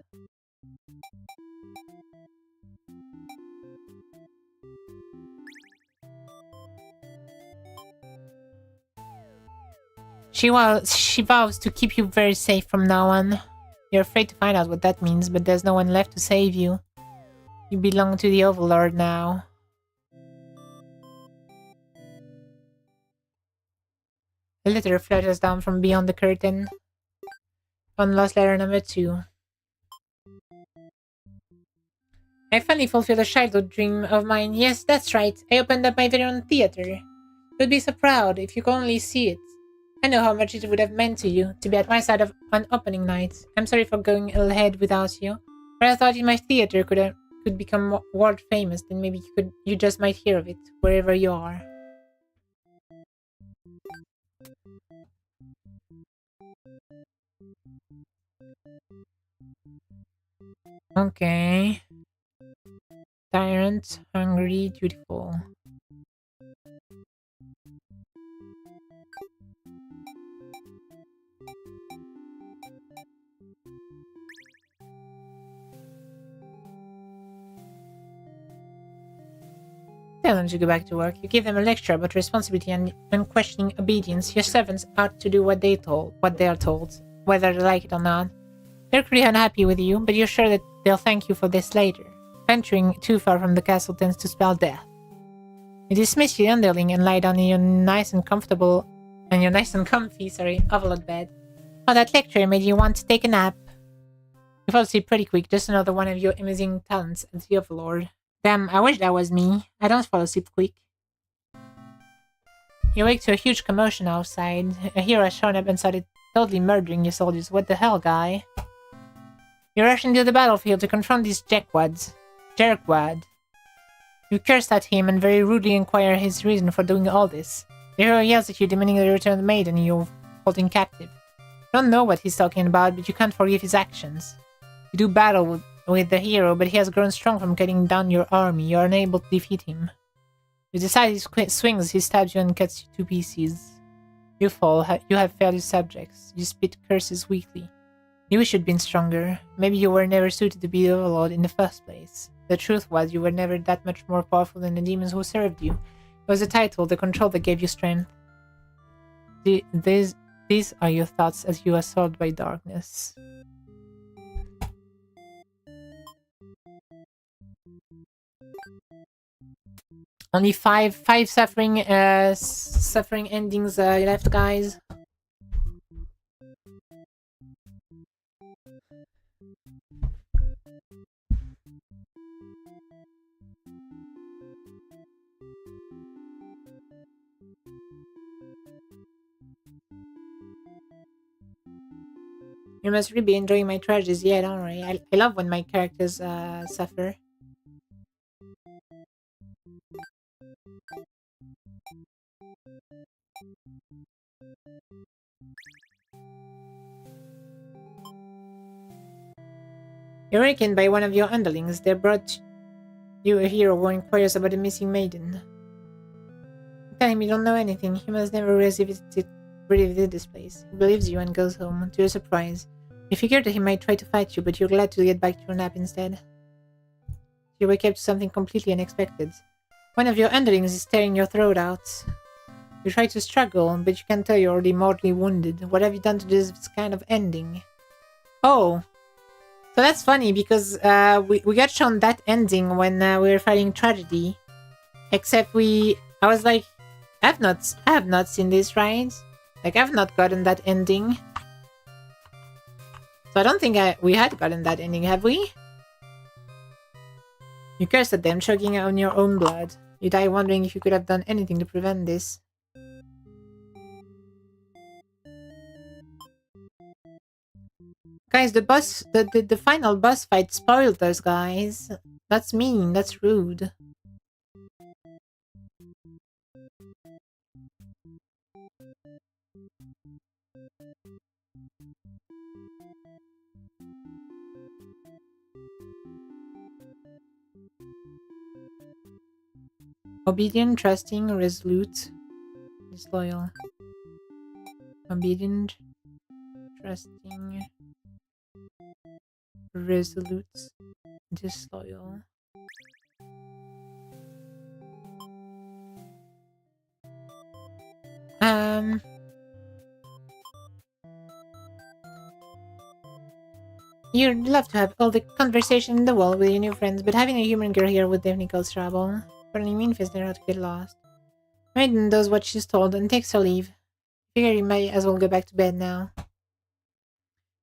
She vows to keep you very safe from now on. You're afraid to find out what that means, but there's no one left to save you. You belong to the Overlord now. A letter flashes down from beyond the curtain. On lost letter number 2. I finally fulfilled a childhood dream of mine. Yes, that's right. I opened up my very own theater. You'd be so proud if you could only see it. I know how much it would have meant to you to be at my side on opening night. I'm sorry for going ahead without you, but I thought if my theater could become world famous, then maybe you just might hear of it wherever you are. Okay. Tyrant, hungry, dutiful. Tell them to go back to work. You give them a lecture about responsibility and unquestioning obedience. Your servants ought to do what they are told, whether they like it or not. They're pretty unhappy with you, but you're sure that they'll thank you for this later. Venturing too far from the castle tends to spell death. You dismiss your underling and lie down in your nice and comfy, overload bed. Oh, that lecture made you want to take a nap. You fall asleep pretty quick, just another one of your amazing talents as the Overlord. Damn, I wish that was me. I don't fall asleep quick. You wake to a huge commotion outside. A hero has shown up and started totally murdering your soldiers. What the hell, guy? You rush into the battlefield to confront these jerkwads. You curse at him and very rudely inquire his reason for doing all this. The hero yells at you, demanding the return of the maiden you're holding captive. You don't know what he's talking about, but you can't forgive his actions. You do battle with the hero, but he has grown strong from cutting down your army. You are unable to defeat him. You decide he swings, he stabs you and cuts you to pieces. You fall. You have failed your subjects. You spit curses weakly. You wish you'd been stronger. Maybe you were never suited to be the Overlord in the first place. The truth was, you were never that much more powerful than the demons who served you. It was the title, the control that gave you strength. These are your thoughts as you are assaulted by darkness. Only five suffering endings left, guys. You must really be enjoying my tragedies. Yeah, don't worry. I love when my characters suffer. You're awakened by one of your underlings. They brought you a hero who inquires about a missing maiden. Tell him you don't know anything. He must never revisited this place. He believes you and goes home, to your surprise. You figure that he might try to fight you, but you're glad to get back to your nap instead. You wake up to something completely unexpected. One of your underlings is tearing your throat out. You try to struggle, but you can tell you're already mortally wounded. What have you done to this kind of ending? Oh, so that's funny because we got shown that ending when we were fighting tragedy. Except I was like, I have not seen this, right? Like I've not gotten that ending. So I don't think we had gotten that ending, have we? You cursed at them, choking on your own blood. You die wondering if you could have done anything to prevent this. Guys, the final boss fight spoiled us, guys. That's mean, that's rude. Obedient, trusting, resolute, disloyal. Obedient, trusting, resolute, disloyal. You'd love to have all the conversation in the world with your new friends, but having a human girl here would definitely cause trouble. Apparently Meanfist know how to get lost. Maiden does what she's told and takes her leave. Figure you might as well go back to bed now.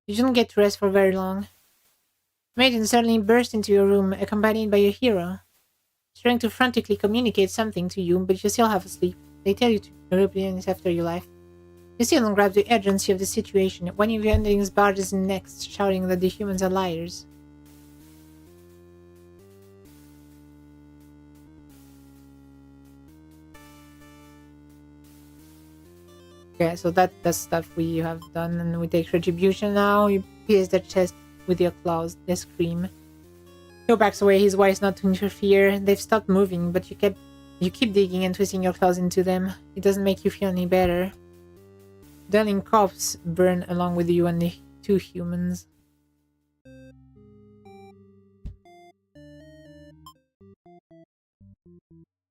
You didn't get to rest for very long. Maiden suddenly burst into your room, accompanied by your hero. She's trying to frantically communicate something to you, but you're still half asleep. They tell you to replenish after you left. You still don't grab the urgency of the situation. One of your underlings barges in next, shouting that the humans are liars. Okay, so that's stuff we have done, and we take retribution now. You pierce their chest with your claws. They scream. Joe backs away, he's wise not to interfere. They've stopped moving, but you keep digging and twisting your claws into them. It doesn't make you feel any better. Darling corpse burn along with you and the two humans.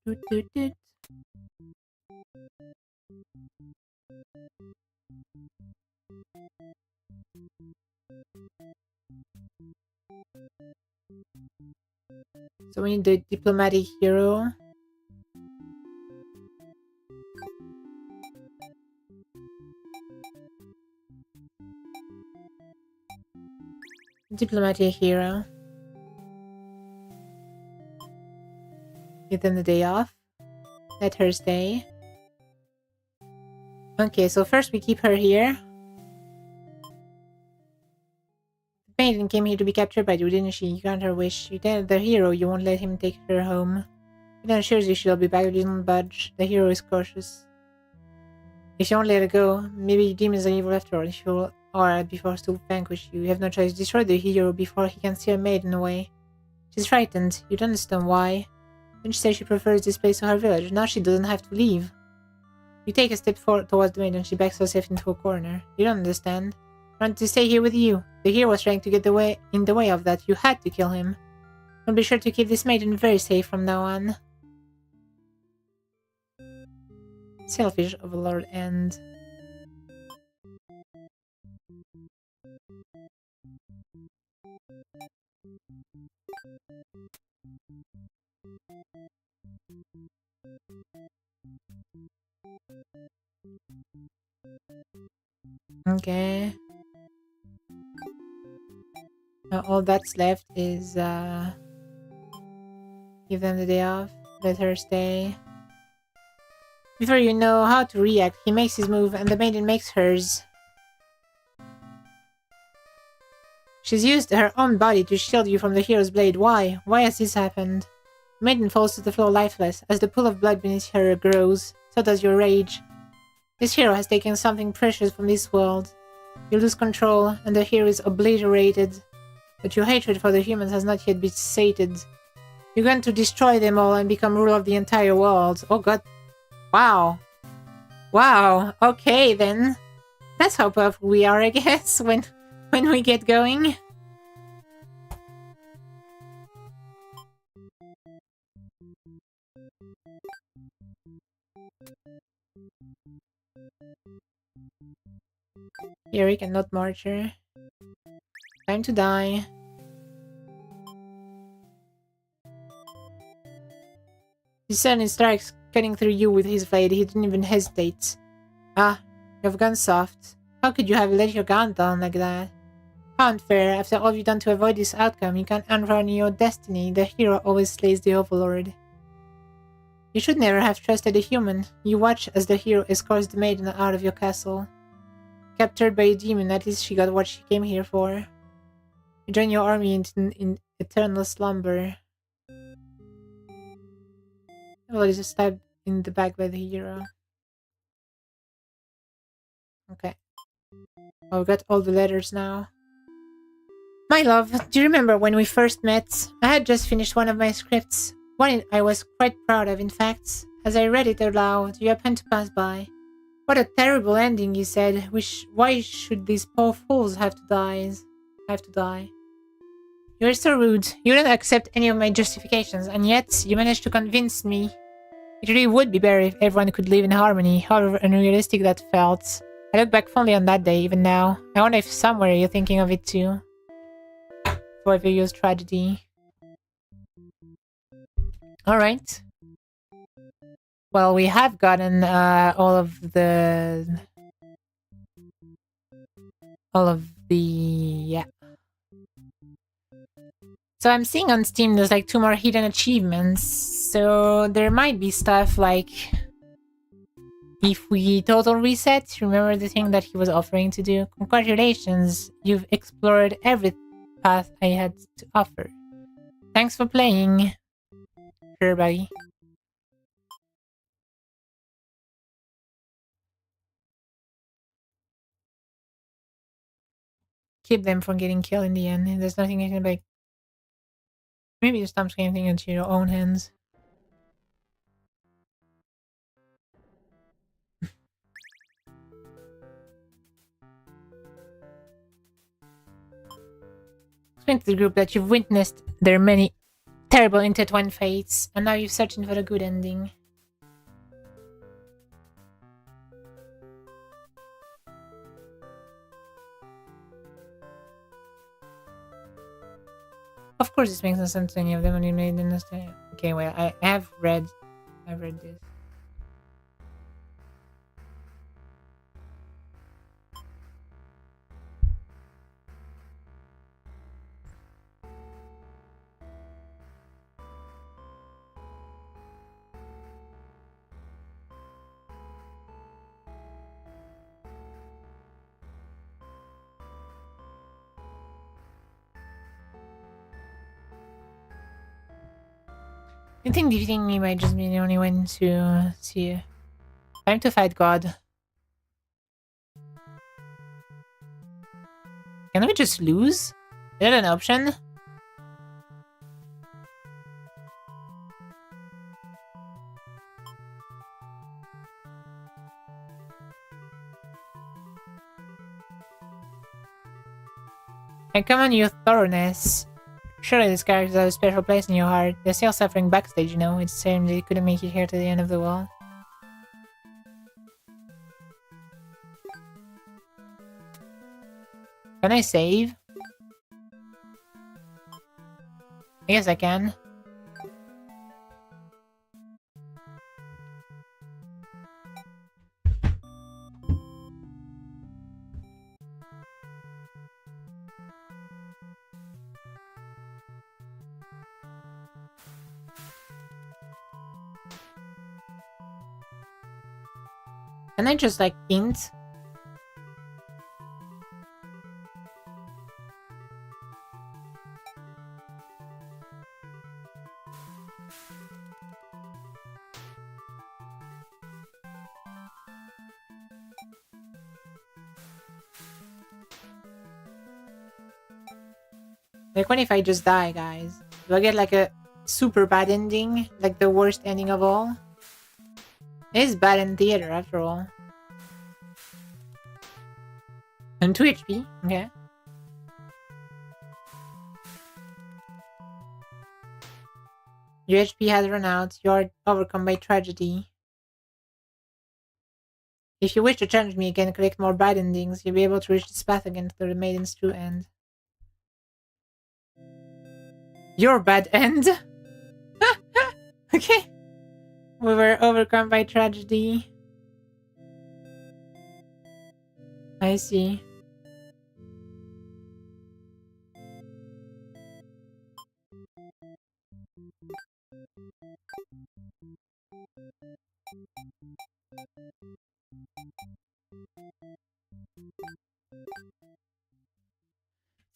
Doot, doot, doot. So we need the diplomatic hero. Diplomatic hero. Give them the day off. Let her stay. Okay, so first we keep her here. The maiden came here to be captured by you, didn't she? You grant her wish. You tell the hero you won't let him take her home. He then assures you she'll be back if you don't budge. The hero is cautious. If you won't let her go, maybe demons are evil after all. She will be forced to vanquish you. You have no choice. Destroy the hero before he can steal her maiden away. She's frightened. You don't understand why. Then she says she prefers this place to her village. Now she doesn't have to leave. You take a step forward towards the maiden. She backs herself into a corner. You don't understand. I wanted to stay here with you. The hero was trying to get in the way of that. You had to kill him. I'll be sure to keep this maiden very safe from now on. Selfish overlord end. Okay. Now all that's left is give them the day off, let her stay. Before you know how to react, he makes his move and the maiden makes hers. She's used her own body to shield you from the hero's blade. Why? Why has this happened? The maiden falls to the floor lifeless. As the pool of blood beneath her grows, so does your rage. This hero has taken something precious from this world. You lose control, and the hero is obliterated. But your hatred for the humans has not yet been sated. You're going to destroy them all and become ruler of the entire world. Oh god. Wow. Wow. Okay then. That's how powerful we are, I guess, when we get going. Eric and not Marcher. Time to die. He suddenly strikes, cutting through you with his blade. He didn't even hesitate. Ah, you've gone soft. How could you have let your guard down like that? How unfair. After all you've done to avoid this outcome, you can't unrun your destiny. The hero always slays the overlord. You should never have trusted a human. You watch as the hero escorts the maiden out of your castle. Captured by a demon, at least she got what she came here for. You join your army in eternal slumber. Well, he's just stabbed in the back by the hero. Okay. Oh, we got all the letters now. My love, do you remember when we first met? I had just finished one of my scripts. One I was quite proud of, in fact. As I read it aloud, you happened to pass by. What a terrible ending, you said. Why should these poor fools have to die? You are so rude. You don't accept any of my justifications, and yet you managed to convince me. It really would be better if everyone could live in harmony, however unrealistic that felt. I look back fondly on that day, even now. I wonder if somewhere you're thinking of it too. For Virgil's tragedy. Alright. Well, we have gotten all of the... yeah. So I'm seeing on Steam there's like 2 more hidden achievements. So there might be stuff like... If we total reset, remember the thing that he was offering to do? Congratulations, you've explored every path I had to offer. Thanks for playing. Sure, buddy. Keep them from getting killed in the end. There's nothing I can like. Maybe just stop anything into your own hands. Explain to the group that you've witnessed their many terrible intertwined fates, and now you're searching for a good ending. Of course, this makes no sense to any of them, and you made understand. Okay, well, I've read this. Do you think we might just be the only one to see? Time to fight God. Can we just lose? Is that an option? And come on, you thoroughness. Surely these characters have a special place in your heart. They're still suffering backstage, you know. It's a shame they couldn't make it here to the end of the world. Can I save? I guess I can. Can I just like int? Like, what if I just die, guys? Do I get like a super bad ending? Like the worst ending of all? It is bad in theater, after all. And 2 HP, okay. Your HP has run out. You are overcome by tragedy. If you wish to challenge me again and collect more bad endings, you'll be able to reach this path again to the maiden's true end. Your bad end? Okay. We were overcome by tragedy. I see.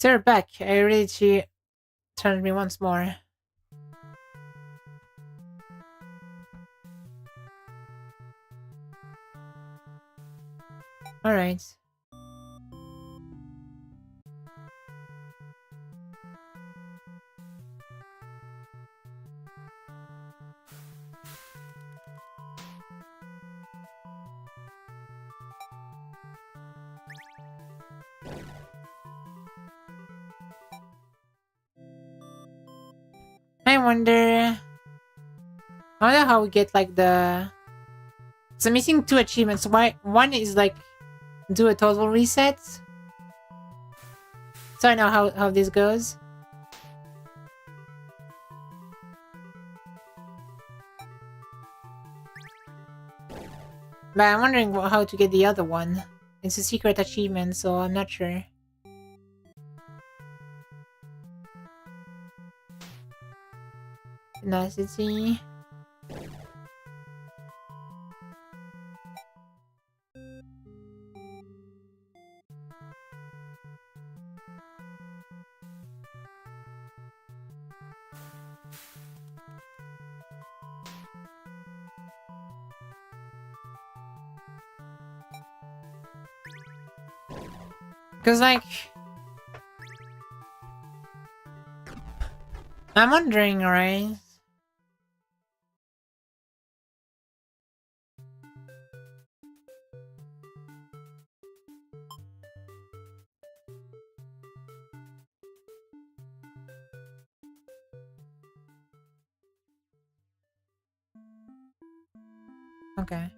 Sir, back. I really she turned me once more. Alright. I wonder how we get like the. So I'm missing 2 achievements. Why one is like do a total reset? So I know how this goes. But I'm wondering how to get the other one. It's a secret achievement, so I'm not sure. Tenacity. Because, like, I'm wondering, right? Okay.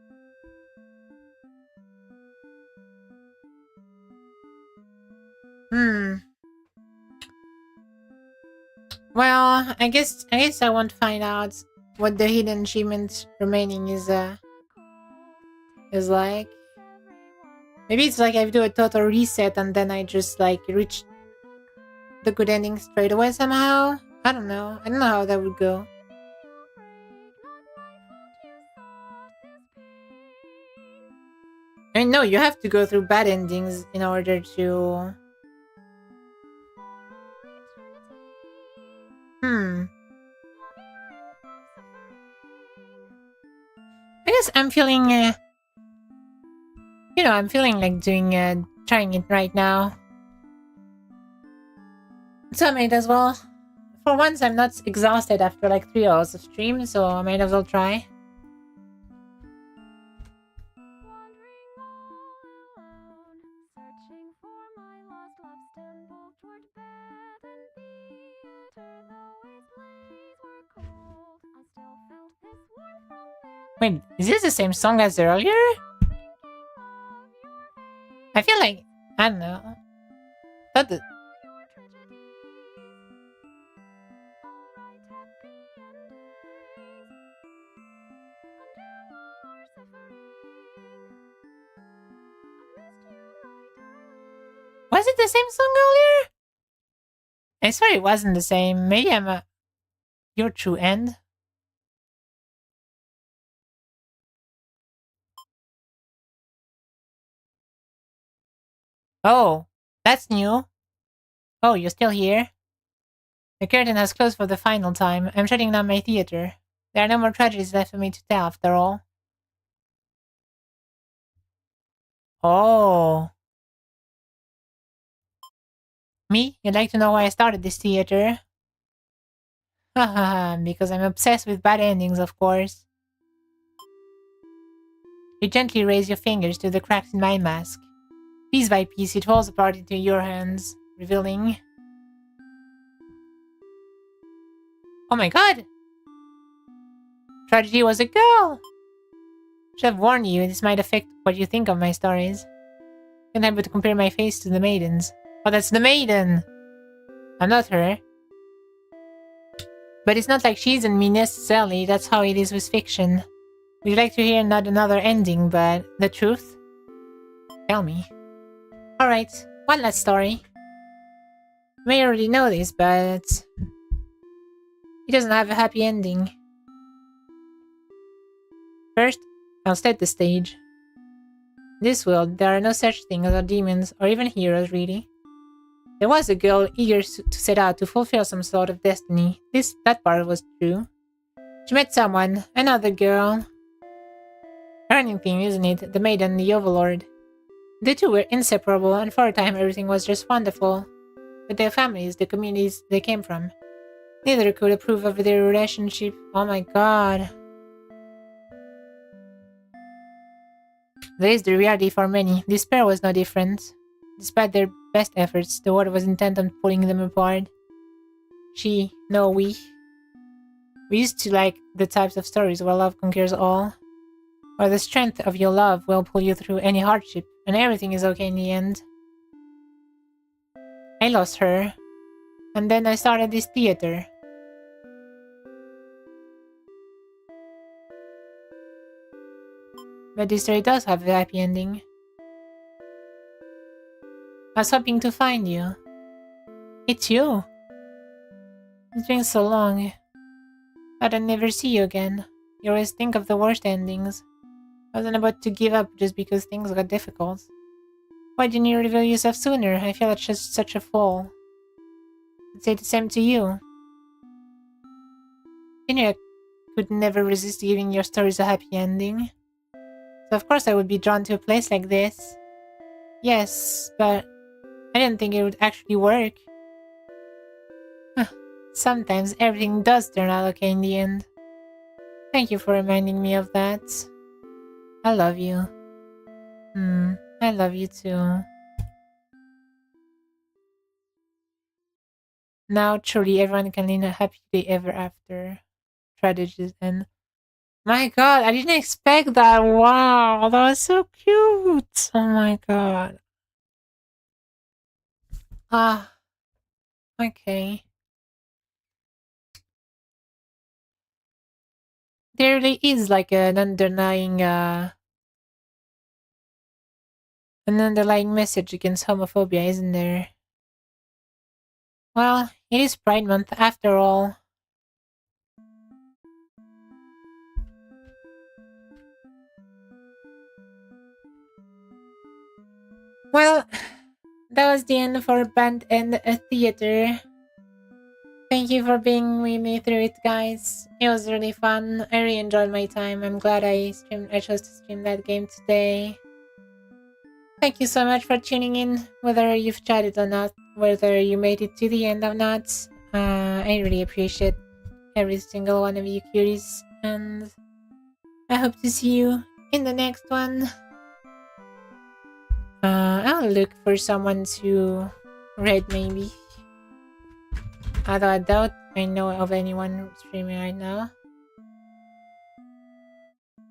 Well, I guess I want to find out what the hidden achievement remaining is like. Maybe it's like I do a total reset and then I just like reach the good ending straight away somehow. I don't know. I don't know how that would go. I mean, no, you have to go through bad endings in order to. I guess I'm feeling, I'm feeling like doing, trying it right now. So I might as well. For once, I'm not exhausted after like 3 hours of stream, so I might as well try. Wait, is this the same song as earlier? I feel like, I don't know. Thought that. Was it the same song earlier? I swear it wasn't the same. Maybe I'm a. Your true end? Oh, that's new. Oh, you're still here? The curtain has closed for the final time. I'm shutting down my theater. There are no more tragedies left for me to tell, after all. Oh. Me? You'd like to know why I started this theater? Haha, because I'm obsessed with bad endings, of course. You gently raise your fingers to the cracks in my mask. Piece by piece, it falls apart into your hands, revealing... Oh my god! Tragedy was a girl! Should have warned you, this might affect what you think of my stories. Can't help but compare my face to the maiden's. Oh, that's the maiden! I'm not her. But it's not like she isn't me necessarily, that's how it is with fiction. Would you like to hear not another ending, but the truth? Tell me. Alright, one last story. You may already know this, but... it doesn't have a happy ending. First, I'll set the stage. In this world, there are no such things as demons or even heroes, really. There was a girl eager to set out to fulfill some sort of destiny. That part was true. She met someone, another girl. Learning theme, isn't it? The maiden and the overlord. The two were inseparable, and for a time everything was just wonderful. But their families, the communities they came from, neither could approve of their relationship. Oh my god. There is the reality for many. This pair was no different. Despite their best efforts, the world was intent on pulling them apart. We. We used to like the types of stories where love conquers all. Where the strength of your love will pull you through any hardship, and everything is okay in the end. I lost her. And then I started this theater. But this story does have a happy ending. I was hoping to find you. It's you. It's been so long. Thought I'd never see you again. You always think of the worst endings. I wasn't about to give up just because things got difficult. Why didn't you reveal yourself sooner? I feel it's just such a fall. I'd say the same to you. I knew I could never resist giving your stories a happy ending. So of course I would be drawn to a place like this. Yes, but I didn't think it would actually work. Sometimes everything does turn out okay in the end. Thank you for reminding me of that. I love you. I love you too. Now truly everyone can live a happy day ever after. Tragedies end. My god, I didn't expect that. Wow, that was so cute. Oh my god. Okay. There really is like an underlying message against homophobia, isn't there? Well, it is Pride Month after all. Well, that was the end of our band and a theater. Thank you for being with me through it, guys. It was really fun. I really enjoyed my time. I'm glad I chose to stream that game today. Thank you so much for tuning in, whether you've chatted or not, whether you made it to the end or not. I really appreciate every single one of you cuties, and I hope to see you in the next one. I'll look for someone to raid maybe. Although I doubt I know of anyone streaming right now.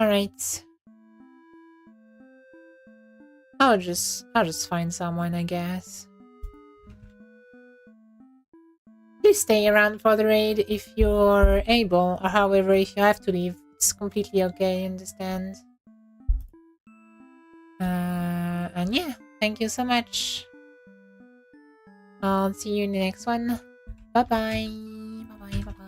Alright. I'll just find someone, I guess. Please stay around for the raid if you're able, or however, if you have to leave, it's completely okay, I understand. And yeah, thank you so much. I'll see you in the next one. Bye bye. Bye bye.